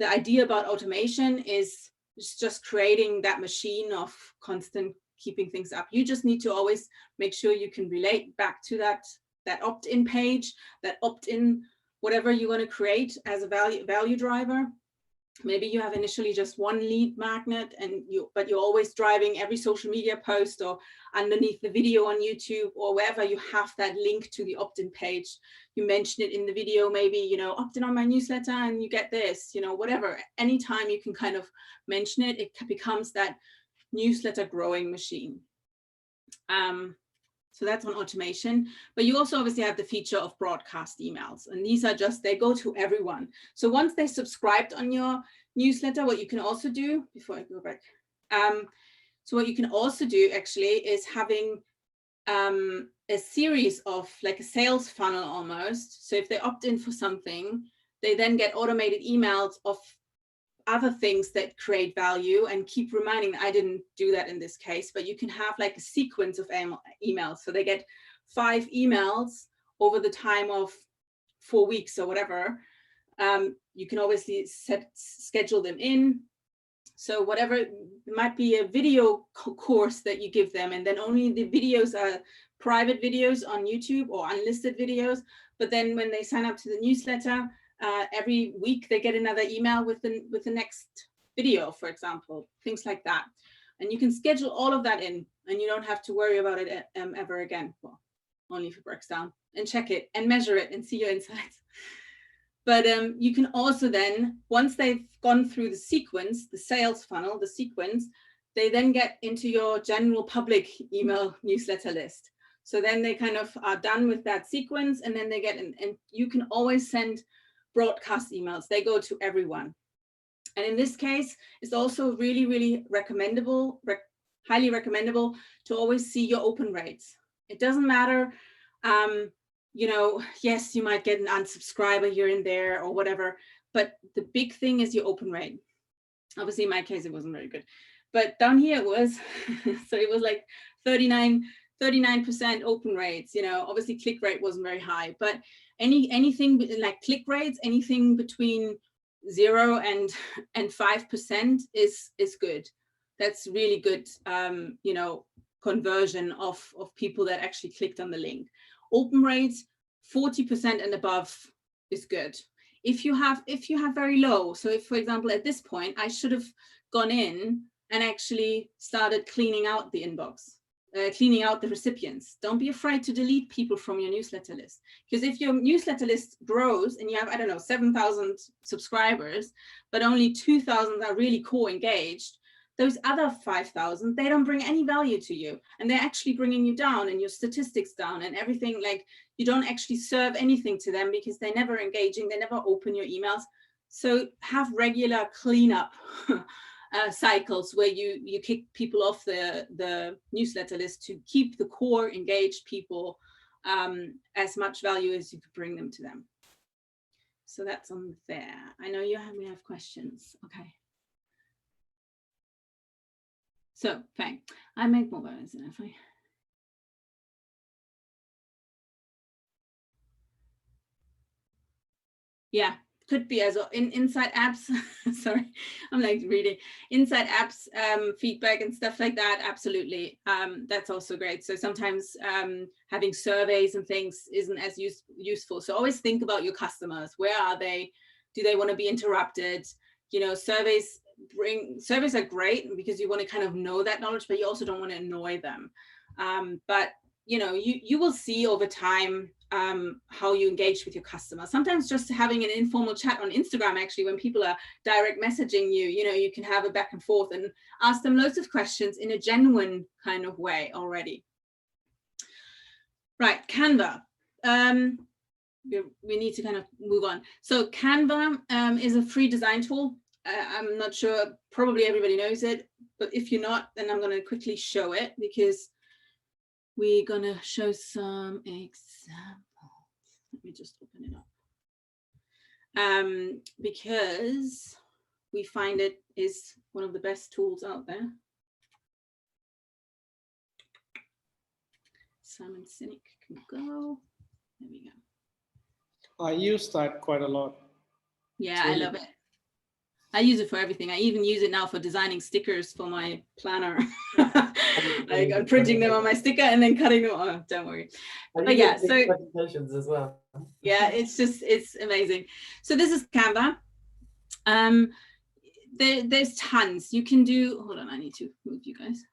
the idea about automation is just creating that machine of constant keeping things up. You just need to always make sure you can relate back to that opt-in page, that opt-in, whatever you want to create as a value driver. Maybe you have initially just one lead magnet, but you're always driving every social media post or underneath the video on YouTube or wherever you have that link to the opt-in page. You mention it in the video, maybe, you know, opt in on my newsletter and you get this, you know, whatever. Anytime you can kind of mention it, it becomes that newsletter growing machine. So that's on automation, but you also obviously have the feature of broadcast emails, and these are just, they go to everyone. So once they subscribed on your newsletter, what you can also do, before I go back, so what you can also do actually is having a series of like a sales funnel almost. So if they opt in for something, they then get automated emails of other things that create value, and keep reminding. I didn't do that in this case, but you can have like a sequence of emails. So they get 5 emails over the time of 4 weeks or whatever. You can obviously schedule them in. So whatever, it might be a video course that you give them, and then only the videos are private videos on YouTube or unlisted videos. But then when they sign up to the newsletter, every week they get another email with the next video, for example, things like that. And you can schedule all of that in, and you don't have to worry about it ever again. Well, only if it breaks down, and check it and measure it and see your insights. But you can also then, once they've gone through the sequence, the sales funnel, the sequence, they then get into your general public email newsletter list. So then they kind of are done with that sequence, and then they get in, and you can always send broadcast emails. They go to everyone. And in this case, it's also really, really recommendable, highly recommendable to always see your open rates. It doesn't matter, you know, yes, you might get an unsubscriber here and there or whatever, but the big thing is your open rate. Obviously, in my case, it wasn't very good, but down here it was, so it was like 39% open rates, you know. Obviously click rate wasn't very high, but anything like click rates, anything between 0 and 5% is good. That's really good, you know, conversion of people that actually clicked on the link. Open rates 40% and above is good. If you have very low, so if, for example, at this point I should have gone in and actually started cleaning out the inbox, cleaning out the recipients. Don't be afraid to delete people from your newsletter list, because if your newsletter list grows and you have, I don't know, 7,000 subscribers, but only 2,000 are really core engaged, those other 5,000, they don't bring any value to you, and they're actually bringing you down and your statistics down and everything. Like, you don't actually serve anything to them because they're never engaging, they never open your emails. So have regular cleanup cycles where you kick people off the newsletter list to keep the core engaged people as much value as you could bring them to them. So that's on there. I know we have questions. Okay. So fine, I make more videos than if I. Yeah, could be as well. Inside apps. Sorry, I'm like reading inside apps feedback and stuff like that. Absolutely, that's also great. So sometimes having surveys and things isn't as useful. So always think about your customers. Where are they? Do they want to be interrupted? You know, surveys are great because you want to kind of know that knowledge, but you also don't want to annoy them. But you know, you will see over time how you engage with your customers. Sometimes just having an informal chat on Instagram, actually, when people are direct messaging you, you know, you can have a back and forth and ask them loads of questions in a genuine kind of way already. Right, Canva. We need to kind of move on. So Canva is a free design tool. I'm not sure, probably everybody knows it, but if you're not, then I'm going to quickly show it, because we're going to show some examples. Let me just open it up. Because we find it is one of the best tools out there. Simon Sinek can go. There we go. I use that quite a lot. Yeah, I love it. I use it for everything. I even use it now for designing stickers for my planner. Like I'm printing them on my sticker and then cutting them. Oh, don't worry. But yeah, so presentations as well. Yeah, it's amazing. So this is Canva. There's tons you can do. Hold on, I need to move you guys.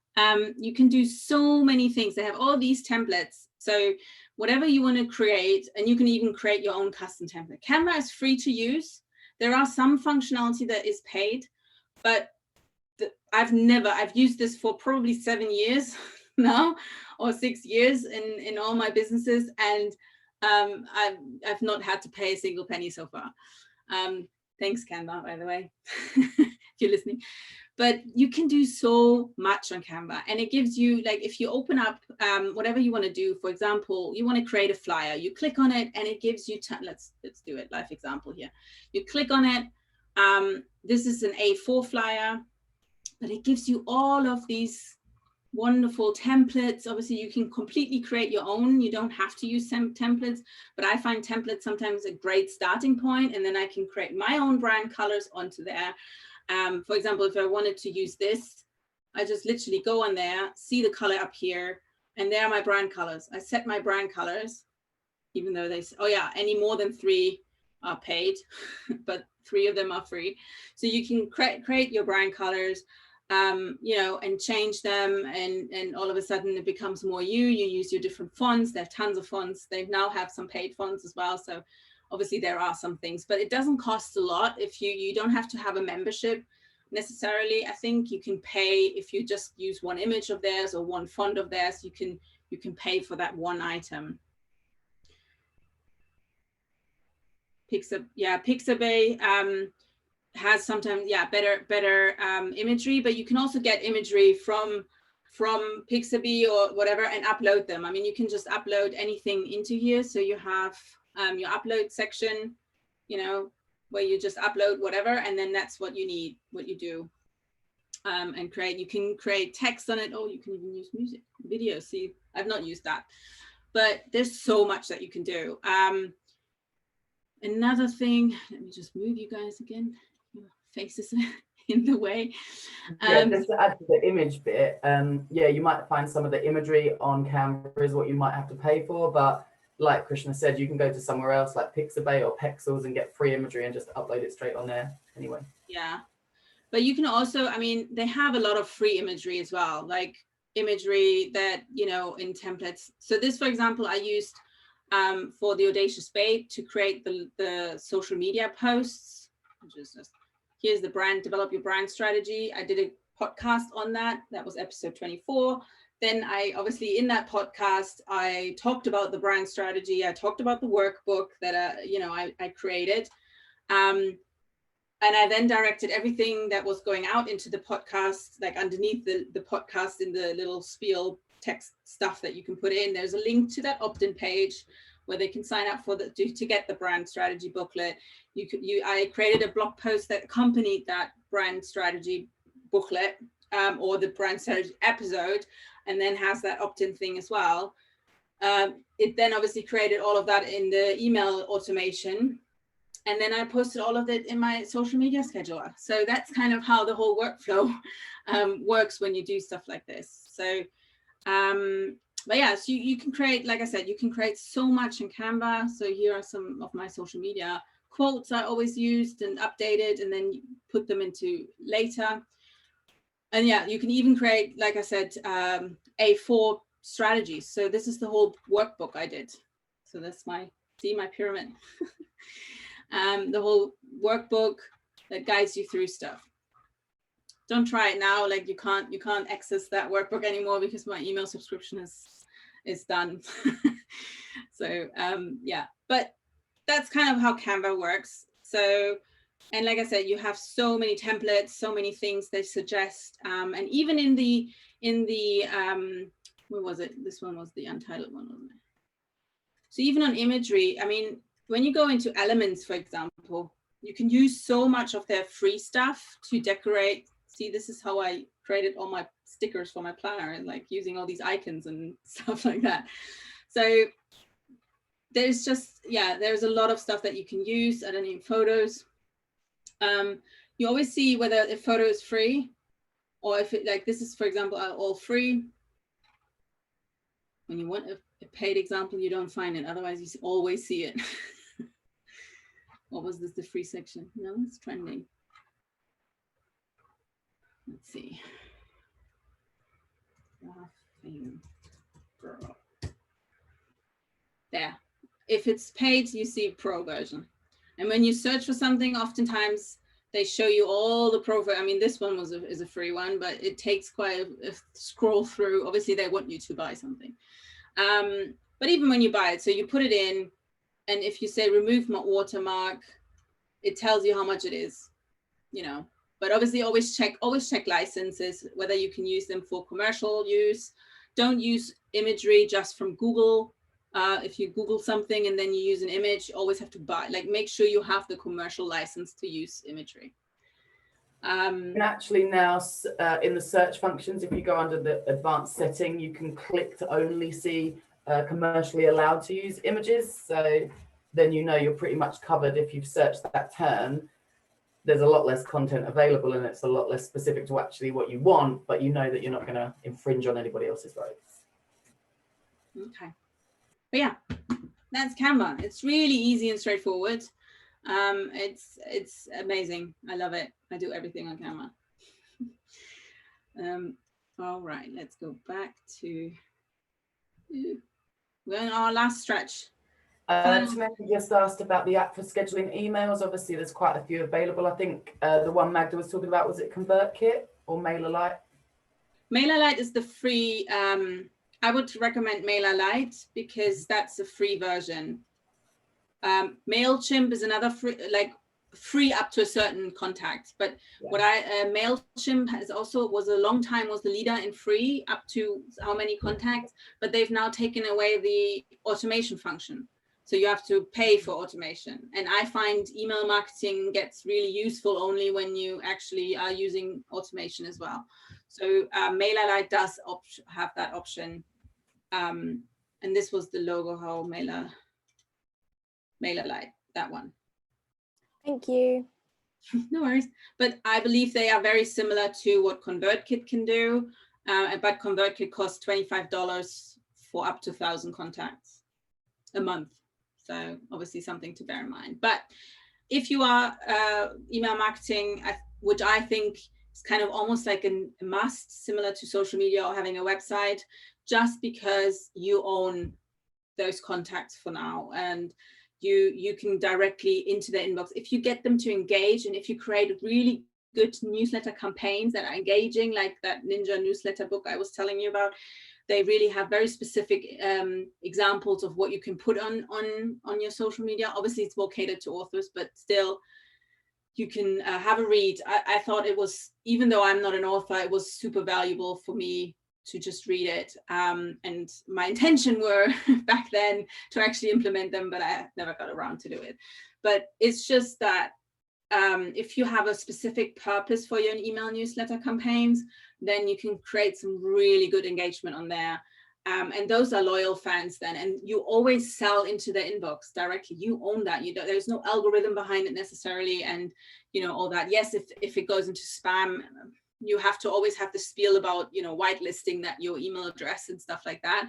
You can do so many things. They have all these templates. So whatever you want to create, and you can even create your own custom template. Canva is free to use. There are some functionality that is paid, but I've used this for probably 7 years now, or 6 years in all my businesses, and I've not had to pay a single penny so far. Thanks, Canva, by the way, if you're listening. But you can do so much on Canva, and it gives you, like, if you open up whatever you want to do. For example, you want to create a flyer. You click on it, and it gives you. Let's do it. Live example here. You click on it. This is an A4 flyer, but it gives you all of these wonderful templates. Obviously, you can completely create your own. You don't have to use some templates, but I find templates sometimes a great starting point, and then I can create my own brand colors onto there. For example, if I wanted to use this, I just literally go on there, see the color up here, and there are my brand colors. I set my brand colors, even though they say, oh yeah, any more than 3 are paid, but 3 of them are free. So you can create your brand colors, you know, and change them, and all of a sudden it becomes more you use your different fonts. There are tons of fonts. They now have some paid fonts as well. So obviously there are some things, but it doesn't cost a lot. If you don't have to have a membership necessarily. I think you can pay if you just use one image of theirs or one font of theirs. You can pay for that one item. Pixabay has sometimes better imagery, but you can also get imagery from Pixabay or whatever and upload them. I mean, you can just upload anything into here. So you have your upload section, you know, where you just upload whatever, and then that's what you need, what you do, and create. You can create text on it. Oh, you can even use music, video. See, I've not used that, but there's so much that you can do. Another thing, let me just move you guys again. Your faces in the way. Just to add to the image bit, yeah, you might find some of the imagery on Canva is what you might have to pay for, but like Krishna said, you can go to somewhere else like Pixabay or Pexels and get free imagery and just upload it straight on there anyway. Yeah, but you can also, I mean, they have a lot of free imagery as well, like imagery that, you know, in templates. So this, for example, I used for the Audacious Babe to create the social media posts. Here's the brand, develop your brand strategy. I did a podcast on that. That was episode 24. Then I obviously in that podcast, I talked about the brand strategy. I talked about the workbook that, you know, I created. And I then directed everything that was going out into the podcast, like underneath the podcast in the little spiel text stuff that you can put in. There's a link to that opt-in page where they can sign up for to get the brand strategy booklet. I created a blog post that accompanied that brand strategy booklet or the brand strategy episode, and then has that opt-in thing as well. It then obviously created all of that in the email automation. And then I posted all of it in my social media scheduler. So that's kind of how the whole workflow works when you do stuff like this. So, but yeah, so you can create, like I said, you can create so much in Canva. So here are some of my social media quotes I always used and updated, and then put them into later. And yeah, you can even create, like I said, A4 strategies. So this is the whole workbook I did. So that's my pyramid. The whole workbook that guides you through stuff. Don't try it now. Like you can't access that workbook anymore because my email subscription is done. So yeah, but that's kind of how Canva works. So, and like I said, you have so many templates, so many things they suggest, and even in the where was it? This one was the untitled one, wasn't it? So even on imagery, I mean, when you go into Elements, for example, you can use so much of their free stuff to decorate. See, this is how I created all my stickers for my planner, and like using all these icons and stuff like that. So there's just, yeah, there's a lot of stuff that you can use. I don't need photos. you always see whether a photo is free, or if it, like this is, for example, all free. When you want a paid example, you don't find it. Otherwise, you always see it. What was this, the free section? No, it's trending. Let's see. Laughing girl. There. If it's paid, you see pro version. And when you search for something, oftentimes they show you all the pro. I mean, this one is a free one, but it takes quite a scroll through. Obviously, they want you to buy something. But even when you buy it, so you put it in, and if you say remove my watermark, it tells you how much it is, you know. But obviously, always check licenses, whether you can use them for commercial use. Don't use imagery just from Google. If you Google something and then you use an image, you always have to buy, like, make sure you have the commercial license to use imagery. And actually now in the search functions, if you go under the advanced setting, you can click to only see commercially allowed to use images. So then you know you're pretty much covered. If you've searched that term, there's a lot less content available and it's a lot less specific to actually what you want, but you know that you're not going to infringe on anybody else's rights. Okay. But yeah, that's Canva. It's really easy and straightforward. It's amazing. I love it. I do everything on Canva. All right, let's go back to we're in our last stretch. Tameka just asked about the app for scheduling emails. Obviously, there's quite a few available. I think the one Magda was talking about, was it ConvertKit or MailerLite? MailerLite is the free. I would recommend MailerLite because that's a free version. MailChimp is another free up to a certain contact, but yeah. What MailChimp has also was the leader in free up to how many contacts, but they've now taken away the automation function. So you have to pay for automation. And I find email marketing gets really useful only when you actually are using automation as well. So MailerLite does have that option. And this was the logo, how MailerLite, that one. Thank you. No worries. But I believe they are very similar to what ConvertKit can do. But ConvertKit costs $25 for up to 1,000 contacts a month. So obviously something to bear in mind. But if you are email marketing, which I think is kind of almost like a must, similar to social media or having a website, just because you own those contacts for now, and you can directly into their inbox. If you get them to engage, and if you create really good newsletter campaigns that are engaging, like that Ninja newsletter book I was telling you about, they really have very specific examples of what you can put on your social media. Obviously, it's more catered to authors, but still, you can have a read. I thought it was, even though I'm not an author, it was super valuable for me to just read it. And my intention were back then to actually implement them, but I never got around to do it. But it's just that if you have a specific purpose for your email newsletter campaigns, then you can create some really good engagement on there. And those are loyal fans then, and you always sell into their inbox directly. You own that. There's no algorithm behind it necessarily, and all that. Yes, if it goes into spam, you have to always have the spiel about whitelisting that your email address and stuff like that.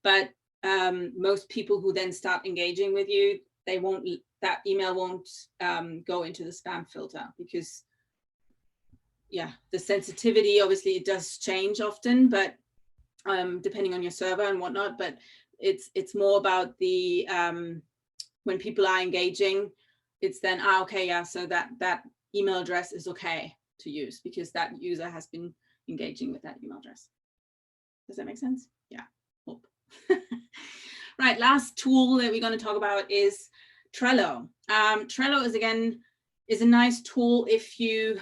But most people who then start engaging with you, that email won't go into the spam filter, because the sensitivity, obviously it does change often, but depending on your server and whatnot, but it's more about the when people are engaging, it's then so that email address is okay to use because that user has been engaging with that email address. Does that make sense? Yeah, hope. Right, last tool that we're going to talk about is Trello. Trello is a nice tool if you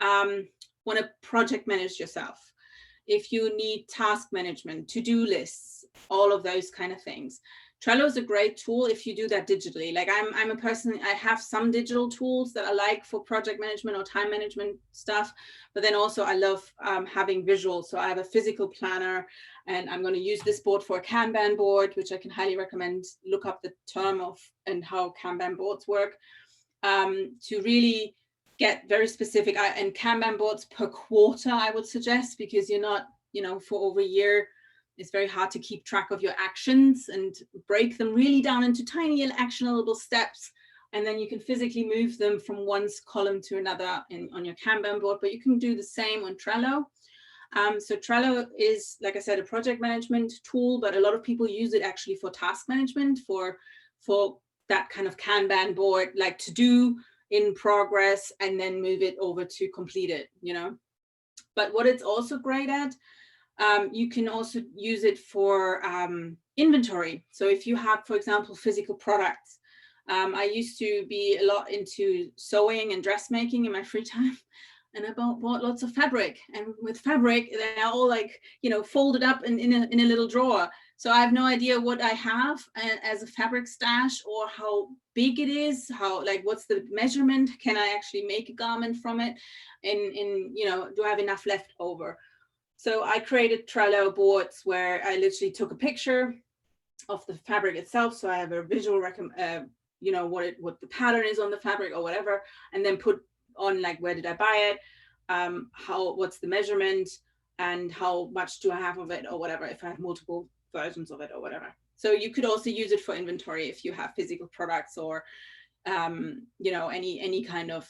want to project manage yourself, if you need task management, to-do lists, all of those kind of things. Trello is a great tool if you do that digitally. Like I'm a person, I have some digital tools that I like for project management or time management stuff, but then also I love having visuals. So I have a physical planner, and I'm going to use this board for a Kanban board, which I can highly recommend. Look up the term of and how Kanban boards work, to really get very specific, and Kanban boards per quarter, I would suggest, because you're not, you know, for over a year, it's very hard to keep track of your actions, and break them really down into tiny and actionable steps. And then you can physically move them from one column to another on your Kanban board, but you can do the same on Trello. So Trello is, like I said, a project management tool, but a lot of people use it actually for task management, for that kind of Kanban board, like to do, in progress, and then move it over to completed, you know. But what it's also great at, you can also use it for inventory. So if you have, for example, physical products, I used to be a lot into sewing and dressmaking in my free time. And I bought lots of fabric, and with fabric, they're all like, you know, folded up in a little drawer. So I have no idea what I have as a fabric stash, or how big it is, how, like, what's the measurement? Can I actually make a garment from it? And you know, do I have enough left over? So I created Trello boards where I literally took a picture of the fabric itself. So I have a visual you know, what the pattern is on the fabric or whatever, and then put on, like, where did I buy it, what's the measurement, and how much do I have of it, or whatever, if I have multiple versions of it or whatever. So you could also use it for inventory if you have physical products, or you know, any kind of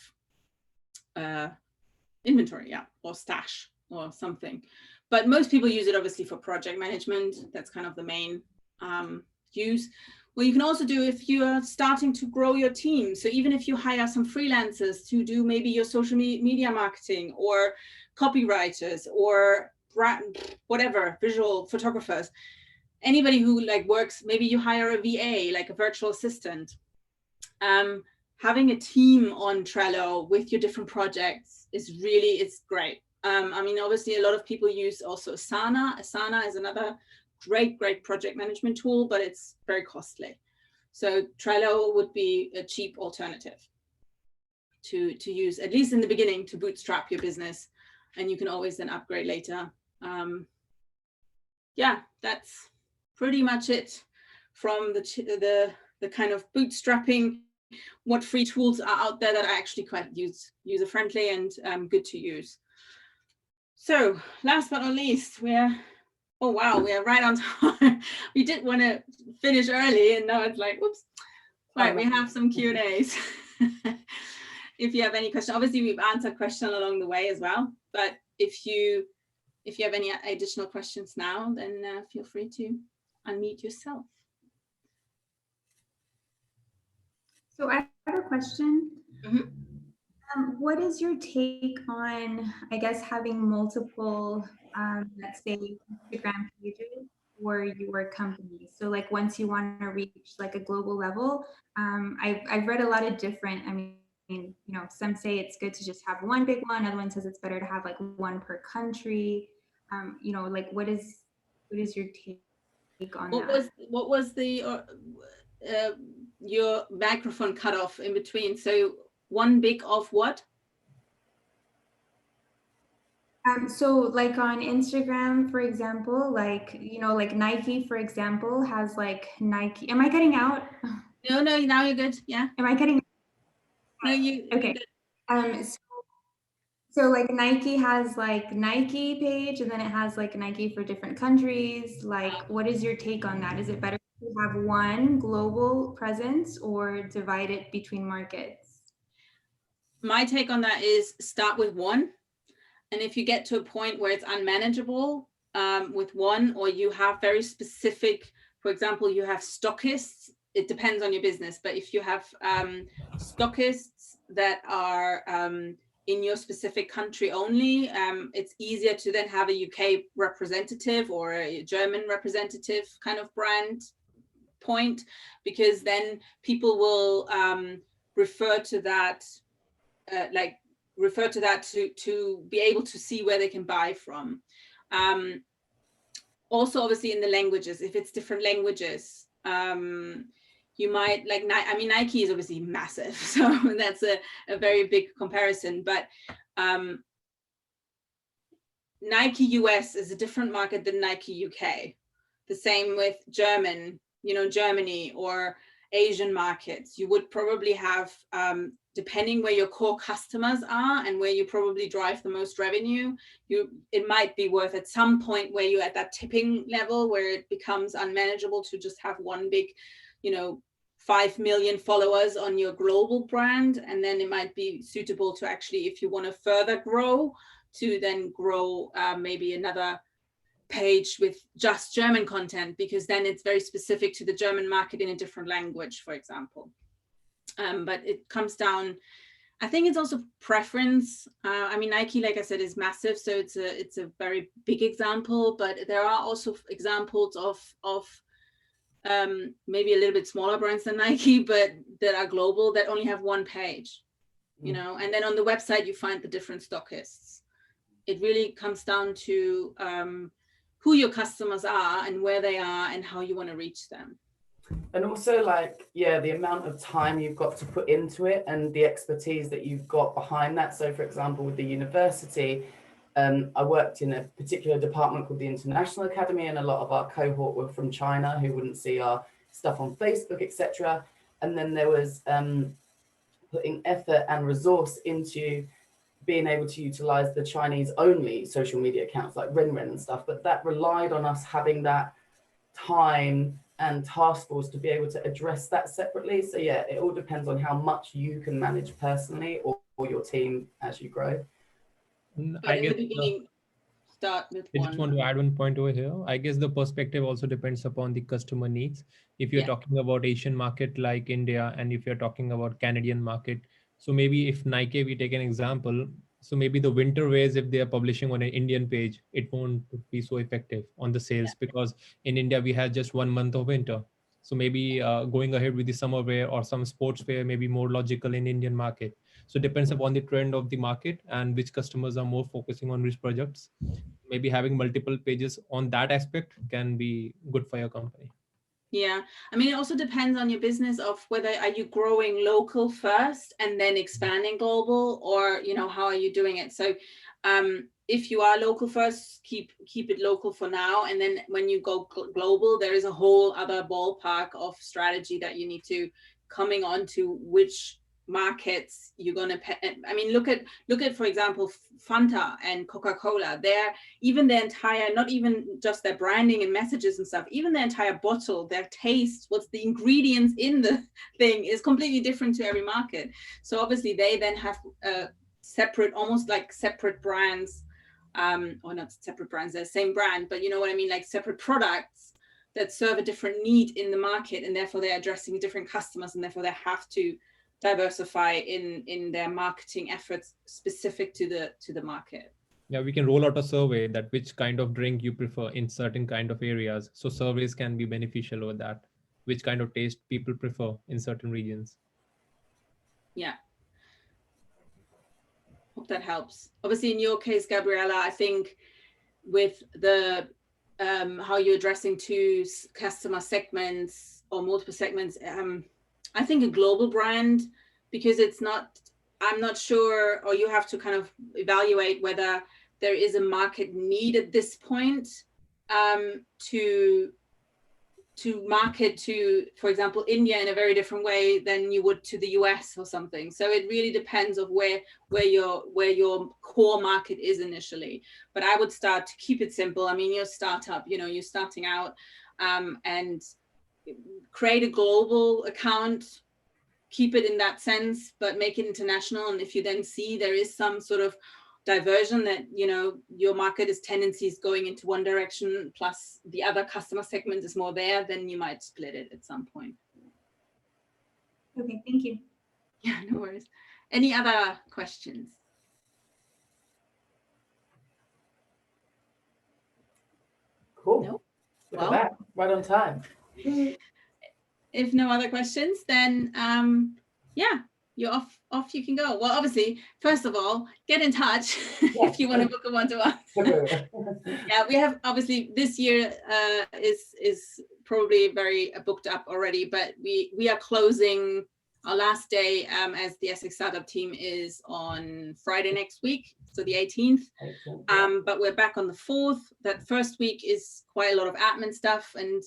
inventory, yeah, or stash or something. But most people use it obviously for project management. That's kind of the main use. Well, you can also do if you are starting to grow your team. So even if you hire some freelancers to do maybe your social media marketing, or copywriters, or whatever, visual photographers, anybody who like works, maybe you hire a VA, like a virtual assistant. Having a team on Trello with your different projects is really, it's great. I mean, obviously a lot of people use also Asana. Asana is another great project management tool, but it's very costly. So Trello would be a cheap alternative to use, at least in the beginning, to bootstrap your business, and you can always then upgrade later. Yeah, that's pretty much it from the kind of bootstrapping, what free tools are out there that are actually quite user-friendly and good to use. So last but not least, oh wow, we are right on time. We did want to finish early, and now it's like, whoops. Right, we have some Q&As. If you have any questions, obviously we've answered questions along the way as well, but if you have any additional questions now, then feel free to unmute yourself. So I have a question. Mm-hmm. What is your take on, I guess, having multiple, let's say, Instagram pages for your company? So like once you want to reach like a global level, I've read a lot of different, I mean, you know, some say it's good to just have one big one. Other one says it's better to have like one per country. You know, like what is your take on that? What was the your microphone cut off in between? So one big of what? So like on Instagram, for example, like, you know, like Nike, for example, has like Nike. Am I cutting out? No, now you're good. Yeah. Am I cutting? No, you. Okay. So like Nike has like Nike page, and then it has like Nike for different countries. Like, what is your take on that? Is it better to have one global presence or divide it between markets? My take on that is start with one. And if you get to a point where it's unmanageable with one, or you have very specific, for example, you have stockists, it depends on your business, but if you have stockists that are in your specific country only, it's easier to then have a UK representative or a German representative kind of brand point, because then people will refer to that to be able to see where they can buy from. Also, obviously, in the languages, if it's different languages, you might like, I mean, Nike is obviously massive, so that's a very big comparison, but Nike US is a different market than Nike UK. The same with Germany or Asian markets. You would probably have depending where your core customers are and where you probably drive the most revenue, it might be worth at some point where you're at that tipping level where it becomes unmanageable to just have one big, 5 million followers on your global brand. And then it might be suitable to actually, if you want to further grow, to then grow maybe another page with just German content, because then it's very specific to the German market in a different language, for example. But it comes down, I think it's also preference. I mean, Nike, like I said, is massive, so it's a very big example, but there are also examples of maybe a little bit smaller brands than Nike, but that are global, that only have one page, and then on the website you find the different stockists. It really comes down to who your customers are and where they are and how you want to reach them. And also, like, the amount of time you've got to put into it and the expertise that you've got behind that. So, for example, with the university, I worked in a particular department called the International Academy, and a lot of our cohort were from China who wouldn't see our stuff on Facebook, etc. And then there was putting effort and resource into being able to utilize the Chinese only social media accounts like Ren and stuff, but that relied on us having that time and task force to be able to address that separately. So yeah, it all depends on how much you can manage personally or your team as you grow. But in the beginning, start with I one. just want to add one point over here. I guess the perspective also depends upon the customer needs. If you're talking about Asian market like India, and if you're talking about Canadian market, so maybe if Nike, we take an example, so maybe the winter wears, if they are publishing on an Indian page, it won't be so effective on the sales, because in India we have just 1 month of winter. So maybe going ahead with the summer wear or some sports wear may be more logical in Indian market. So it depends upon the trend of the market and which customers are more focusing on which projects. Maybe having multiple pages on that aspect can be good for your company. Yeah, I mean, it also depends on your business of whether are you growing local first and then expanding global, or how are you doing it. So if you are local first, keep it local for now, and then when you go global, there is a whole other ballpark of strategy that you need to coming on to which markets you're going to I mean, look at for example Fanta and Coca-Cola. They're even their entire, not even just their branding and messages and stuff, even their entire bottle, their taste, what's the ingredients in the thing is completely different to every market. So obviously they then have separate, almost like separate brands, or not separate brands, they're the same brand, but you know what I mean, like separate products that serve a different need in the market, and therefore they're addressing different customers, and therefore they have to diversify in their marketing efforts specific to the market. Yeah, we can roll out a survey that which kind of drink you prefer in certain kind of areas. So surveys can be beneficial over that, which kind of taste people prefer in certain regions. Yeah. Hope that helps. Obviously in your case, Gabriella, I think with the how you're addressing two customer segments or multiple segments, I think a global brand, because I'm not sure, or you have to kind of evaluate whether there is a market need at this point to market to, for example, India in a very different way than you would to the US or something. So it really depends of where your core market is initially. But I would start to keep it simple. I mean, you're a startup, you're starting out, and create a global account, keep it in that sense, but make it international. And if you then see there is some sort of diversion that your market is tendencies going into one direction plus the other customer segment is more there, then you might split it at some point. Okay, thank you. Yeah, no worries. Any other questions? Cool. No? Look at that, right on time. If no other questions, then yeah, you're off you can go. Well, obviously, first of all, get in touch if you want to book a one-to-one. Yeah, we have, obviously this year is probably very booked up already, but we are closing our last day as the Essex Startup team is on Friday next week, so the 18th. But we're back on the 4th. That first week is quite a lot of admin stuff and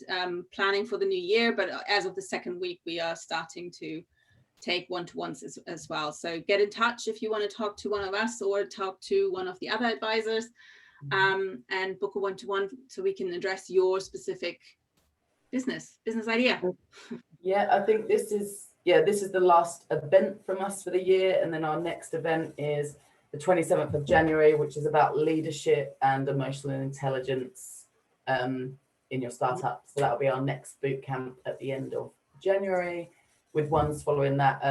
planning for the new year. But as of the second week, we are starting to take one-to-ones as well. So get in touch if you want to talk to one of us or talk to one of the other advisors, and book a one-to-one so we can address your specific business idea. Yeah, I think this is the last event from us for the year, and then our next event is the 27th of January, which is about leadership and emotional intelligence in your startup. So that'll be our next boot camp at the end of January, with ones following that,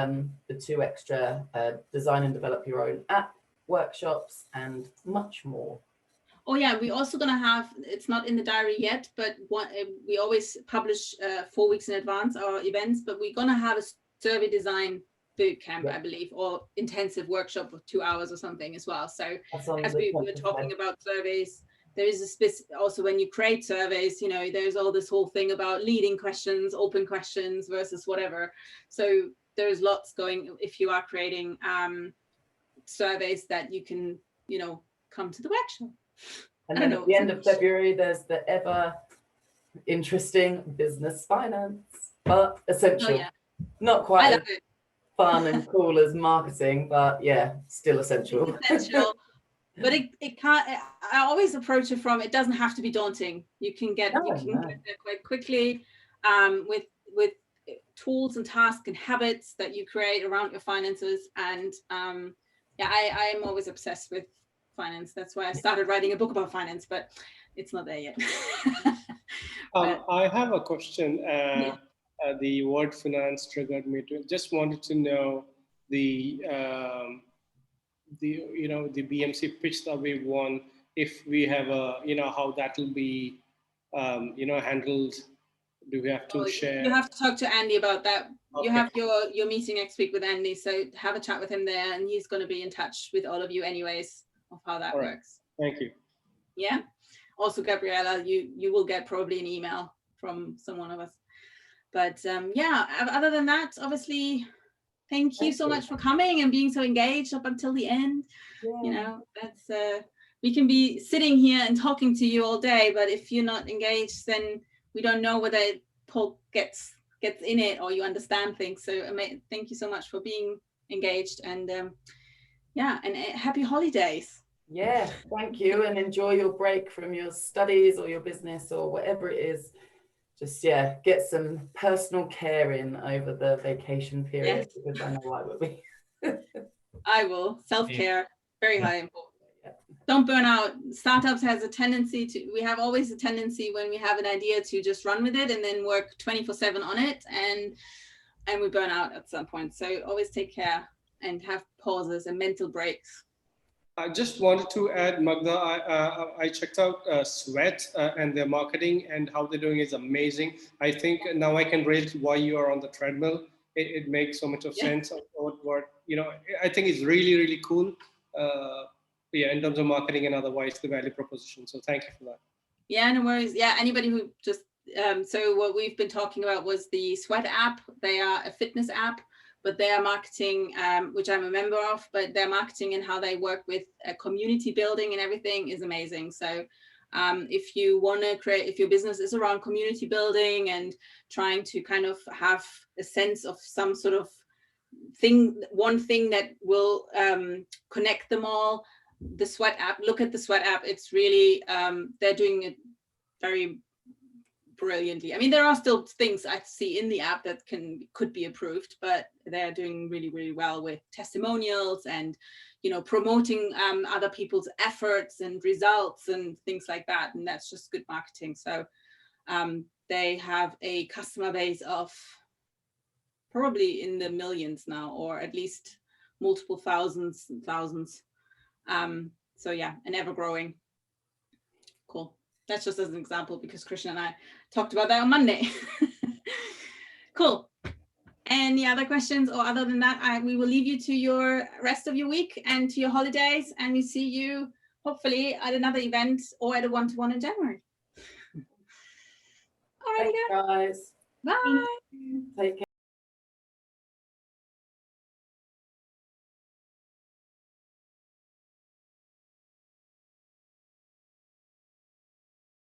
the 2 extra design and develop your own app workshops and much more. Oh yeah, we're also going to have, it's not in the diary yet, but we always publish 4 weeks in advance our events, but we're going to have a survey design boot camp, I believe, or intensive workshop of 2 hours or something as well. So as we were talking about surveys, there is a also when you create surveys, you know, there's all this whole thing about leading questions, open questions versus whatever. So there's lots going if you are creating surveys that you can, you know, come to the workshop. And then at the end of February, there's the ever interesting business finance, but essential. Not quite as fun and cool as marketing, but yeah, still essential. It's essential. But it can't. I always approach it from, it doesn't have to be daunting. You can get get there quite quickly with tools and tasks and habits that you create around your finances. And yeah, I'm always obsessed with finance. That's why I started writing a book about finance, but it's not there yet. I have a question. The word finance triggered me to just wanted to know the BMC pitch that we won, if we have a, you know, how that will be, you know, handled. Do we have to share? You have to talk to Andy about that. Okay. You have your meeting next week with Andy, so have a chat with him there, and he's going to be in touch with all of you anyways of how that works. Thank you. Yeah. Also, Gabriella, you will get probably an email from someone of us. But yeah, other than that, obviously, thank you so much for coming and being so engaged up until the end. Yeah. You know, that's we can be sitting here and talking to you all day, but if you're not engaged, then we don't know whether Paul gets in it or you understand things. So thank you so much for being engaged, and yeah, and happy holidays. Yeah, thank you, and enjoy your break from your studies or your business or whatever it is. Just get some personal care in over the vacation period, because I know I will be. I will. Self-care, very high important. Don't burn out. Startups has a tendency to, we have always a tendency when we have an idea to just run with it and then work 24/7 on it, and we burn out at some point. So always take care and have pauses and mental breaks. I just wanted to add, Magda, I checked out Sweat and their marketing, and how they're doing is amazing. I think now I can relate why you are on the treadmill. It makes so much of sense of what, you know, I think it's really, really cool. Yeah, in terms of marketing and otherwise the value proposition. So thank you for that. Yeah, no worries. Yeah, anybody who just, so what we've been talking about was the Sweat app. They are a fitness app, but they are marketing, which I'm a member of, but their marketing and how they work with community building and everything is amazing. So if you want to create, if your business is around community building and trying to kind of have a sense of some sort of thing, one thing that will connect them all, the Sweat app, look at the Sweat app. It's really, they're doing it very brilliantly. I mean, there are still things I see in the app that could be improved, but they're doing really, really well with testimonials and, you know, promoting other people's efforts and results and things like that. And that's just good marketing. So they have a customer base of probably in the millions now, or at least multiple thousands and thousands. So yeah, and ever growing. Cool. That's just as an example, because Christian and I talked about that on Monday. Cool. Any other questions? Or other than that, we will leave you to your rest of your week and to your holidays, and we see you hopefully at another event or at a one-to-one in January. All right, guys. Bye. Take care.